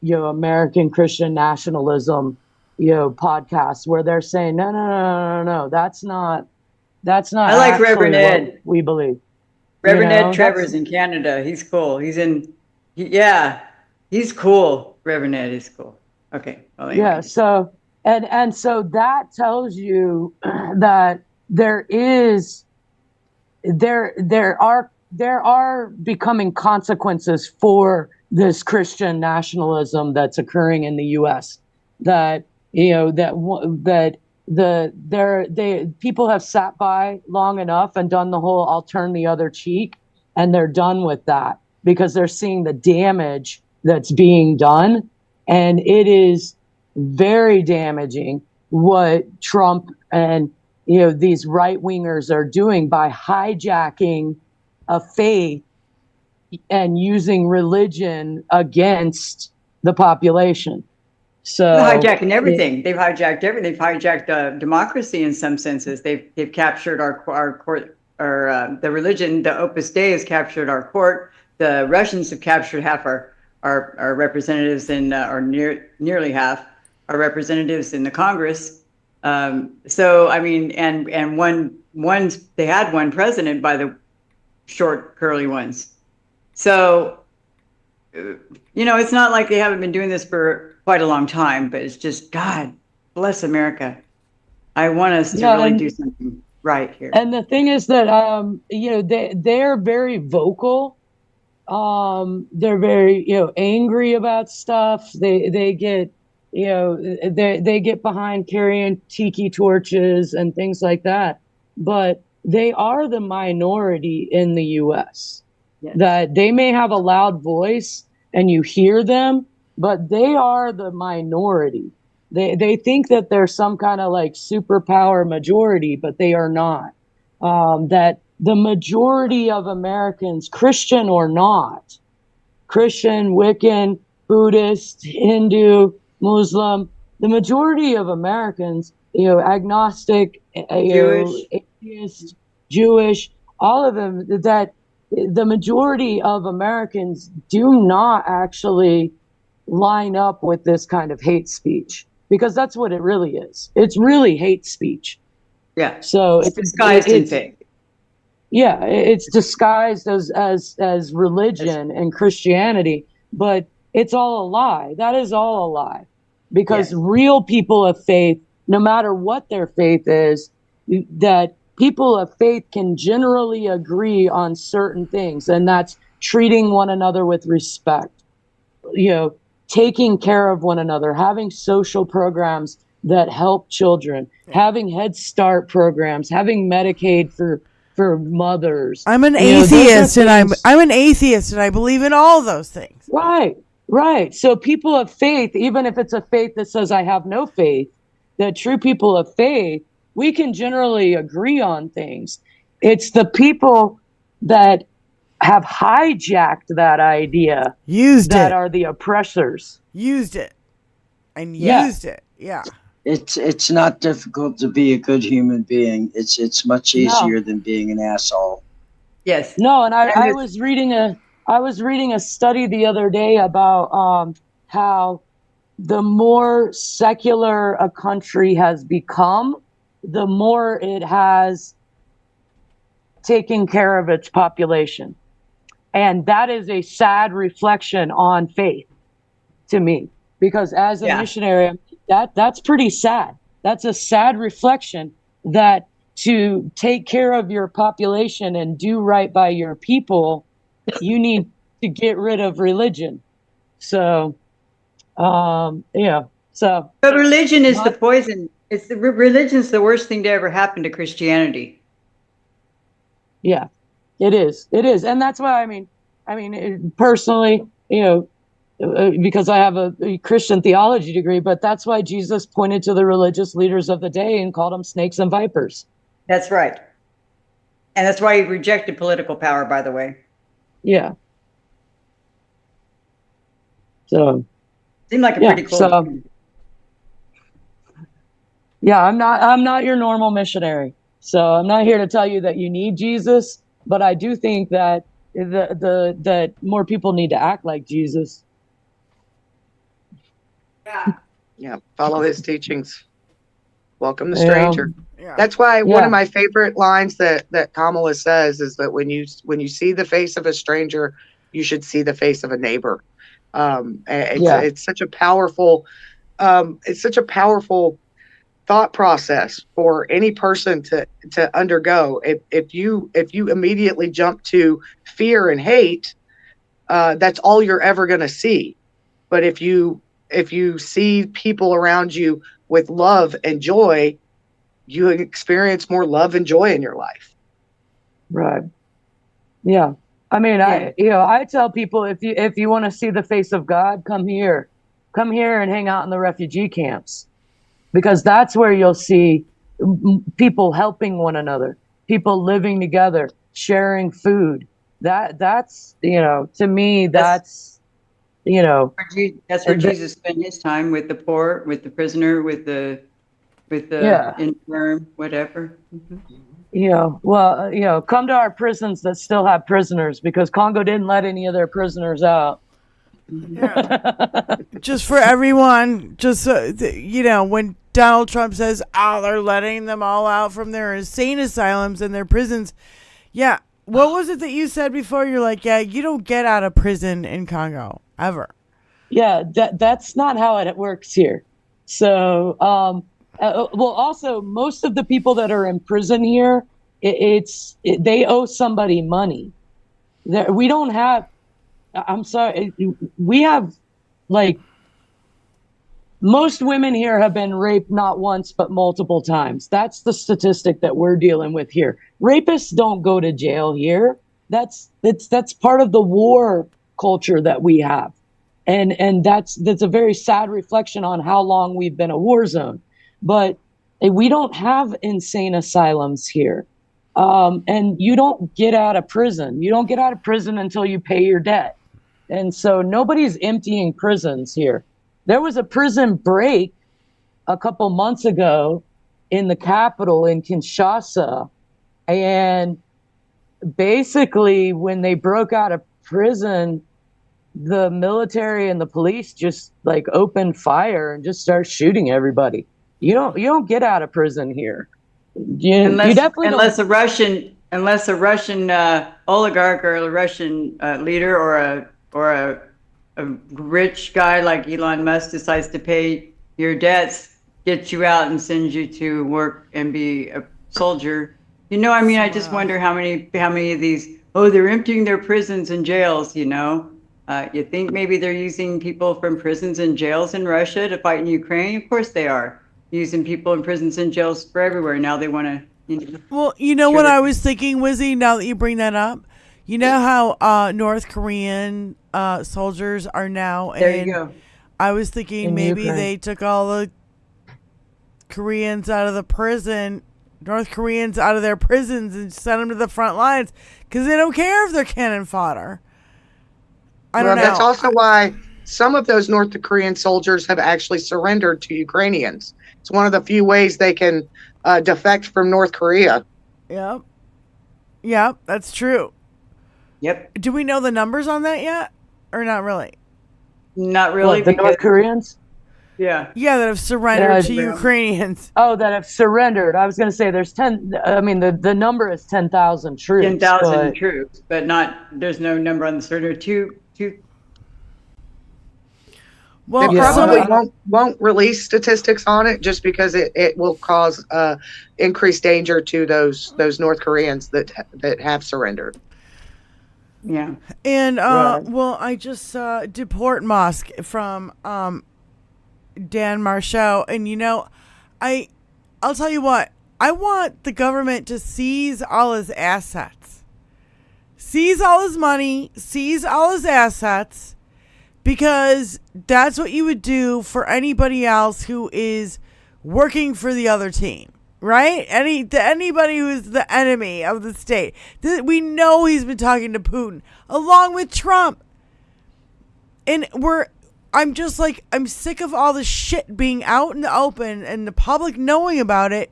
American Christian nationalism, podcasts where they're saying, no, that's not. I like Reverend Ed. We believe. Reverend Ed Trevor's in Canada. He's cool. He's cool. Reverend Ed is cool. Okay. Well, anyway. Yeah. So and so that tells you that there are becoming consequences for this Christian nationalism that's occurring in the U.S. That people have sat by long enough and done the whole "I'll turn the other cheek," and they're done with that because they're seeing the damage that's being done, and it is very damaging what Trump and these right wingers are doing by hijacking a faith and using religion against the population. So they're hijacking everything. They've hijacked everything. They've hijacked democracy in some senses. They've captured our court, or the religion. The Opus Dei has captured our court. The Russians have captured half our representatives or nearly half our representatives in the Congress. So I mean, and they had one president by the short curly ones. So it's not like they haven't been doing this for quite a long time, but it's just, God bless America. I want us to really do something right here. And the thing is that they're very vocal. They're very angry about stuff. They get they get behind carrying tiki torches and things like that. But they are the minority in the U.S. Yes. That they may have a loud voice and you hear them, but they are the minority. They think that they're some kind of like superpower majority, but they are not. That the majority of Americans, Christian or not, Christian, Wiccan, Buddhist, Hindu, Muslim, the majority of Americans, agnostic, atheist, Jewish, all of them, that the majority of Americans do not actually line up with this kind of hate speech, because that's what it really is. It's really hate speech. Yeah. So it's disguised in fake. Yeah, it's disguised as religion and Christianity, but it's all a lie. That is all a lie, because real people of faith, no matter what their faith is, that people of faith can generally agree on certain things, and that's treating one another with respect, taking care of one another, having social programs that help children, having Head Start programs, having Medicaid for mothers. I'm an atheist, and I'm an atheist, and I believe in all those things. Right. So people of faith, even if it's a faith that says I have no faith, that true people of faith, we can generally agree on things. It's the people that have hijacked that idea, used that it, are the oppressors. Used it. Yeah. It's not difficult to be a good human being. It's much easier than being an asshole. Yes. No, and I was reading a study the other day about how the more secular a country has become, the more it has taken care of its population. And that is a sad reflection on faith to me, because as a missionary, that's pretty sad. That's a sad reflection that to take care of your population and do right by your people, you need to get rid of religion. So, yeah. So, but religion is the poison. It's religion's the worst thing to ever happen to Christianity. Yeah, it is. It is, and that's why personally, because I have a Christian theology degree, but that's why Jesus pointed to the religious leaders of the day and called them snakes and vipers. That's right. And that's why he rejected political power, by the way. Yeah. So. Seemed like a pretty cool. So, yeah, I'm not your normal missionary. So I'm not here to tell you that you need Jesus, but I do think that that more people need to act like Jesus. Yeah, follow his teachings. Welcome the stranger. Yeah. That's why one of my favorite lines that Kamala says is that when you see the face of a stranger, you should see the face of a neighbor. It's such a powerful thought process for any person to undergo. If you immediately jump to fear and hate, that's all you're ever going to see. But if you see people around you with love and joy, you experience more love and joy in your life. Right. Yeah. I mean, I tell people, if you want to see the face of God, come here and hang out in the refugee camps, because that's where you'll see people helping one another, people living together, sharing food. That's to me, that's where Jesus spent his time, with the poor, with the prisoner, with the infirm, whatever. Mm-hmm. Come to our prisons that still have prisoners, because Congo didn't let any of their prisoners out. Yeah. Just for everyone, when Donald Trump says, they're letting them all out from their insane asylums and their prisons. Yeah. What was it that you said before? You're like, you don't get out of prison in Congo ever. Yeah, that's not how it works here. So, also, most of the people that are in prison here, they owe somebody money. We don't have. I'm sorry. We have, most women here have been raped not once but multiple times. That's the statistic that we're dealing with here. Rapists don't go to jail here. That's part of the war culture that we have, and that's a very sad reflection on how long we've been a war zone. But we don't have insane asylums here, and you don't get out of prison. You don't get out of prison until you pay your debt, and so nobody's emptying prisons here. There was a prison break a couple months ago in the capital in Kinshasa. And basically, when they broke out of prison, the military and the police just opened fire and just started shooting everybody. You don't get out of prison here. Unless a Russian oligarch or a Russian leader or a rich guy like Elon Musk decides to pay your debts, get you out and sends you to work and be a soldier. I just wonder how many of these, they're emptying their prisons and jails, you think maybe they're using people from prisons and jails in Russia to fight in Ukraine? Of course they are. Using people in prisons and jails for everywhere. Now they want to, Well, what I was thinking, Wizzy, now that you bring that up, you know how North Korean soldiers are now in. There you go. I was thinking In maybe Ukraine. they took all the Koreans out of the prison, North Koreans out of their prisons, and sent them to the front lines because they don't care if they're cannon fodder. I don't know. That's also why some of those North Korean soldiers have actually surrendered to Ukrainians. It's one of the few ways they can defect from North Korea. Yep. Yep, that's true. Yep. Do we know the numbers on that yet? Or not really? Not really. What, the North Koreans? Yeah. Yeah, that have surrendered to Ukrainians. Oh, that have surrendered. I was going to say there's 10. I mean, the number is 10,000 troops. 10,000 troops, but there's no number on the surrender. Two. Well, they probably won't release statistics on it just because it will cause increased danger to those North Koreans that have surrendered. Yeah. And well, I just saw Deport Mosque from Dan Marshall, and I'll tell you what, I want the government to seize all his assets, seize all his money, seize all his assets. Because that's what you would do for anybody else who is working for the other team, right? Anybody who's the enemy of the state. We know he's been talking to Putin along with Trump. And I'm sick of all this shit being out in the open and the public knowing about it.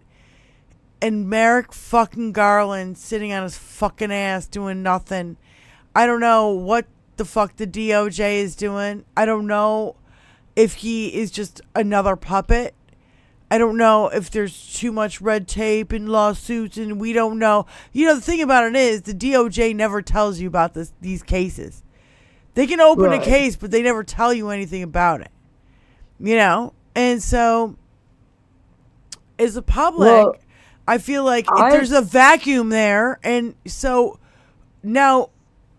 And Merrick fucking Garland sitting on his fucking ass doing nothing. I don't know what the fuck the DOJ is doing. I don't know if he is just another puppet. I don't know if there's too much red tape and lawsuits, and we don't know. The thing about it is the DOJ never tells you about these cases. They can open a case, but they never tell you anything about it. And so as a public, I feel like there's a vacuum there, and so now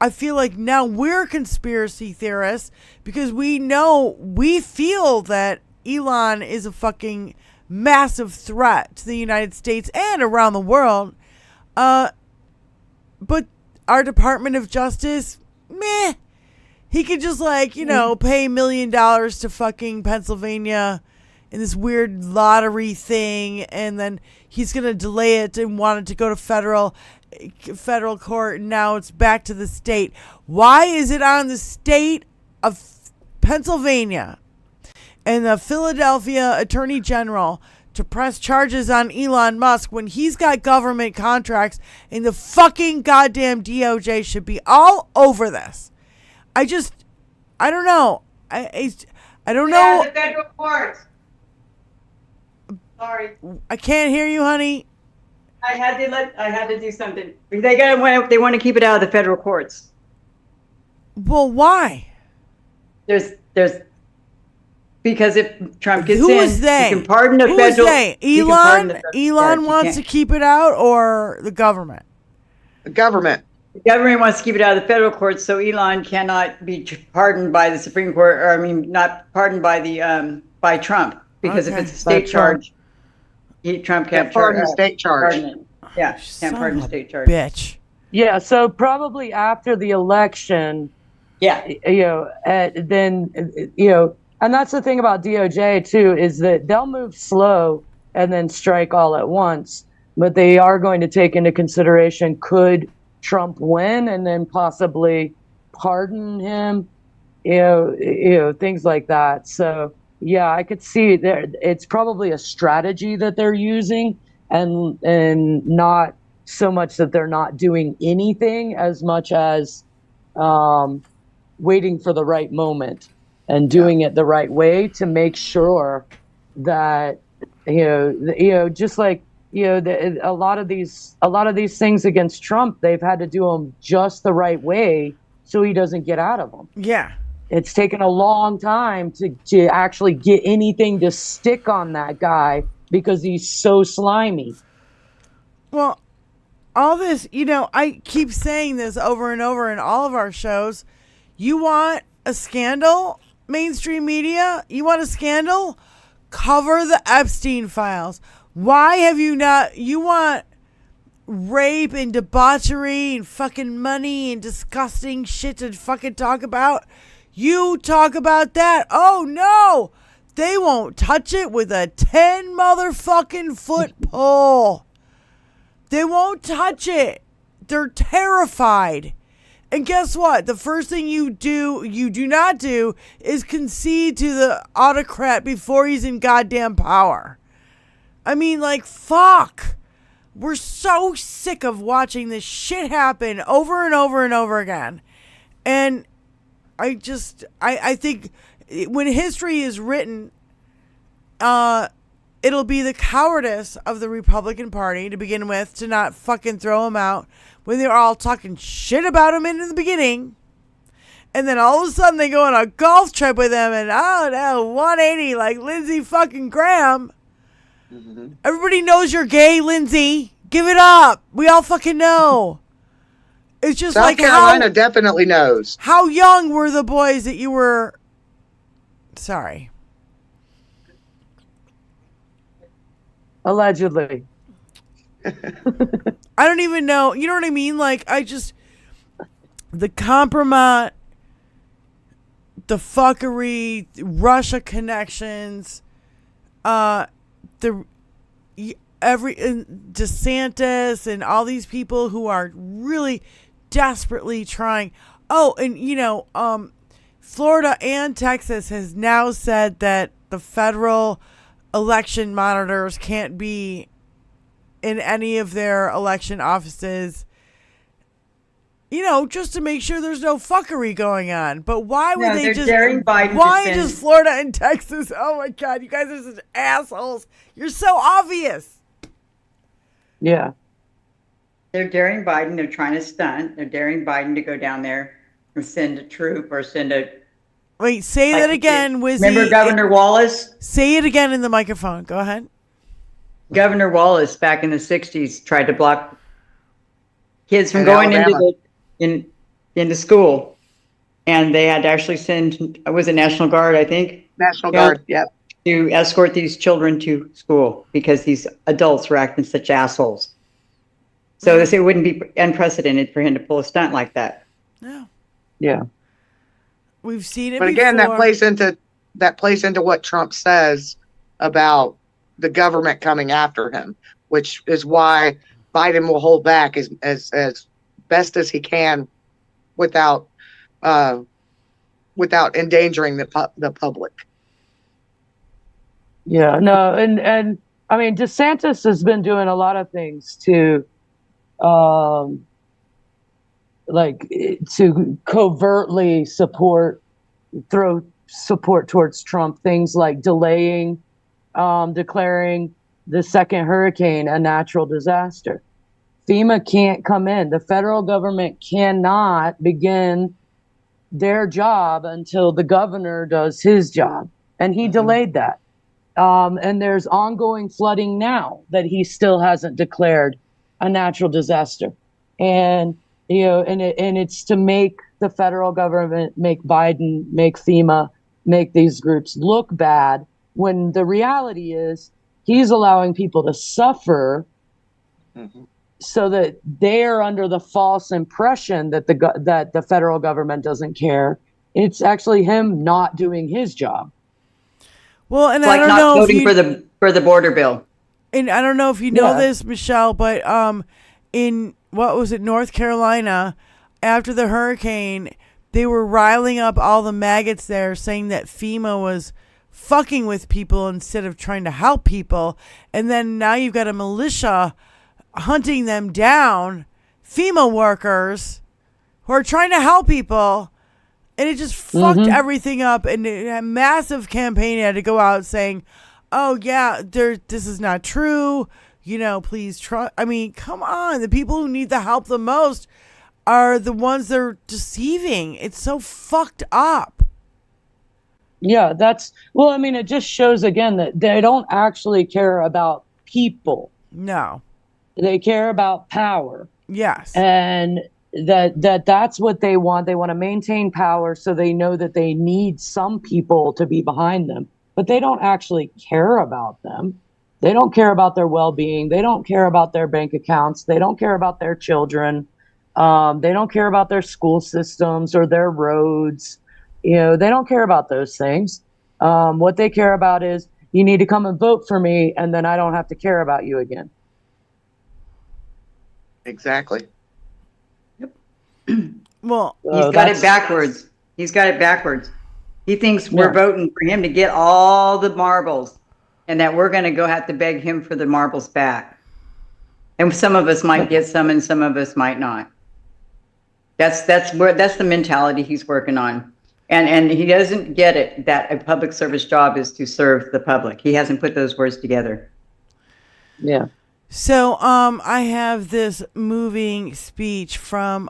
I feel like now we're conspiracy theorists because we feel that Elon is a fucking massive threat to the United States and around the world. But our Department of Justice, meh. He could just pay $1 million to fucking Pennsylvania in this weird lottery thing, and then he's going to delay it and want it to go to federal court, and now it's back to the state. Why is it on the state of Pennsylvania and the Philadelphia Attorney General to press charges on Elon Musk when he's got government contracts and the fucking goddamn DOJ should be all over this? I don't know. I don't know. The federal courts. Sorry. I can't hear you, honey. I had to do something. They want to keep it out of the federal courts. Well, why? There's because if Trump gets Who is they? you can pardon a Who federal. is they? Elon wants to keep it out, or the government? The government. The government wants to keep it out of the federal courts, so Elon cannot be pardoned by the Supreme Court, or not pardoned by the by Trump, because if it's a state charge, Trump can't pardon a state charge. Yeah, can't pardon a state charge. Bitch. Yeah, so probably after the election. Yeah. Then and that's the thing about DOJ too, is that they'll move slow and then strike all at once, but they are going to take into consideration, could Trump win and then possibly pardon him, things like that. So yeah, I could see it's probably a strategy that they're using, and not so much that they're not doing anything as much as waiting for the right moment and doing it the right way to make sure that just like a lot of these things against Trump, they've had to do them just the right way so he doesn't get out of them. Yeah. It's taken a long time to actually get anything to stick on that guy because he's so slimy. Well, all this, I keep saying this over and over in all of our shows. You want a scandal, mainstream media? You want a scandal? Cover the Epstein files. Why have you not? You want rape and debauchery and fucking money and disgusting shit to fucking talk about? You talk about that. Oh no, they won't touch it with a 10 motherfucking foot pole. They won't touch it. They're terrified. And guess what? The first thing you do not do, is concede to the autocrat before he's in goddamn power. I mean, like, fuck. We're so sick of watching this shit happen over and over and over again. And I think when history is written, it'll be the cowardice of the Republican Party to begin with to not fucking throw him out when they were all talking shit about him in the beginning. And then all of a sudden they go on a golf trip with him and, 180 like Lindsey fucking Graham. Mm-hmm. Everybody knows you're gay, Lindsey. Give it up. We all fucking know. It's just South Carolina definitely knows. How young were the boys that you were... Sorry. Allegedly. I don't even know. You know what I mean? Like, the compromise, the fuckery, Russia connections, DeSantis and all these people who are really desperately trying. Oh, and Florida and Texas has now said that the federal election monitors can't be in any of their election offices, just to make sure there's no fuckery going on. But why would they just... Why just Florida and Texas? Oh my God, you guys are such assholes. You're so obvious. Yeah. They're daring Biden. They're trying to stunt. They're daring Biden to go down there and send a troop or send a... Wait, say that again, Wizzy. Remember Governor Wallace? Say it again in the microphone. Go ahead. Governor Wallace back in the 60s tried to block kids from going into school. And they had to actually send, was it National Guard, I think? National Guard, yep. To escort these children to school because these adults were acting such assholes. So they say it wouldn't be unprecedented for him to pull a stunt like that. No. Yeah. We've seen it But again, that plays into what Trump says about the government coming after him, which is why Biden will hold back as best as he can without endangering the public. Yeah, no, and I mean DeSantis has been doing a lot of things to to covertly throw support towards Trump, things like declaring the second hurricane a natural disaster. FEMA can't come in. The federal government cannot begin their job until the governor does his job. And he delayed that. And there's ongoing flooding now that he still hasn't declared a natural disaster. And, it's to make the federal government, make Biden, make FEMA, make these groups look bad, when the reality is he's allowing people to suffer so that they're under the false impression that the federal government doesn't care. It's actually him not doing his job. Well, and it's I don't not know voting for the border bill. And I don't know if you know this, Michelle, but in what was it, North Carolina, after the hurricane, they were riling up all the maggots there, saying that FEMA was fucking with people instead of trying to help people. And then now you've got a militia hunting them down, FEMA workers who are trying to help people. And it just fucked everything up. And a massive campaign had to go out saying, oh, yeah, this is not true. Please try. I mean, come on. The people who need the help the most are the ones they're deceiving. It's so fucked up. Yeah, it just shows again that they don't actually care about people. No. They care about power. Yes. And that's what they want. They want to maintain power so they know that they need some people to be behind them. But they don't actually care about them. They don't care about their well-being. They don't care about their bank accounts. They don't care about their children. They don't care about their school systems or their roads. They don't care about those things. What they care about is, you need to come and vote for me, and then I don't have to care about you again. Exactly. Well, he's got it backwards. He's got it backwards. He thinks we're voting for him to get all the marbles, and that we're going to go have to beg him for the marbles back. And some of us might get some, and some of us might not. That's the mentality he's working on, and he doesn't get it that a public service job is to serve the public. He hasn't put those words together. Yeah. So I have this moving speech from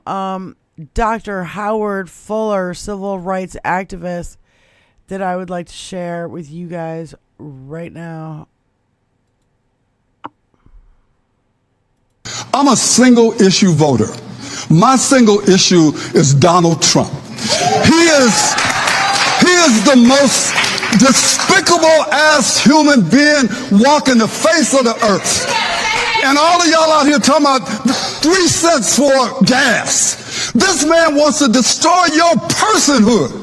Dr. Howard Fuller, civil rights activist, that I would like to share with you guys right now. I'm a single issue voter. My single issue is Donald Trump. He is the most despicable ass human being walking the face of the earth. And all of y'all out here talking about 3 cents for gas. This man wants to destroy your personhood.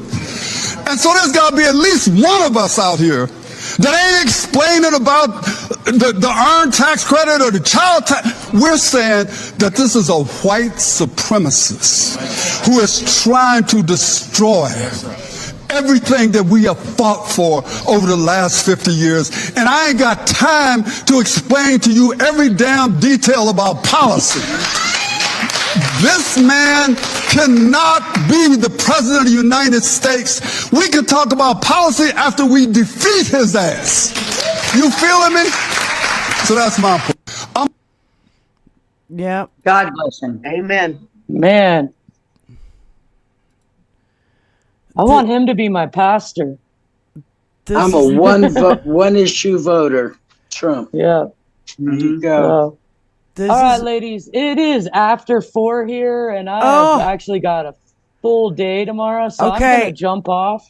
And so there's got to be at least one of us out here that ain't explaining about the earned tax credit or the child tax. We're saying that this is a white supremacist who is trying to destroy everything that we have fought for over the last 50 years. And I ain't got time to explain to you every damn detail about policy. This man cannot be the president of the United States. We can talk about policy after we defeat his ass. You feeling me? So that's my point. Yeah. God bless him. Amen. Man. I want him to be my pastor. I'm a one issue voter. Trump. Yeah. There you go. All right, ladies. It is after 4 here, and I have actually got a full day tomorrow, so I'm gonna jump off.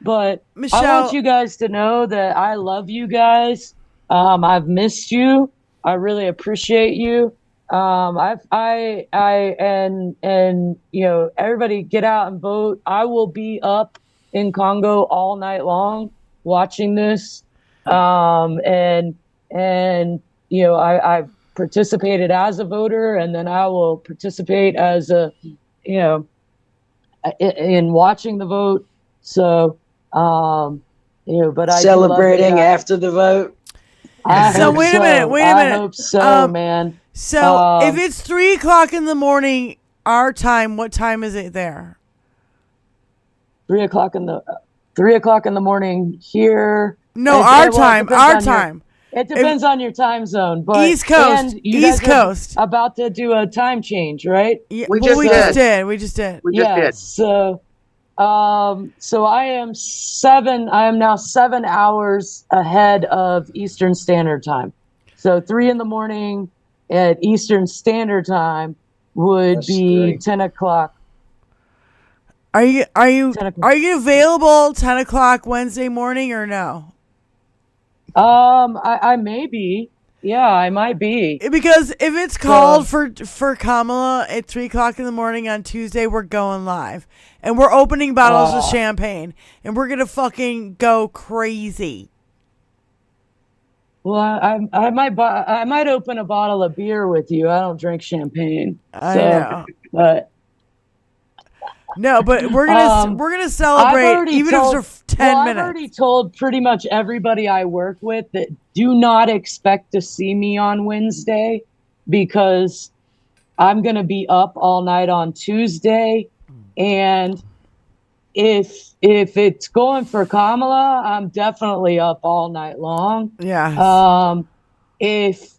But Michelle, I want you guys to know that I love you guys. I've missed you. I really appreciate you. And you know, everybody get out and vote. I will be up in Congo all night long watching this. And you know, I've participated as a voter, and then I will participate as a, you know, in watching the vote. So, you know, but I celebrating after the vote. So wait a minute. I hope so, man. So if it's 3 o'clock in the morning, our time, what time is it there? 3 o'clock in the morning here. No, our time. It depends on your time zone, but East Coast. East Coast. About to do a time change, right? Yeah, we just did. So, so I am now 7 hours ahead of Eastern Standard Time. So 3 in the morning at Eastern Standard Time would be 10 o'clock. Are you available 10 o'clock Wednesday morning or no? I may be. Yeah, I might be. Because if it's called for Kamala at 3 o'clock in the morning on Tuesday, we're going live. And we're opening bottles of champagne. And we're going to fucking go crazy. Well, I might open a bottle of beer with you. I don't drink champagne. I know. But no, but we're gonna celebrate even if it's for 10 minutes. I've already told pretty much everybody I work with that do not expect to see me on Wednesday because I'm gonna be up all night on Tuesday, and if it's going for Kamala, I'm definitely up all night long. Yeah. If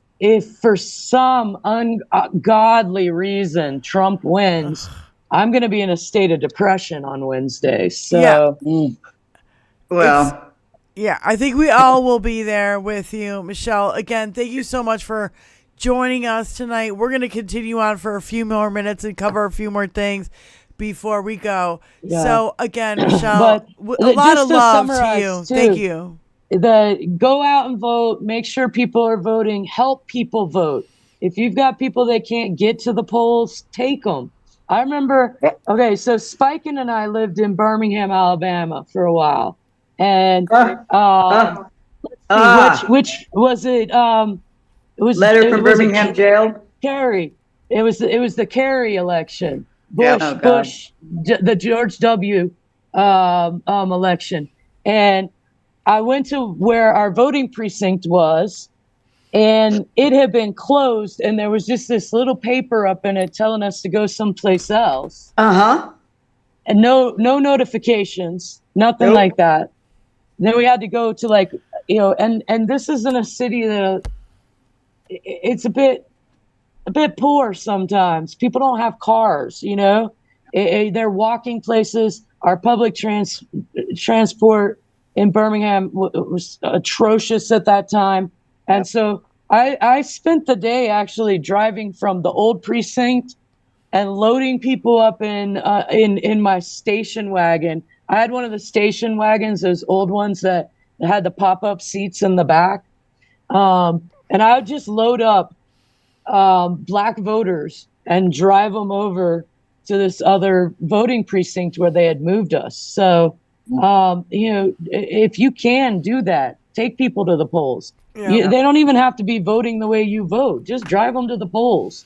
for some ungodly reason Trump wins, I'm going to be in a state of depression on Wednesday. So, I think we all will be there with you, Michelle. Again, thank you so much for joining us tonight. We're going to continue on for a few more minutes and cover a few more things before we go. Yeah. So again, Michelle, a lot of love to you. Thank you. Go out and vote. Make sure people are voting. Help people vote. If you've got people that can't get to the polls, take them. I remember, so Spiken and I lived in Birmingham, Alabama for a while. And which was it? It was letter from Birmingham jail. Kerry. It was the Kerry election. the George W. Election. And I went to where our voting precinct was, and it had been closed, and there was just this little paper up in it telling us to go someplace else. And no notifications, nothing like that. Then we had to go to and this isn't a city that it's a bit poor sometimes. People don't have cars, they're walking places. Our public transport in Birmingham was atrocious at that time. And so I spent the day actually driving from the old precinct and loading people up in my station wagon. I had one of the station wagons, those old ones that had the pop-up seats in the back. And I would just load up black voters and drive them over to this other voting precinct where they had moved us. So, if you can do that, take people to the polls. They don't even have to be voting the way you vote. Just drive them to the polls.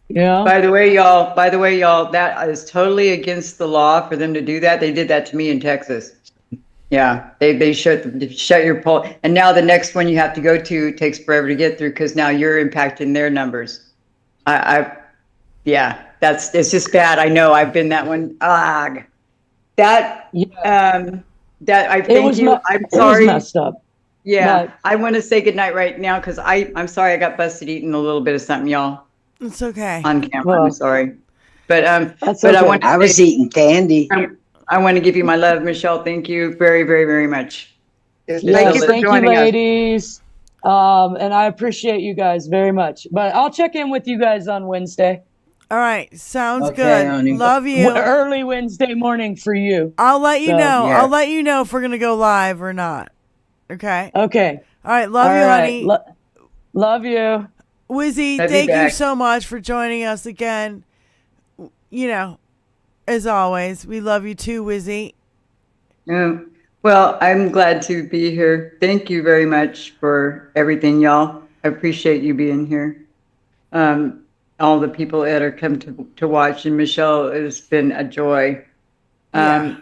Yeah. By the way, y'all, that is totally against the law for them to do that. They did that to me in Texas. Yeah, they shut your poll, and now the next one you have to go to takes forever to get through because now you're impacting their numbers. It's just bad. I know. I've been that one. I thank you. I'm sorry. It was messed up. Yeah, I want to say goodnight right now because I'm sorry I got busted eating a little bit of something, y'all. It's okay. On camera, I'm sorry, but okay. I was eating candy. I want to give you my love, Michelle. Thank you very, very, very much. Thank you for joining us, ladies. And I appreciate you guys very much. But I'll check in with you guys on Wednesday. All right, sounds good. Honey. Love you. Early Wednesday morning for you. I'll let you know. Yeah. I'll let you know if we're gonna go live or not. Okay. Okay. All right. Love you, honey. Love you. Wizzy, thank you so much for joining us again. As always, we love you too, Wizzy. Yeah. Well, I'm glad to be here. Thank you very much for everything, y'all. I appreciate you being here. All the people that are come to watch, and Michelle, it's been a joy. But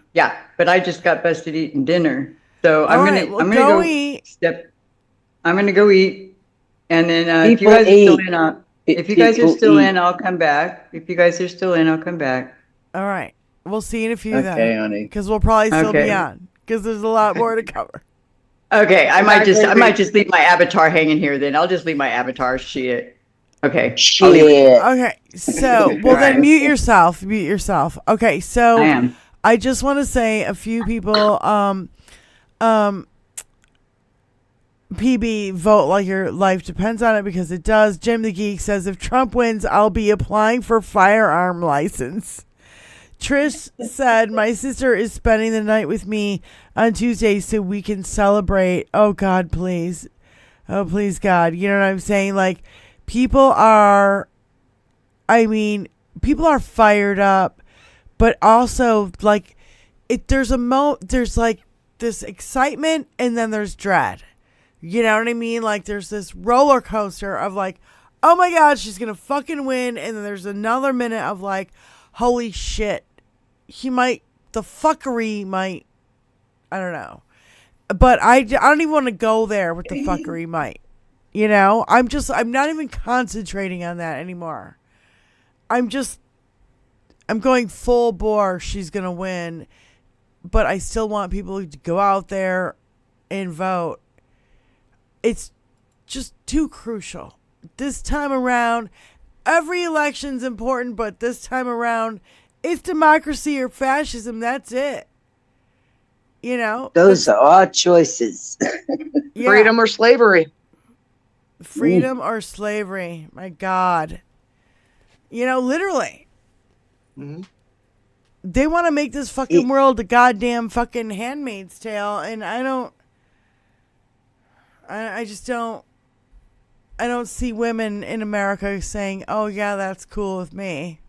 I just got busted eating dinner, so I'm gonna go eat. I'm gonna go eat, and then if you guys are still in, I'll come back. If you guys are still in, I'll come back. All right, we'll see you in a few then, honey. Because we'll probably still be on because there's a lot more to cover. Okay, I might just leave my avatar hanging here. Then I'll just leave my avatar. Shit. Okay. Okay. So, then mute yourself. Mute yourself. Okay. So, I just want to say a few people. PB, vote like your life depends on it because it does. Jim the Geek says if Trump wins, I'll be applying for firearm license. Trish said my sister is spending the night with me on Tuesday so we can celebrate. Oh God, please. Oh please God. You know what I'm saying? Like. People are fired up, but also like there's like this excitement and then there's dread. You know what I mean? Like there's this roller coaster of like, oh my God, she's going to fucking win. And then there's another minute of like, holy shit, the fuckery might, I don't know. But I don't even want to go there with the fuckery might. I'm not even concentrating on that anymore. I'm going full bore. She's going to win. But I still want people to go out there and vote. It's just too crucial. This time around, every election's important, but this time around, it's democracy or fascism. That's it. Those are our choices. Freedom or slavery. Freedom or slavery. My God. Literally. Mm-hmm. They want to make this fucking world a goddamn fucking Handmaid's Tale, and I don't see women in America saying, oh yeah, that's cool with me.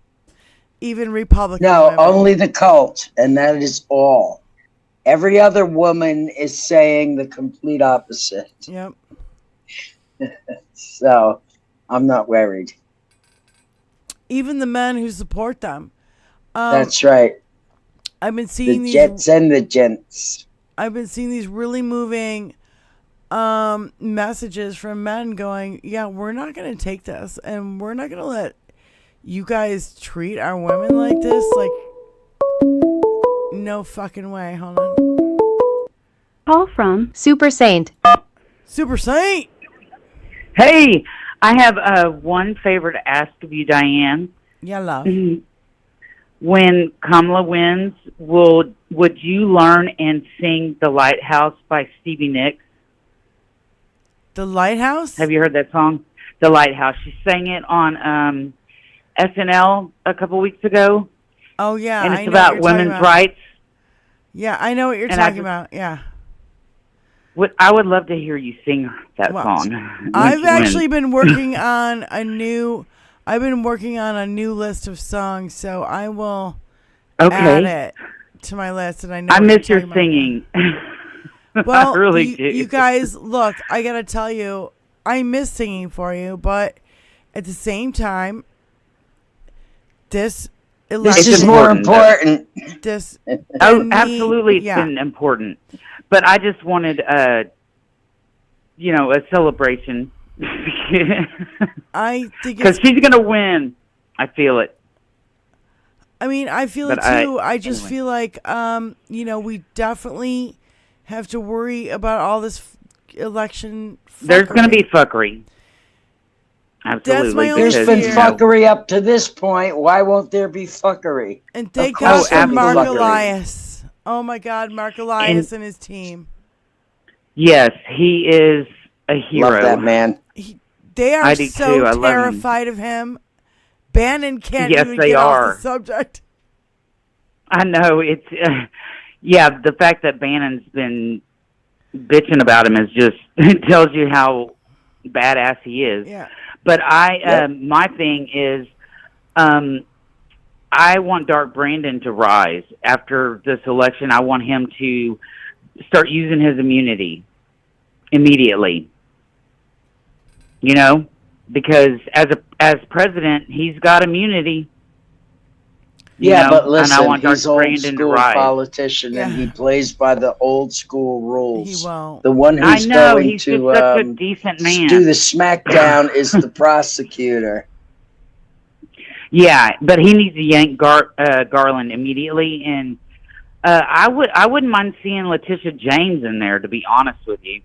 Even Republican women. Only the cult, and that is all. Every other woman is saying the complete opposite. Yep. So, I'm not worried. Even the men who support them. That's right. I've been seeing the Jets and the Gents. I've been seeing these really moving messages from men going, yeah, we're not going to take this, and we're not going to let you guys treat our women like this. Like, no fucking way. Hold on. Call from Super Saint. Super Saint. Hey, I have one favor to ask of you, Diane. Yeah, love. When Kamala wins, would you learn and sing "The Lighthouse" by Stevie Nicks? The Lighthouse? Have you heard that song? The Lighthouse. She sang it on SNL a couple weeks ago. Oh yeah, and I it's know about what you're women's talking rights. Yeah, I know what you're talking about. Yeah. I would love to hear you sing that song. I've actually been working on a new. I've been working on a new list of songs, so I will add it to my list. And I know I what miss you're your talking singing. about. Well, I really do. You guys, look, I gotta tell you, I miss singing for you, but at the same time, this is more important. This, absolutely, it's been important. But I just wanted, a celebration. I think because she's gonna win. I feel it. I mean, I feel it too. I just feel like, we definitely have to worry about all this election fuckery. There's going to be fuckery. Absolutely. There's been fuckery up to this point. Why won't there be fuckery? And thank God for Mark Elias. Oh my God, Mark Elias and his team. Yes, he is a hero. Love that man. They are so terrified of him. Bannon can't even get off the subject. I know. It's the fact that Bannon's been bitching about him is just it tells you how badass he is. Yeah. But my thing is, I want Dark Brandon to rise after this election. I want him to start using his immunity immediately. Because as president, he's got immunity. But listen, and I want he's Dark old Brandon school to rise. politician, and he plays by the old school rules. He won't. The one who's going to such a decent man. do the smackdown is the prosecutor. Yeah, but he needs to yank Garland immediately, and I wouldn't mind seeing Letitia James in there, to be honest with you.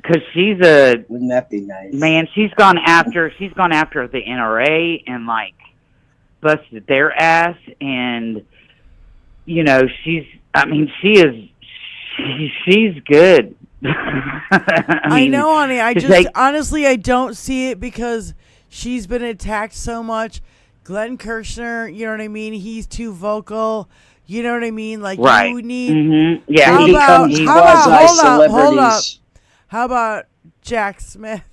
Because wouldn't that be nice? Man, she's gone after the NRA and busted their ass, and she's good. I know, honey. Honestly, I don't see it because she's been attacked so much. Glenn Kirshner, you know what I mean? He's too vocal. You know what I mean? Right. You need. Mm-hmm. Yeah. Hold up. How about Jack Smith?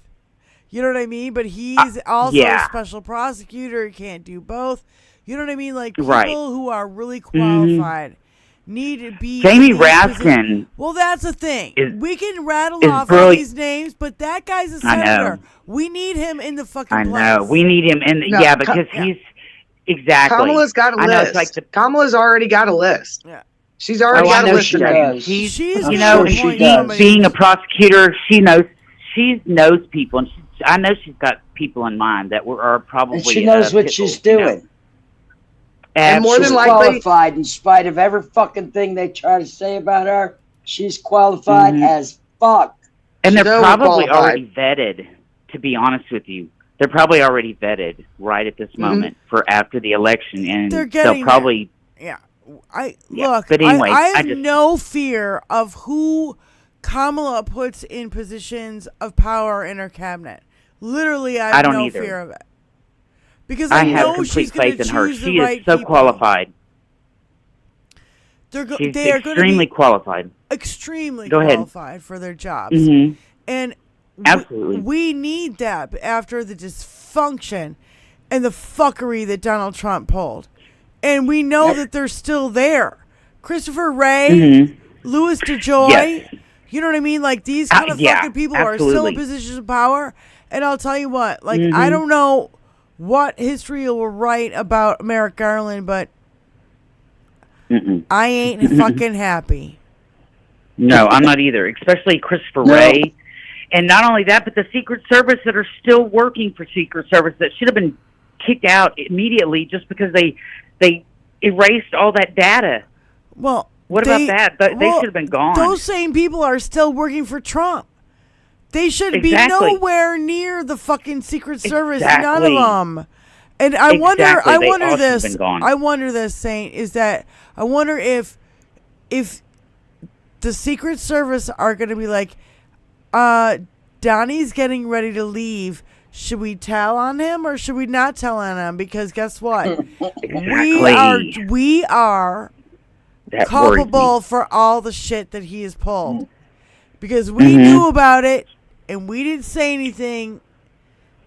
You know what I mean? But he's also a special prosecutor. He can't do both. You know what I mean? People who are really qualified need to be. Jamie Raskin. Well, that's the thing. We can rattle off all these names, but that guy's a senator. We need him in the fucking place. I know. We need him in. Because he's exactly. Kamala's got a list. Kamala's already got a list. Yeah. She's already got a list. She's being a prosecutor, she knows people, and I know she's got people in mind that are probably. And she knows what she's doing. And more than likely, qualified in spite of every fucking thing they try to say about her. She's qualified as fuck. And they're probably already vetted. To be honest with you, they're probably already vetted right at this moment for after the election, and they'll probably. Look, but anyway, I have no fear of who Kamala puts in positions of power in her cabinet. Literally, I have no fear of it. Because I know have complete she's going to faith in her. choose She the right is so people. qualified. She's extremely qualified. Extremely Go ahead. qualified for their jobs. Mm-hmm. And absolutely, we need that after the dysfunction and the fuckery that Donald Trump pulled. And we know that they're still there. Christopher Wray, Louis DeJoy, you know what I mean? These kind of fucking people are still in positions of power. And I'll tell you what, I don't know what history will write about Merrick Garland, but I ain't fucking happy. No, I'm not either, especially Christopher Wray. And not only that, but the Secret Service that are still working for Secret Service that should have been kicked out immediately just because they erased all that data. Well, what about that? They should have been gone. Those same people are still working for Trump. They should be nowhere near the fucking Secret Service. None of them. And I wonder this, Saint, is that I wonder if the Secret Service are going to be like, Donnie's getting ready to leave. Should we tell on him or should we not tell on him? Because guess what? We are that culpable for all the shit that he has pulled. Because we knew about it and we didn't say anything.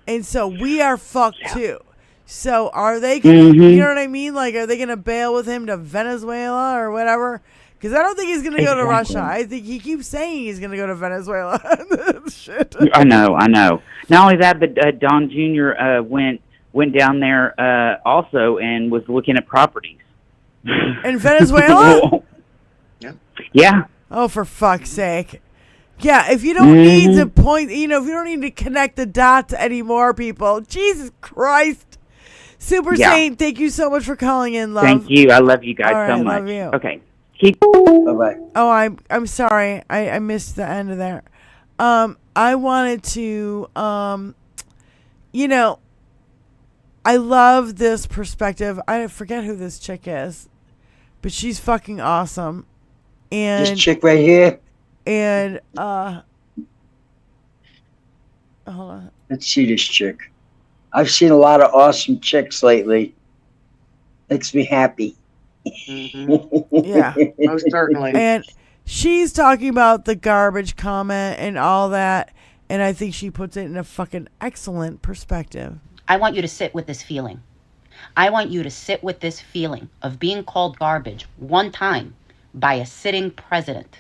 And so we are fucked too. So are they going to, you know what I mean? Like, are they going to bail with him to Venezuela or whatever? Because I don't think he's going to go to Russia. I think he keeps saying he's going to go to Venezuela. Shit. I know. Not only that, but Don Jr. went down there also and was looking at properties. In Venezuela? Yeah. Oh, for fuck's sake. Yeah, if you don't need to point, if you don't need to connect the dots anymore, people, Jesus Christ. Super Saint, thank you so much for calling in, love. Thank you. I love you guys so much. Love you. Okay. Keep. Bye-bye. Oh, I'm sorry. I missed the end of there. I wanted to, I love this perspective. I forget who this chick is, but she's fucking awesome. And this chick right here. And hold on. Let's see this chick. I've seen a lot of awesome chicks lately. Makes me happy. Yeah, most certainly. And she's talking about the garbage comment and all that, and I think she puts it in a fucking excellent perspective. I want you to sit with this feeling. I want you to sit with this feeling of being called garbage one time by a sitting president.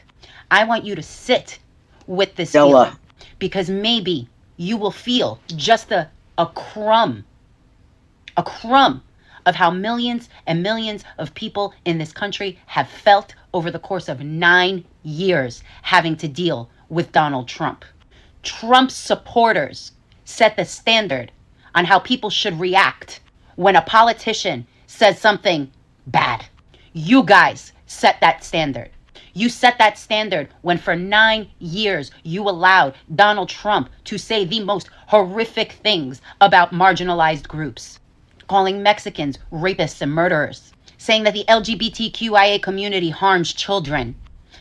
I want you to sit with this feeling because maybe you will feel just a crumb of how millions and millions of people in this country have felt over the course of 9 years having to deal with Donald Trump. Trump's supporters set the standard on how people should react when a politician says something bad. You guys set that standard. You set that standard when for 9 years you allowed Donald Trump to say the most horrific things about marginalized groups, calling Mexicans rapists and murderers, saying that the LGBTQIA community harms children,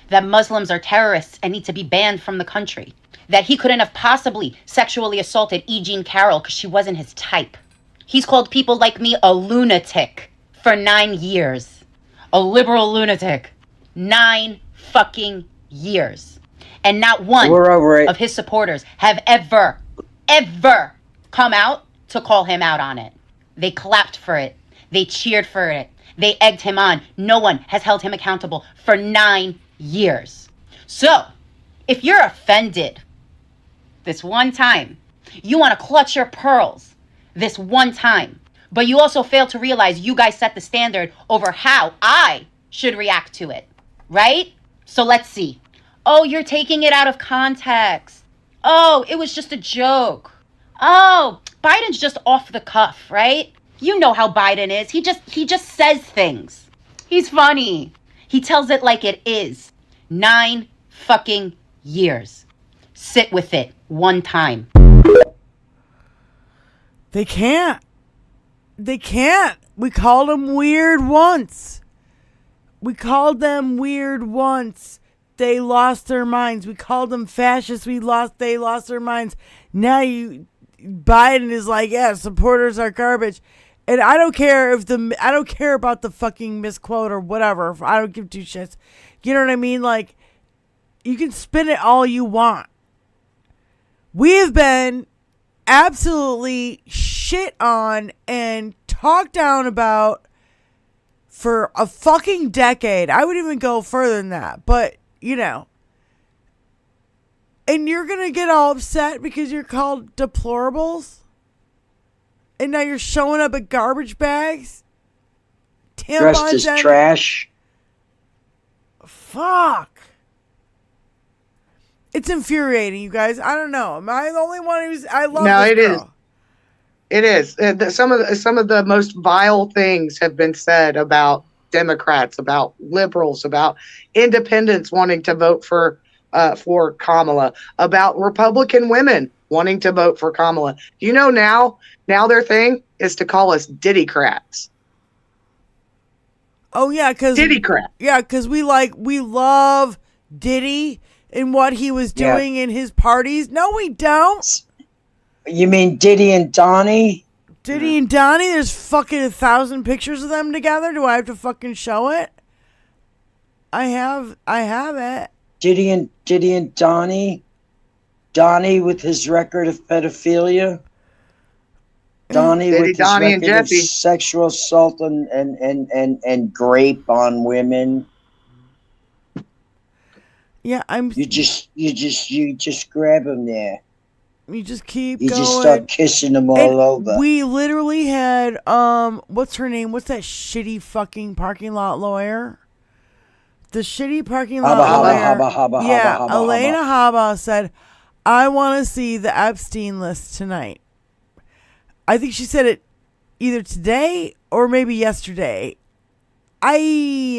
that Muslims are terrorists and need to be banned from the country, that he couldn't have possibly sexually assaulted E. Jean Carroll because she wasn't his type. He's called people like me a lunatic for 9 years. A liberal lunatic. 9 fucking years. And not one of his supporters have ever come out to call him out on it. They clapped for it. They cheered for it. They egged him on. No one has held him accountable for 9 years. So, if you're offended this one time, you want to clutch your pearls this one time, but you also fail to realize you guys set the standard over how I should react to it, right? So let's see. Oh, you're taking it out of context. Oh, it was just a joke. Oh, Biden's just off the cuff, right? You know how Biden is. He just says things. He's funny. He tells it like it is. 9 fucking years. Sit with it one time. They can't. We called them weird once. They lost their minds. We called them fascists. They lost their minds. Now Biden is like, yeah, supporters are garbage. And I don't care about the fucking misquote or whatever. I don't give two shits. You know what I mean? Like, you can spin it all you want. We have been absolutely shit on and talked down about for a fucking decade. I would even go further than that. But, and you're going to get all upset because you're called deplorables? And now you're showing up at garbage bags? Dressed as trash. Fuck. It's infuriating, you guys. I don't know. Am I the only one who's... I love this girl. It is. Some of the most vile things have been said about Democrats, about liberals, about independents wanting to vote for Kamala, about Republican women wanting to vote for Kamala. You know, now their thing is to call us Diddycrats. Oh yeah, because Diddycrat. Yeah, because we love Diddy and what he was doing in his parties. No, we don't. You mean Diddy and Donnie? Diddy and Donnie? There's fucking 1,000 pictures of them together. Do I have to fucking show it? I have it. Diddy and Donnie. Donnie with his record of pedophilia. Donnie Diddy, with his Donnie, and record of Jesse. sexual assault and grape on women. Yeah, You just grab them there. You just keep You going. just start kissing them all over. We literally had what's her name? What's that shitty fucking parking lot lawyer? The shitty parking lot lawyer. Yeah, Elena Haba said, "I want to see the Epstein list tonight." I think she said it either today or maybe yesterday. I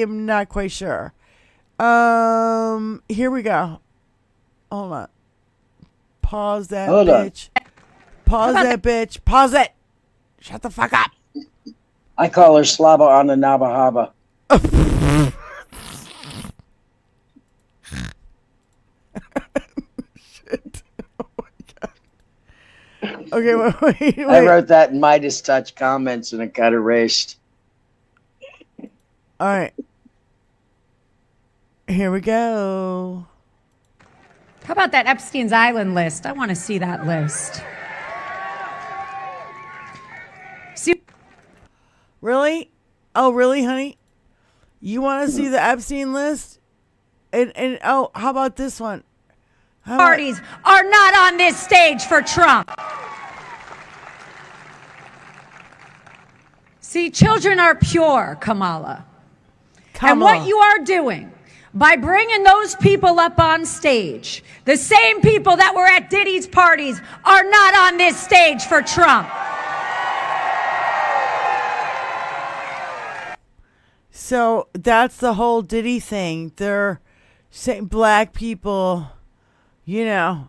am not quite sure. Here we go. Hold on. Pause that bitch. Pause that bitch. Pause it. Shut the fuck up. I call her Slava on the Nabahaba. Shit. Oh my god. Okay, wait. I wrote that in Midas Touch comments and it got erased. All right. Here we go. How about that Epstein's Island list? I want to see that list. Really? Oh, really, honey? You want to see the Epstein list? And oh, how about this one? Parties are not on this stage for Trump. See, children are pure, Kamala. And what you are doing by bringing those people up on stage, the same people that were at Diddy's parties are not on this stage for Trump. So that's the whole Diddy thing. They're saying black people, you know,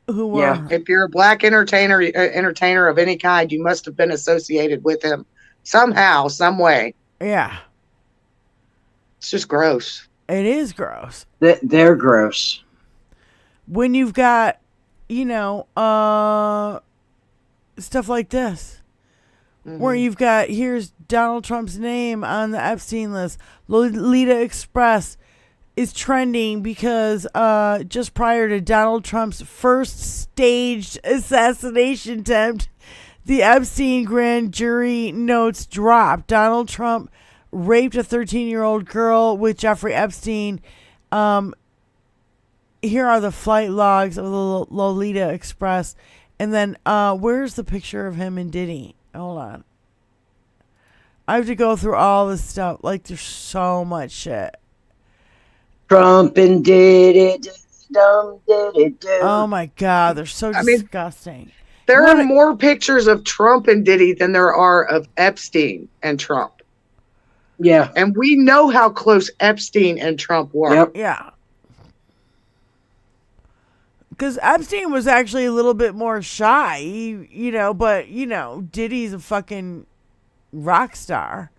who were. Yeah, if you're a black entertainer of any kind, you must have been associated with him somehow, some way. Yeah. It's just gross. It is gross. They're gross. When you've got, you know, stuff like this, where you've got, here's Donald Trump's name on the Epstein list. Lolita Express is trending because just prior to Donald Trump's first staged assassination attempt, the Epstein grand jury notes dropped. Donald Trump raped a 13-year-old girl with Jeffrey Epstein. Here are the flight logs of the Lolita Express. And then where's the picture of him and Diddy? Hold on. I have to go through all this stuff. Like, there's so much shit. Trump and Diddy, dum diddy do. Oh my God, they're so disgusting. There are more pictures of Trump and Diddy than there are of Epstein and Trump. Yeah. And we know how close Epstein and Trump were. Yep. Yeah. Because Epstein was actually a little bit more shy, you know, but, you know, Diddy's a fucking rock star.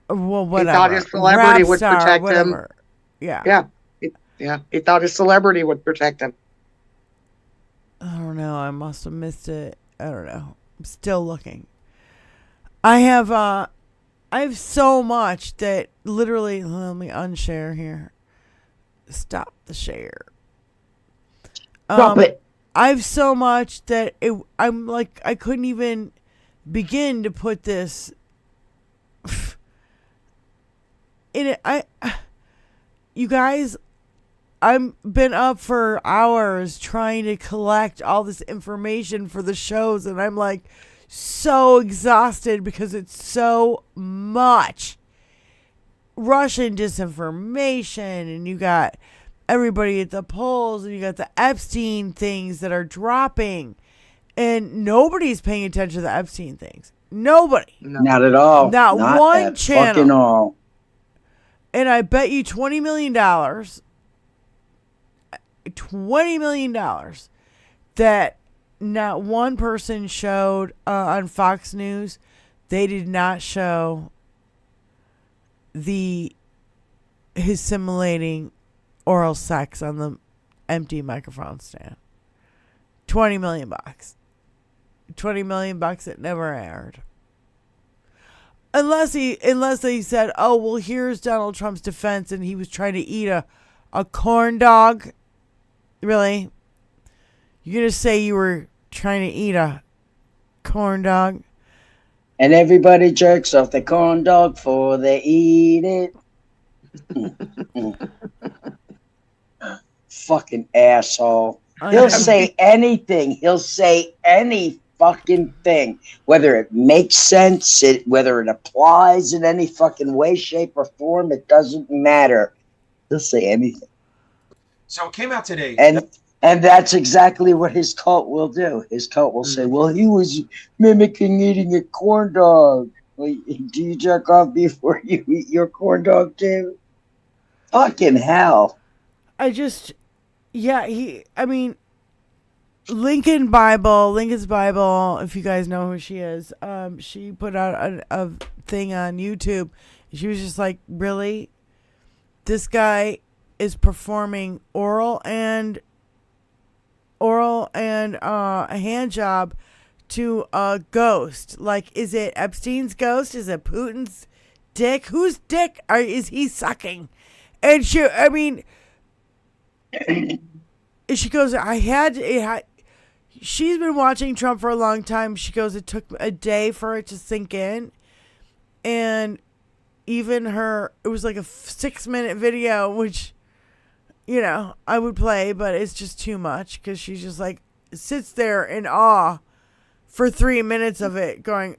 Well, whatever. He thought his celebrity would star, protect whatever. him. Yeah. Yeah. He thought his celebrity would protect him. I don't know. I must have missed it. I don't know. I'm still looking. I have so much that literally, let me unshare here. Stop the share. Stop it. I have so much that I'm like, I couldn't even begin to put this in it. You guys, I've been up for hours trying to collect all this information for the shows, and I'm like so exhausted because it's so much Russian disinformation, and you got everybody at the polls, and you got the Epstein things that are dropping, and nobody's paying attention to the Epstein things. Nobody. Not at all. Not one at channel. Fucking all. And I bet you $20 million that not one person showed on Fox News. They did not show his simulating oral sex on the empty microphone stand. $20 million. $20 million that never aired. Unless they said, oh, well, here's Donald Trump's defense, and he was trying to eat a corn dog. Really? You're going to say you were trying to eat a corn dog? And everybody jerks off the corn dog before they eat it. Fucking asshole. He'll say anything. He'll say any fucking thing. Whether it makes sense, whether it applies in any fucking way, shape, or form, it doesn't matter. He'll say anything. So it came out today. And that's exactly what his cult will do. His cult will say, well, he was mimicking eating a corn dog. Well, do you jerk off before you eat your corn dog, too? Fucking hell. Lincoln's Bible, if you guys know who she is, she put out a thing on YouTube. She was just like, really? This guy is performing oral and a hand job to a ghost. Like, is it Epstein's ghost? Is it Putin's dick? Whose dick is he sucking? And she goes, she's been watching Trump for a long time. She goes, it took a day for it to sink in. And even it was like a 6-minute video, which, I would play, but it's just too much because she's just like sits there in awe for 3 minutes of it going,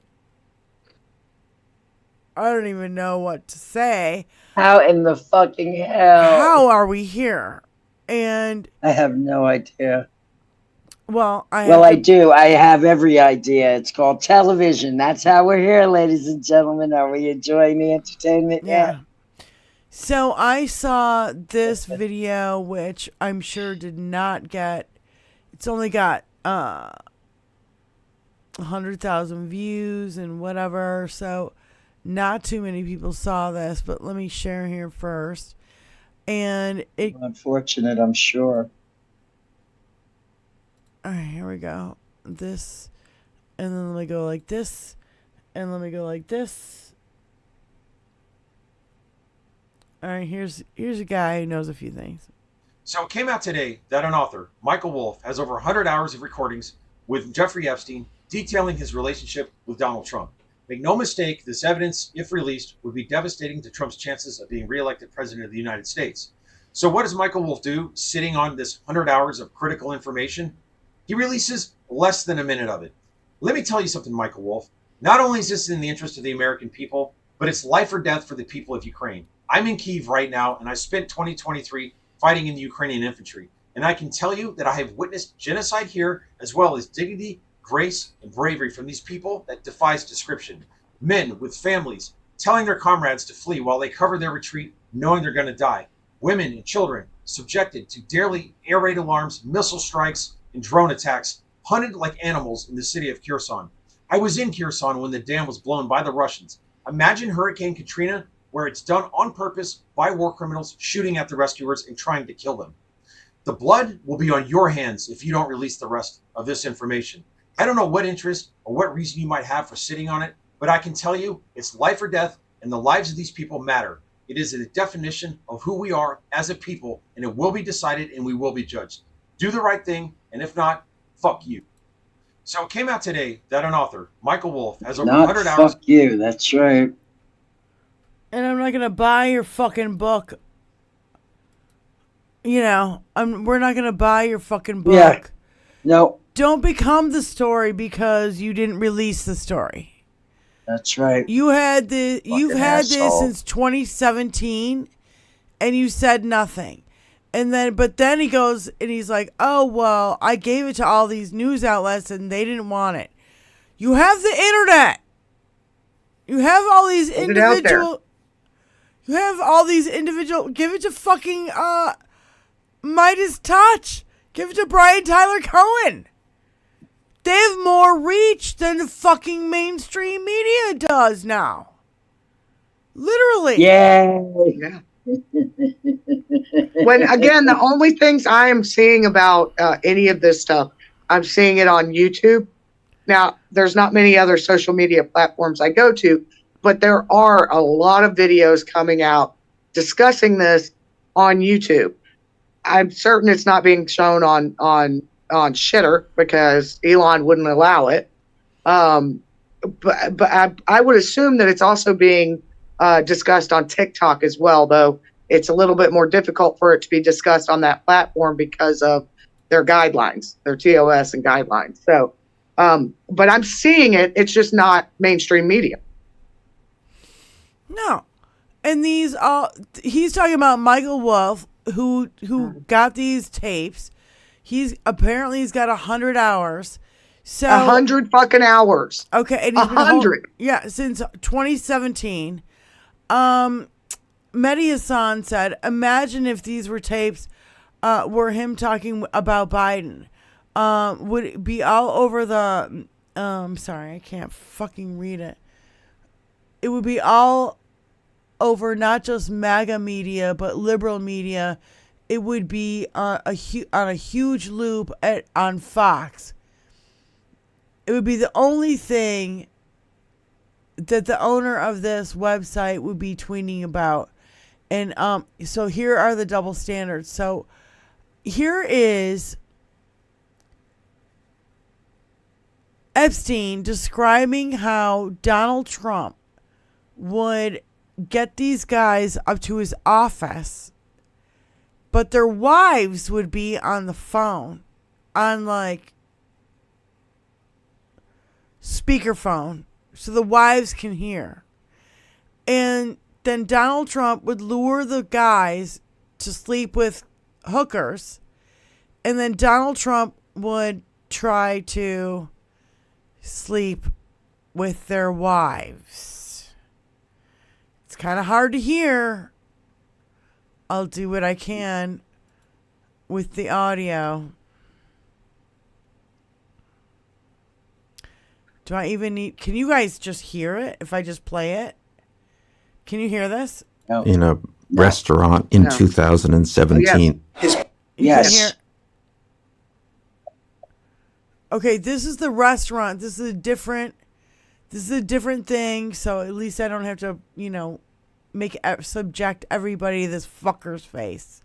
I don't even know what to say. How in the fucking hell? How are we here? And I have no idea. Well, I do. I have every idea. It's called television. That's how we're here, ladies and gentlemen. Are we enjoying the entertainment? Yeah. So I saw this video, which I'm sure did not get. It's only got 100,000 views and whatever. So not too many people saw this. But let me share here first. And unfortunate, I'm sure. All right, here we go. This, and then let me go like this, and let me go like this. All right, here's a guy who knows a few things. So it came out today that an author, Michael Wolff, has over 100 hours of recordings with Jeffrey Epstein detailing his relationship with Donald Trump. Make no mistake, this evidence, if released, would be devastating to Trump's chances of being reelected president of the United States. So what does Michael Wolff do sitting on this 100 hours of critical information? He releases less than a minute of it. Let me tell you something, Michael Wolff. Not only is this in the interest of the American people, but it's life or death for the people of Ukraine. I'm in Kyiv right now, and I spent 2023 fighting in the Ukrainian infantry. And I can tell you that I have witnessed genocide here, as well as dignity, grace, and bravery from these people that defies description. Men with families telling their comrades to flee while they cover their retreat, knowing they're going to die. Women and children subjected to daily air raid alarms, missile strikes, and drone attacks, hunted like animals in the city of Kherson. I was in Kherson when the dam was blown by the Russians. Imagine Hurricane Katrina, where it's done on purpose by war criminals shooting at the rescuers and trying to kill them. The blood will be on your hands if you don't release the rest of this information. I don't know what interest or what reason you might have for sitting on it, but I can tell you it's life or death, and the lives of these people matter. It is a definition of who we are as a people, and it will be decided and we will be judged. Do the right thing, and if not, fuck you. So it came out today that an author, Michael Wolff, has over 100 hours. Fuck you, that's right. And I'm not going to buy your fucking book. we're not going to buy your fucking book. Yeah. No. Don't become the story because you didn't release the story. That's right. You've had this since 2017 and you said nothing. But then he goes and he's like, "Oh, well, I gave it to all these news outlets and they didn't want it." You have the internet. You have all these individual. You have all these individual. Give it to fucking Midas Touch. Give it to Brian Tyler Cohen. They have more reach than the fucking mainstream media does now. Literally. Yeah. When again, the only things I am seeing about any of this stuff, I'm seeing it on YouTube. Now, there's not many other social media platforms I go to, but there are a lot of videos coming out discussing this on YouTube. I'm certain it's not being shown on Shitter because Elon wouldn't allow it. But I would assume that it's also being discussed on TikTok as well, though it's a little bit more difficult for it to be discussed on that platform because of their guidelines, their TOS and guidelines. So, but I'm seeing it. It's just not mainstream media. No. And he's talking about Michael Wolff, who got these tapes. He's got 100 hours. So 100 fucking hours. Okay, and 100. Yeah, since 2017. Mehdi Hassan said, "Imagine if these were tapes, were him talking about Biden. Would it be all over the? Sorry, I can't fucking read it. It would be all over not just MAGA media but liberal media. It would be on a huge loop on Fox. It would be the only thing that the owner of this website would be tweeting about." And so here are the double standards. So here is Epstein describing how Donald Trump would get these guys up to his office, but their wives would be on the phone, on like speakerphone, so the wives can hear. And then Donald Trump would lure the guys to sleep with hookers, and then Donald Trump would try to sleep with their wives. It's kind of hard to hear. I'll do what I can with the audio. Do I even need... Can you guys just hear it if I just play it? Can you hear this? No. In a restaurant in 2017. Yes. Okay, this is the restaurant. This is a different thing, so at least I don't have to, subject everybody to this fucker's face.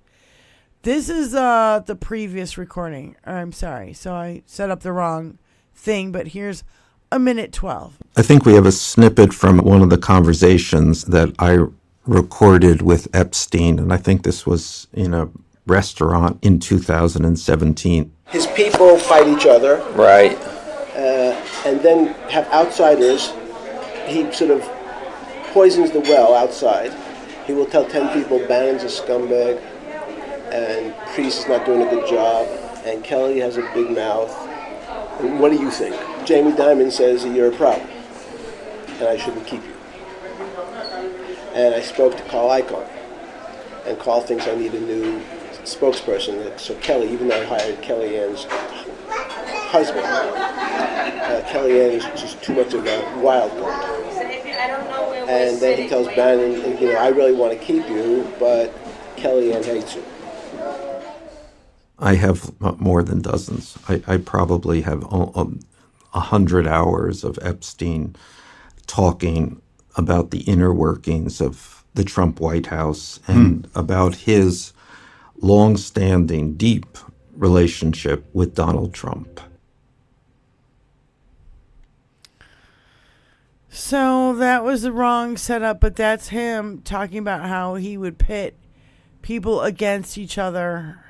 This is the previous recording. I'm sorry. So I set up the wrong thing, but here's a minute 12. I think we have a snippet from one of the conversations that I recorded with Epstein, and I think this was in a restaurant in 2017. His people fight each other. Right. And then have outsiders. He sort of poisons the well outside. He will tell 10 people Bannon's a scumbag, and Priest is not doing a good job, and Kelly has a big mouth. And what do you think? Jamie Dimon says you're a problem, and I shouldn't keep you. And I spoke to Carl Icahn, and Carl thinks I need a new spokesperson. So Kelly, even though I hired Kellyanne's husband, Kellyanne is just too much of a wild card. And then he tells Bannon, I really want to keep you, but Kellyanne hates you. I have more than dozens. I probably have 100 hours of Epstein talking about the inner workings of the Trump White House and about his long-standing, deep relationship with Donald Trump. So that was the wrong setup, but that's him talking about how he would pit people against each other.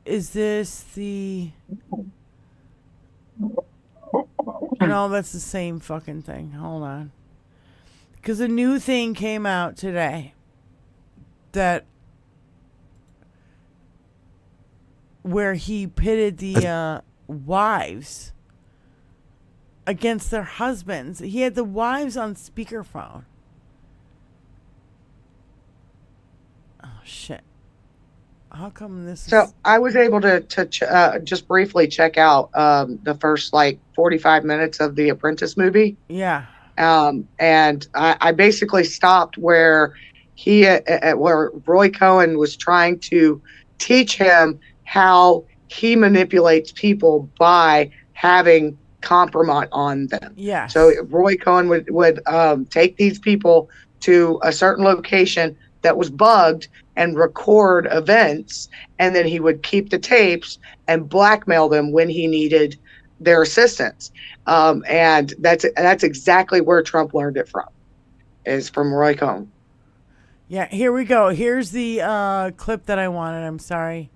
Is this the... No, that's the same fucking thing. Hold on. Because a new thing came out today that where he pitted the wives against their husbands. He had the wives on speakerphone. Oh, shit. How come this So is... I was able to just briefly check out the first like 45 minutes of the Apprentice movie. Yeah. And I basically stopped where where Roy Cohen was trying to teach him how he manipulates people by having compromise on them. Yeah. So Roy Cohen would take these people to a certain location that was bugged and record events, and then he would keep the tapes and blackmail them when he needed their assistance. And that's exactly where Trump learned it from, is from Roy Cohen. Yeah, here we go. Here's the clip that I wanted. I'm sorry.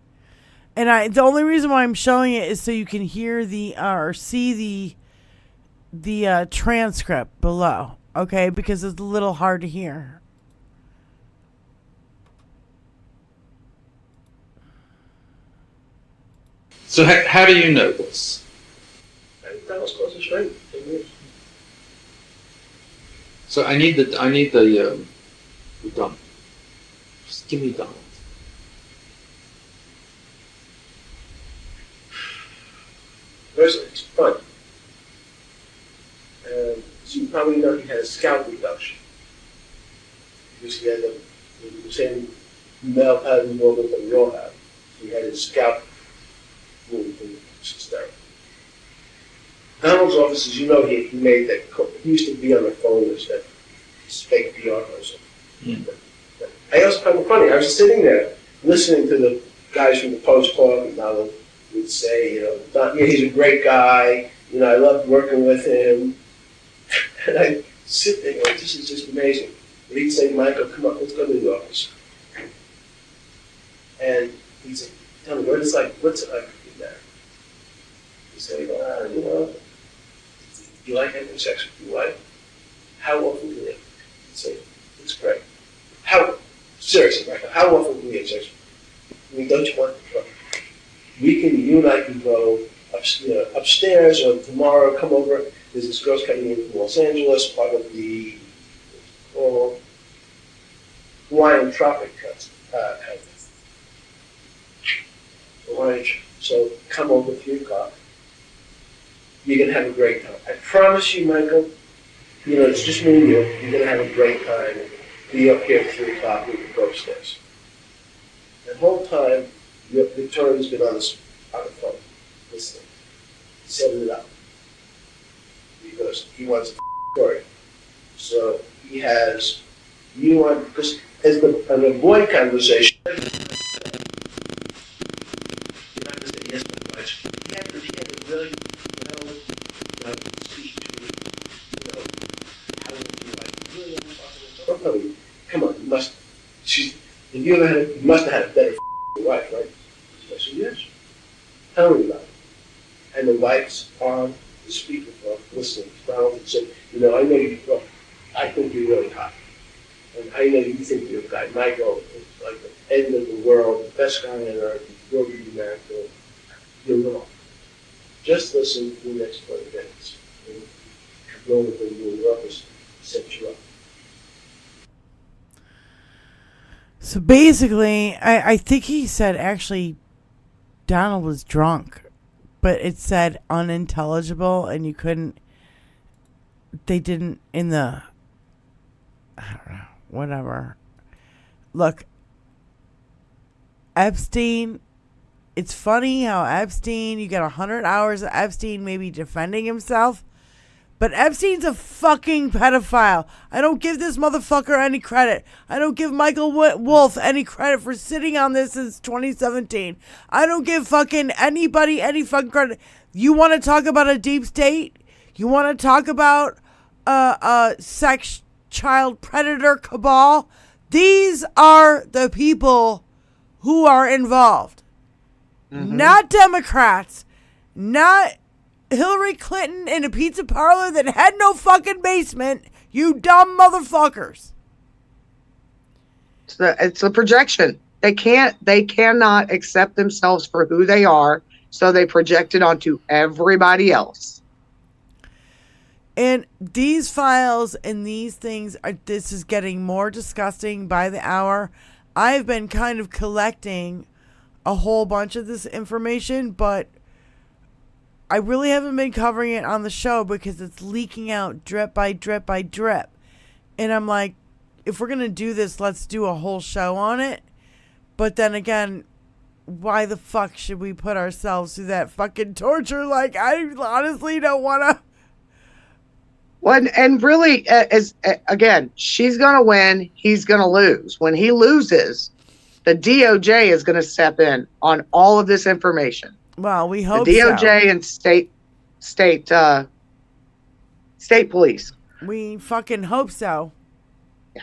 And the only reason why I'm showing it is so you can hear or see the transcript below. Okay, because it's a little hard to hear. So how do you know this? That was close to straight. So I need the Donald. Just give me Donald. First, it's fun. So you probably know he had a scalp reduction. Because he had the same male pattern movement that we all have. He had his scalp moved and hysterical. Donald's office, as you know, he made that. He used to be on the phone as that fake PR person. I also found it funny. I was sitting there listening to the guys from the Post talk, and Donald would say, he's a great guy. I loved working with him. And I sit there going, this is just amazing. But he'd say, Michael, come on, let's go to the office. And he'd say, tell me, what's it like to be married? He'd say, do you like having sex with your wife? How often do you have? He'd say, it's great. Seriously, Michael, how often do you have sex? Don't you want to go? You and I can go upstairs, or tomorrow come over. There's this girl's coming in from Los Angeles, part of the Hawaiian Tropic Contest. So come over at 3 o'clock. You're going to have a great time. I promise you, Michael, it's just me and you. You're going to have a great time. Be up here at 3 o'clock. We can go upstairs. The whole time, Victoria's been on the phone, listening, setting it up. Because he wants a story. So he has you on, because as an avoid conversation, you're not going to say yes, but much. He had to really speak to, how would you like, really talking. Come on, you must have had a better wife, right? I said, yes. Tell me about it. And the wife's on the speakerphone, listening to Donald, and said, I think you're really hot. And I know you think you're a guy. Michael is like the end of the world, the best guy on earth, you will be married to him. You're wrong. Just listen to the next 20 minutes. And go with them to your office, set you up. So basically, I think he said actually Donald was drunk, but it said unintelligible, and they didn't in the, I don't know, whatever. Look, Epstein, it's funny how Epstein, you get 100 hours of Epstein maybe defending himself, but Epstein's a fucking pedophile. I don't give this motherfucker any credit. I don't give Michael Wolff any credit for sitting on this since 2017. I don't give fucking anybody any fucking credit. You want to talk about a deep state? You want to talk about a sex child predator cabal? These are the people who are involved. Not Democrats. Not Hillary Clinton in a pizza parlor that had no fucking basement. You dumb motherfuckers. It's a projection. They cannot accept themselves for who they are, so they project it onto everybody else. And these files and these things this is getting more disgusting by the hour. I've been kind of collecting a whole bunch of this information, but I really haven't been covering it on the show because it's leaking out drip by drip by drip. And I'm like, if we're going to do this, let's do a whole show on it. But then again, why the fuck should we put ourselves through that fucking torture? Like, I honestly don't want to. Well, and really, again, she's going to win. He's going to lose. When he loses, the DOJ is going to step in on all of this information. Well, we hope the DOJ and state police. We fucking hope so. Yeah.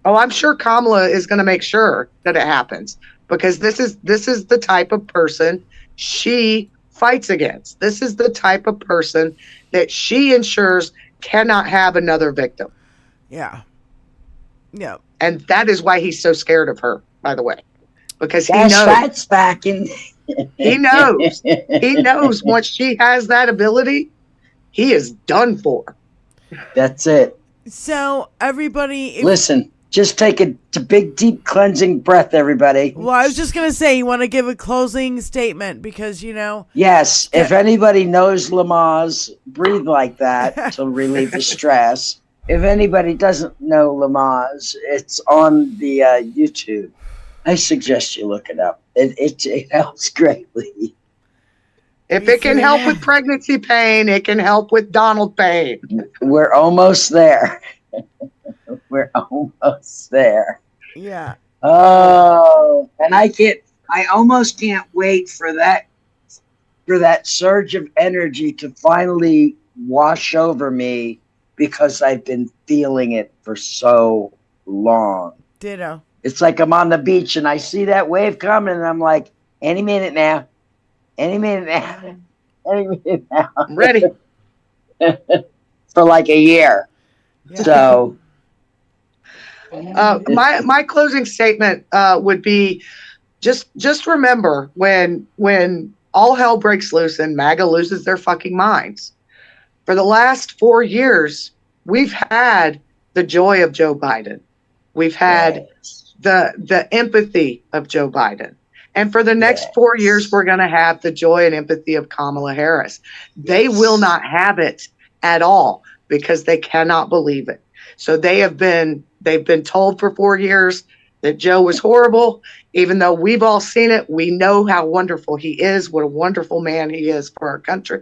Oh, I'm sure Kamala is going to make sure that it happens because this is the type of person she fights against. This is the type of person that she ensures cannot have another victim. Yeah. Yeah. And that is why he's so scared of her, by the way, because he Cash knows. Fat's back in. He knows. He knows once she has that ability, he is done for. That's it. So everybody, listen. Just take a big, deep, cleansing breath, everybody. Well, I was just gonna say, you want to give a closing statement because Yes. If anybody knows Lamaze, breathe like that to relieve the stress. If anybody doesn't know Lamaze, it's on the YouTube. I suggest you look it up. It helps greatly. If it can help with pregnancy pain, it can help with Donald pain. We're almost there. We're almost there. Yeah. Oh, and I almost can't wait for that surge of energy to finally wash over me because I've been feeling it for so long. Ditto. It's like I'm on the beach and I see that wave coming and I'm like, any minute now. Any minute now. Any minute now. I'm ready. For like a year. Yeah. So my closing statement would be just remember when all hell breaks loose and MAGA loses their fucking minds. For the last 4 years, we've had the joy of Joe Biden. We've had the empathy of Joe Biden. And for the next 4 years, we're going to have the joy and empathy of Kamala Harris. They will not have it at all because they cannot believe it. So they've been told for 4 years that Joe was horrible. Even though we've all seen it, we know how wonderful he is, what a wonderful man he is for our country.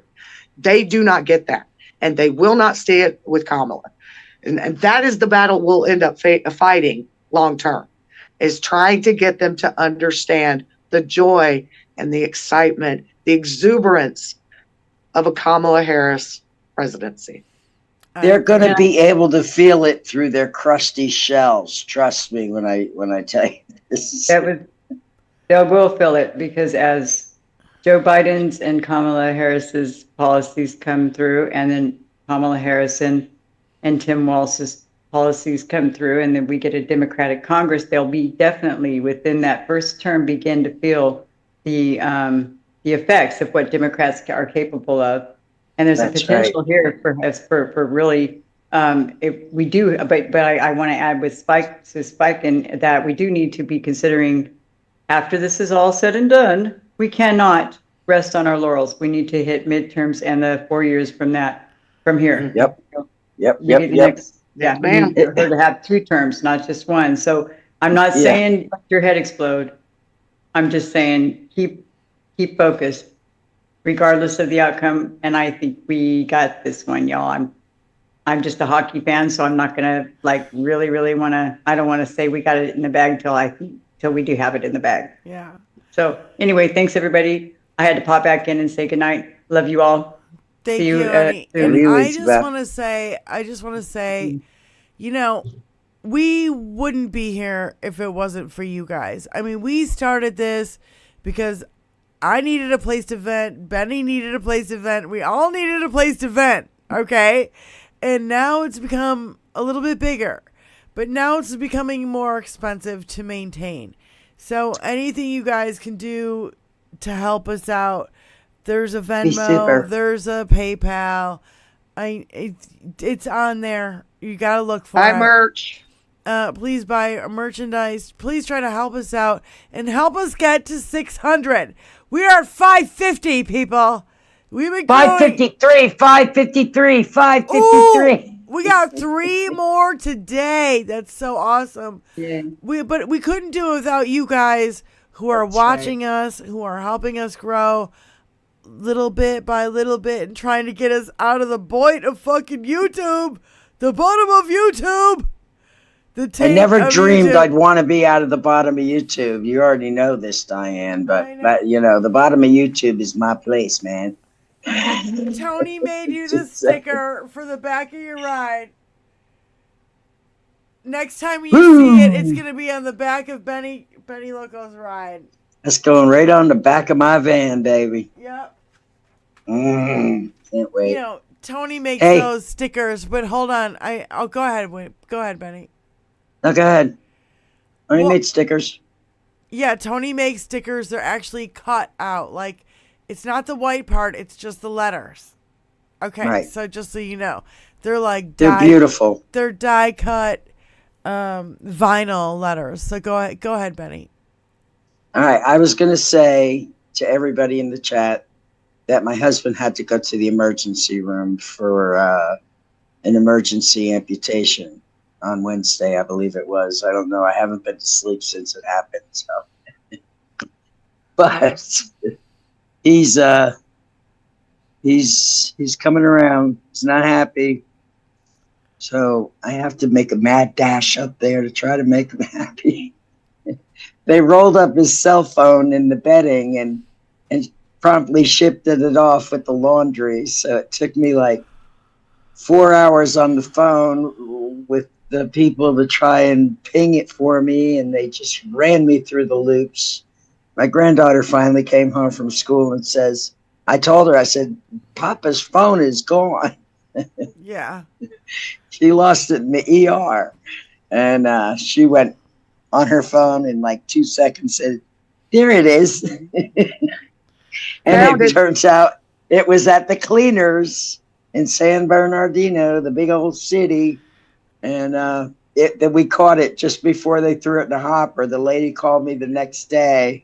They do not get that. And they will not see it with Kamala. And that is the battle we'll end up fighting long term, is trying to get them to understand the joy and the excitement, the exuberance of a Kamala Harris presidency. They're going to be able to feel it through their crusty shells. Trust me when I tell you this. They will feel it because as Joe Biden's and Kamala Harris's policies come through, and then Kamala Harris and Tim Walz's policies come through, and then we get a Democratic Congress, they'll be definitely within that first term begin to feel the effects of what Democrats are capable of. And there's a potential here for really, if we do, but I want to add with Spike in that we do need to be considering after this is all said and done, we cannot rest on our laurels. We need to hit midterms and the 4 years from here. Yep. Yeah, we need her to have 2 terms, not just one. So I'm not saying let your head explode. I'm just saying keep focused, regardless of the outcome. And I think we got this one, y'all. I'm just a hockey fan, so I'm not gonna really want to. I don't want to say we got it in the bag till we do have it in the bag. Yeah. So anyway, thanks everybody. I had to pop back in and say goodnight. Love you all. Thank See you, you. Annie. And I just want to say, we wouldn't be here if it wasn't for you guys. I mean, we started this because I needed a place to vent. Benny needed a place to vent. We all needed a place to vent. Okay. And now it's become a little bit bigger, but now it's becoming more expensive to maintain. So anything you guys can do to help us out, there's a Venmo, there's a PayPal. It's on there. You got to look for it. Buy merch. Please buy merchandise. Please try to help us out and help us get to 600. We are at 550, people. We've been 553, 553, 553. We got 3 more today. That's so awesome. Yeah. But we couldn't do it without you guys who are watching us, who are helping us grow little bit by little bit and trying to get us out of the void of fucking YouTube. The bottom of YouTube. I never dreamed I'd want to be out of the bottom of YouTube. You already know this, Diane, but the bottom of YouTube is my place, man. Tony made you the sticker for the back of your ride. Next time you see it, it's going to be on the back of Benny Loco's ride. That's going right on the back of my van, baby. Yep. Can't wait. Tony makes those stickers, but hold on. I'll go ahead. Go ahead, Benny. No, go ahead. Tony made stickers. Yeah, Tony makes stickers. They're actually cut out. Like, it's not the white part. It's just the letters. Okay, right. So just so you know, they're like they're beautiful. They're die cut vinyl letters. So go ahead, Benny. All right, I was gonna say to everybody in the chat that my husband had to go to the emergency room for an emergency amputation on Wednesday, I believe it was. I don't know. I haven't been to sleep since it happened. So, but he's coming around. He's not happy. So I have to make a mad dash up there to try to make him happy. They rolled up his cell phone in the bedding and promptly shipped it off with the laundry. So it took me like 4 hours on the phone with the people to try and ping it for me, and they just ran me through the loops. My granddaughter finally came home from school and says, I told her, I said, Papa's phone is gone. Yeah. She lost it in the ER. And she went on her phone in like 2 seconds, said, there it is. And it turns out it was at the cleaners in San Bernardino, the big old city. And that we caught it just before they threw it in the hopper. The lady called me the next day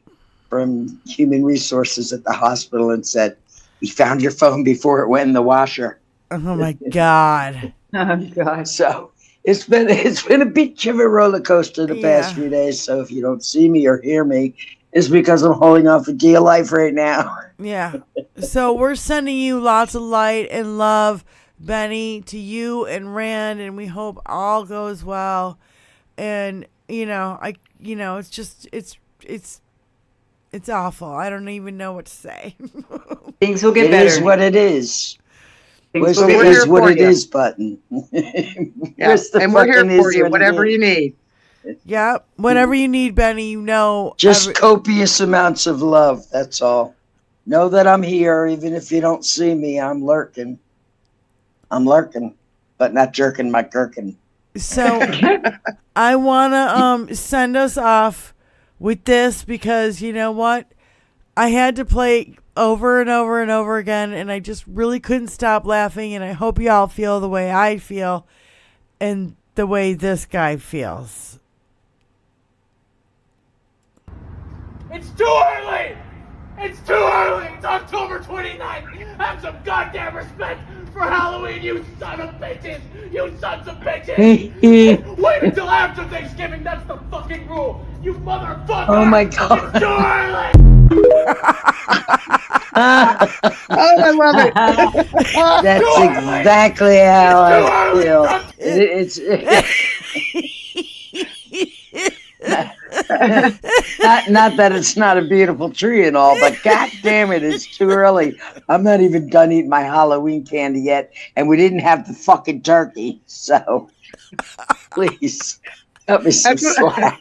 from Human Resources at the hospital and said, we found your phone before it went in the washer. Oh my God. Oh God. So it's been a bit of a roller coaster the past few days. So if you don't see me or hear me, it's because I'm holding off a deal life right now. Yeah. So we're sending you lots of light and love, Benny, to you and Rand, and we hope all goes well. And it's just it's awful. I don't even know what to say. Things will get better. It is what it is. Things it is what it is button. Yeah. And we're here for you, whatever you need. Yeah, whatever you need, Benny, Just copious amounts of love, that's all. Know that I'm here, even if you don't see me, I'm lurking. I'm lurking, but not jerking my gherkin. So I want to send us off with this because you know what? I had to play over and over and over again, and I just really couldn't stop laughing, and I hope you all feel the way I feel and the way this guy feels. It's too early! It's too early! It's October 29th! Have some goddamn respect for Halloween, you son of bitches! You sons of bitches! Wait until after Thanksgiving, that's the fucking rule! You motherfucker! Oh my God. It's too early! Oh, I love it. That's exactly how I feel. It's not that it's not a beautiful tree and all, but God damn it, it's too early. I'm not even done eating my Halloween candy yet, and we didn't have the fucking turkey. So, please, cut me some slack.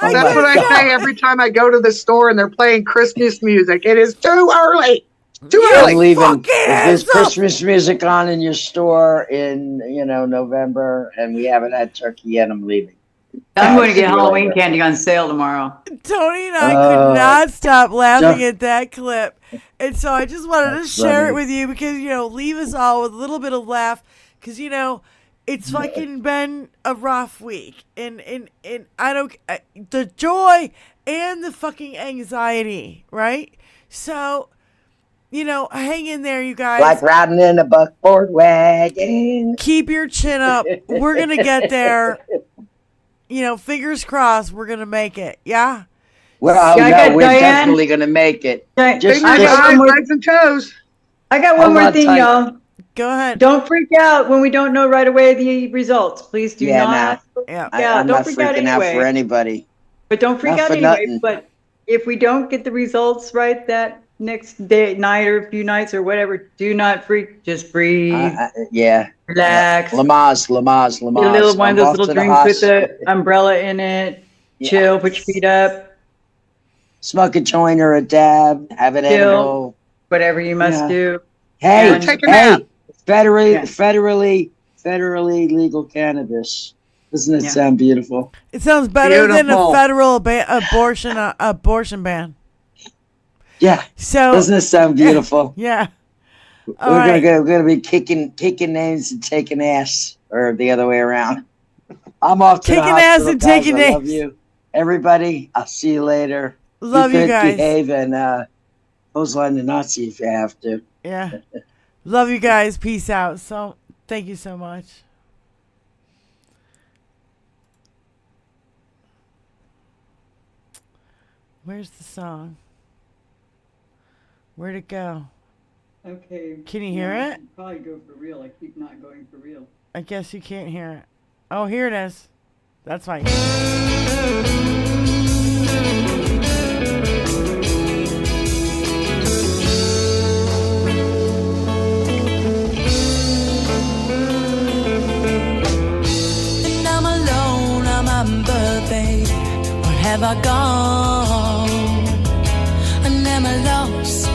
That's what I say every time I go to the store and they're playing Christmas music. It is too early. Too early. I'm leaving. If there's Christmas music on in your store in, November, and we haven't had turkey yet, I'm leaving. I'm going to get Halloween candy on sale tomorrow. Tony and I could not stop laughing at that clip. And so I just wanted to share it with you because, leave us all with a little bit of laugh because, it's fucking been a rough week. And I don't, the joy and the fucking anxiety, right? So, hang in there, you guys. Like riding in a buckboard wagon. Keep your chin up. We're going to get there. Fingers crossed, we're going to make it. Yeah? Well, we're definitely going to make it. Just legs and toes. I got one more thing, y'all. Go ahead. Don't freak out when we don't know right away the results. Please do not. Yeah. I'm not freaking out for anybody. But don't freak out anyway. But if we don't get the results right that next day, night, or a few nights or whatever, do not freak. Just breathe. Relax. Lamaze. Get a little one of those little drinks with the umbrella in it. Chill. Put your feet up. Smoke a joint or a dab. Have an edible. Whatever you must do. Hey, federally legal cannabis. Doesn't it sound beautiful? It sounds better than a federal abortion ban. Yeah. So doesn't it sound beautiful? Yeah. We're gonna be kicking names and taking ass, or the other way around. I'm off to kicking ass and taking names. I love you, everybody. I'll see you later. Love you guys. Behave and clothesline the Nazi if you have to. Yeah. Love you guys. Peace out. So thank you so much. Where's the song? Where'd it go? Okay. Can you hear it? Probably go for real. I keep not going for real. I guess you can't hear it. Oh, here it is. That's fine. And I'm alone on my birthday. Where have I gone? And am I lost?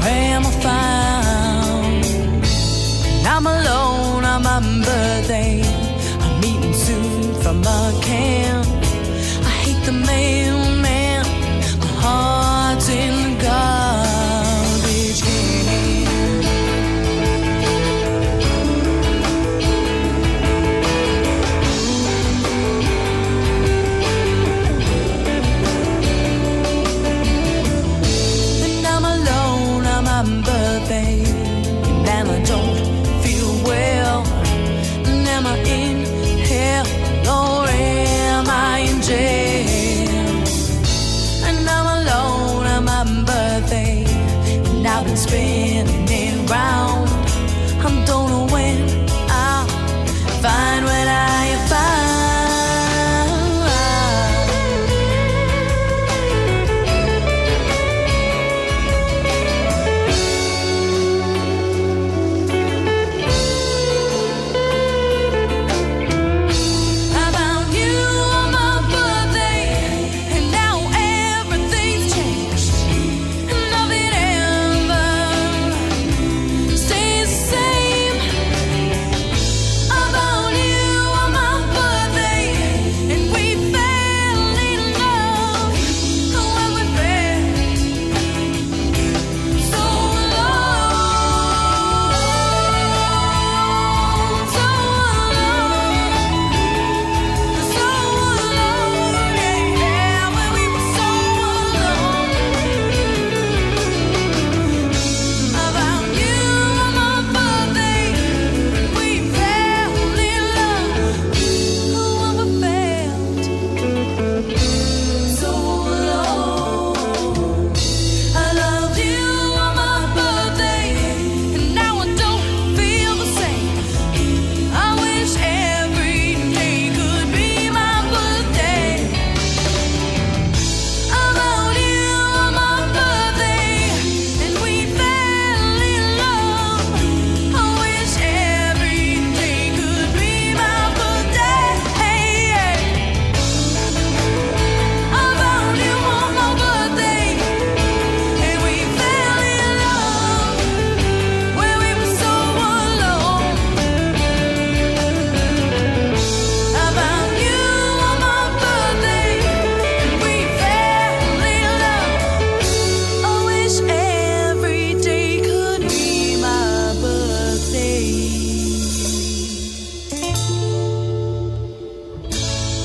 Where am I found? And I'm alone on my birthday. I'm meeting soon from a camp. I hate the man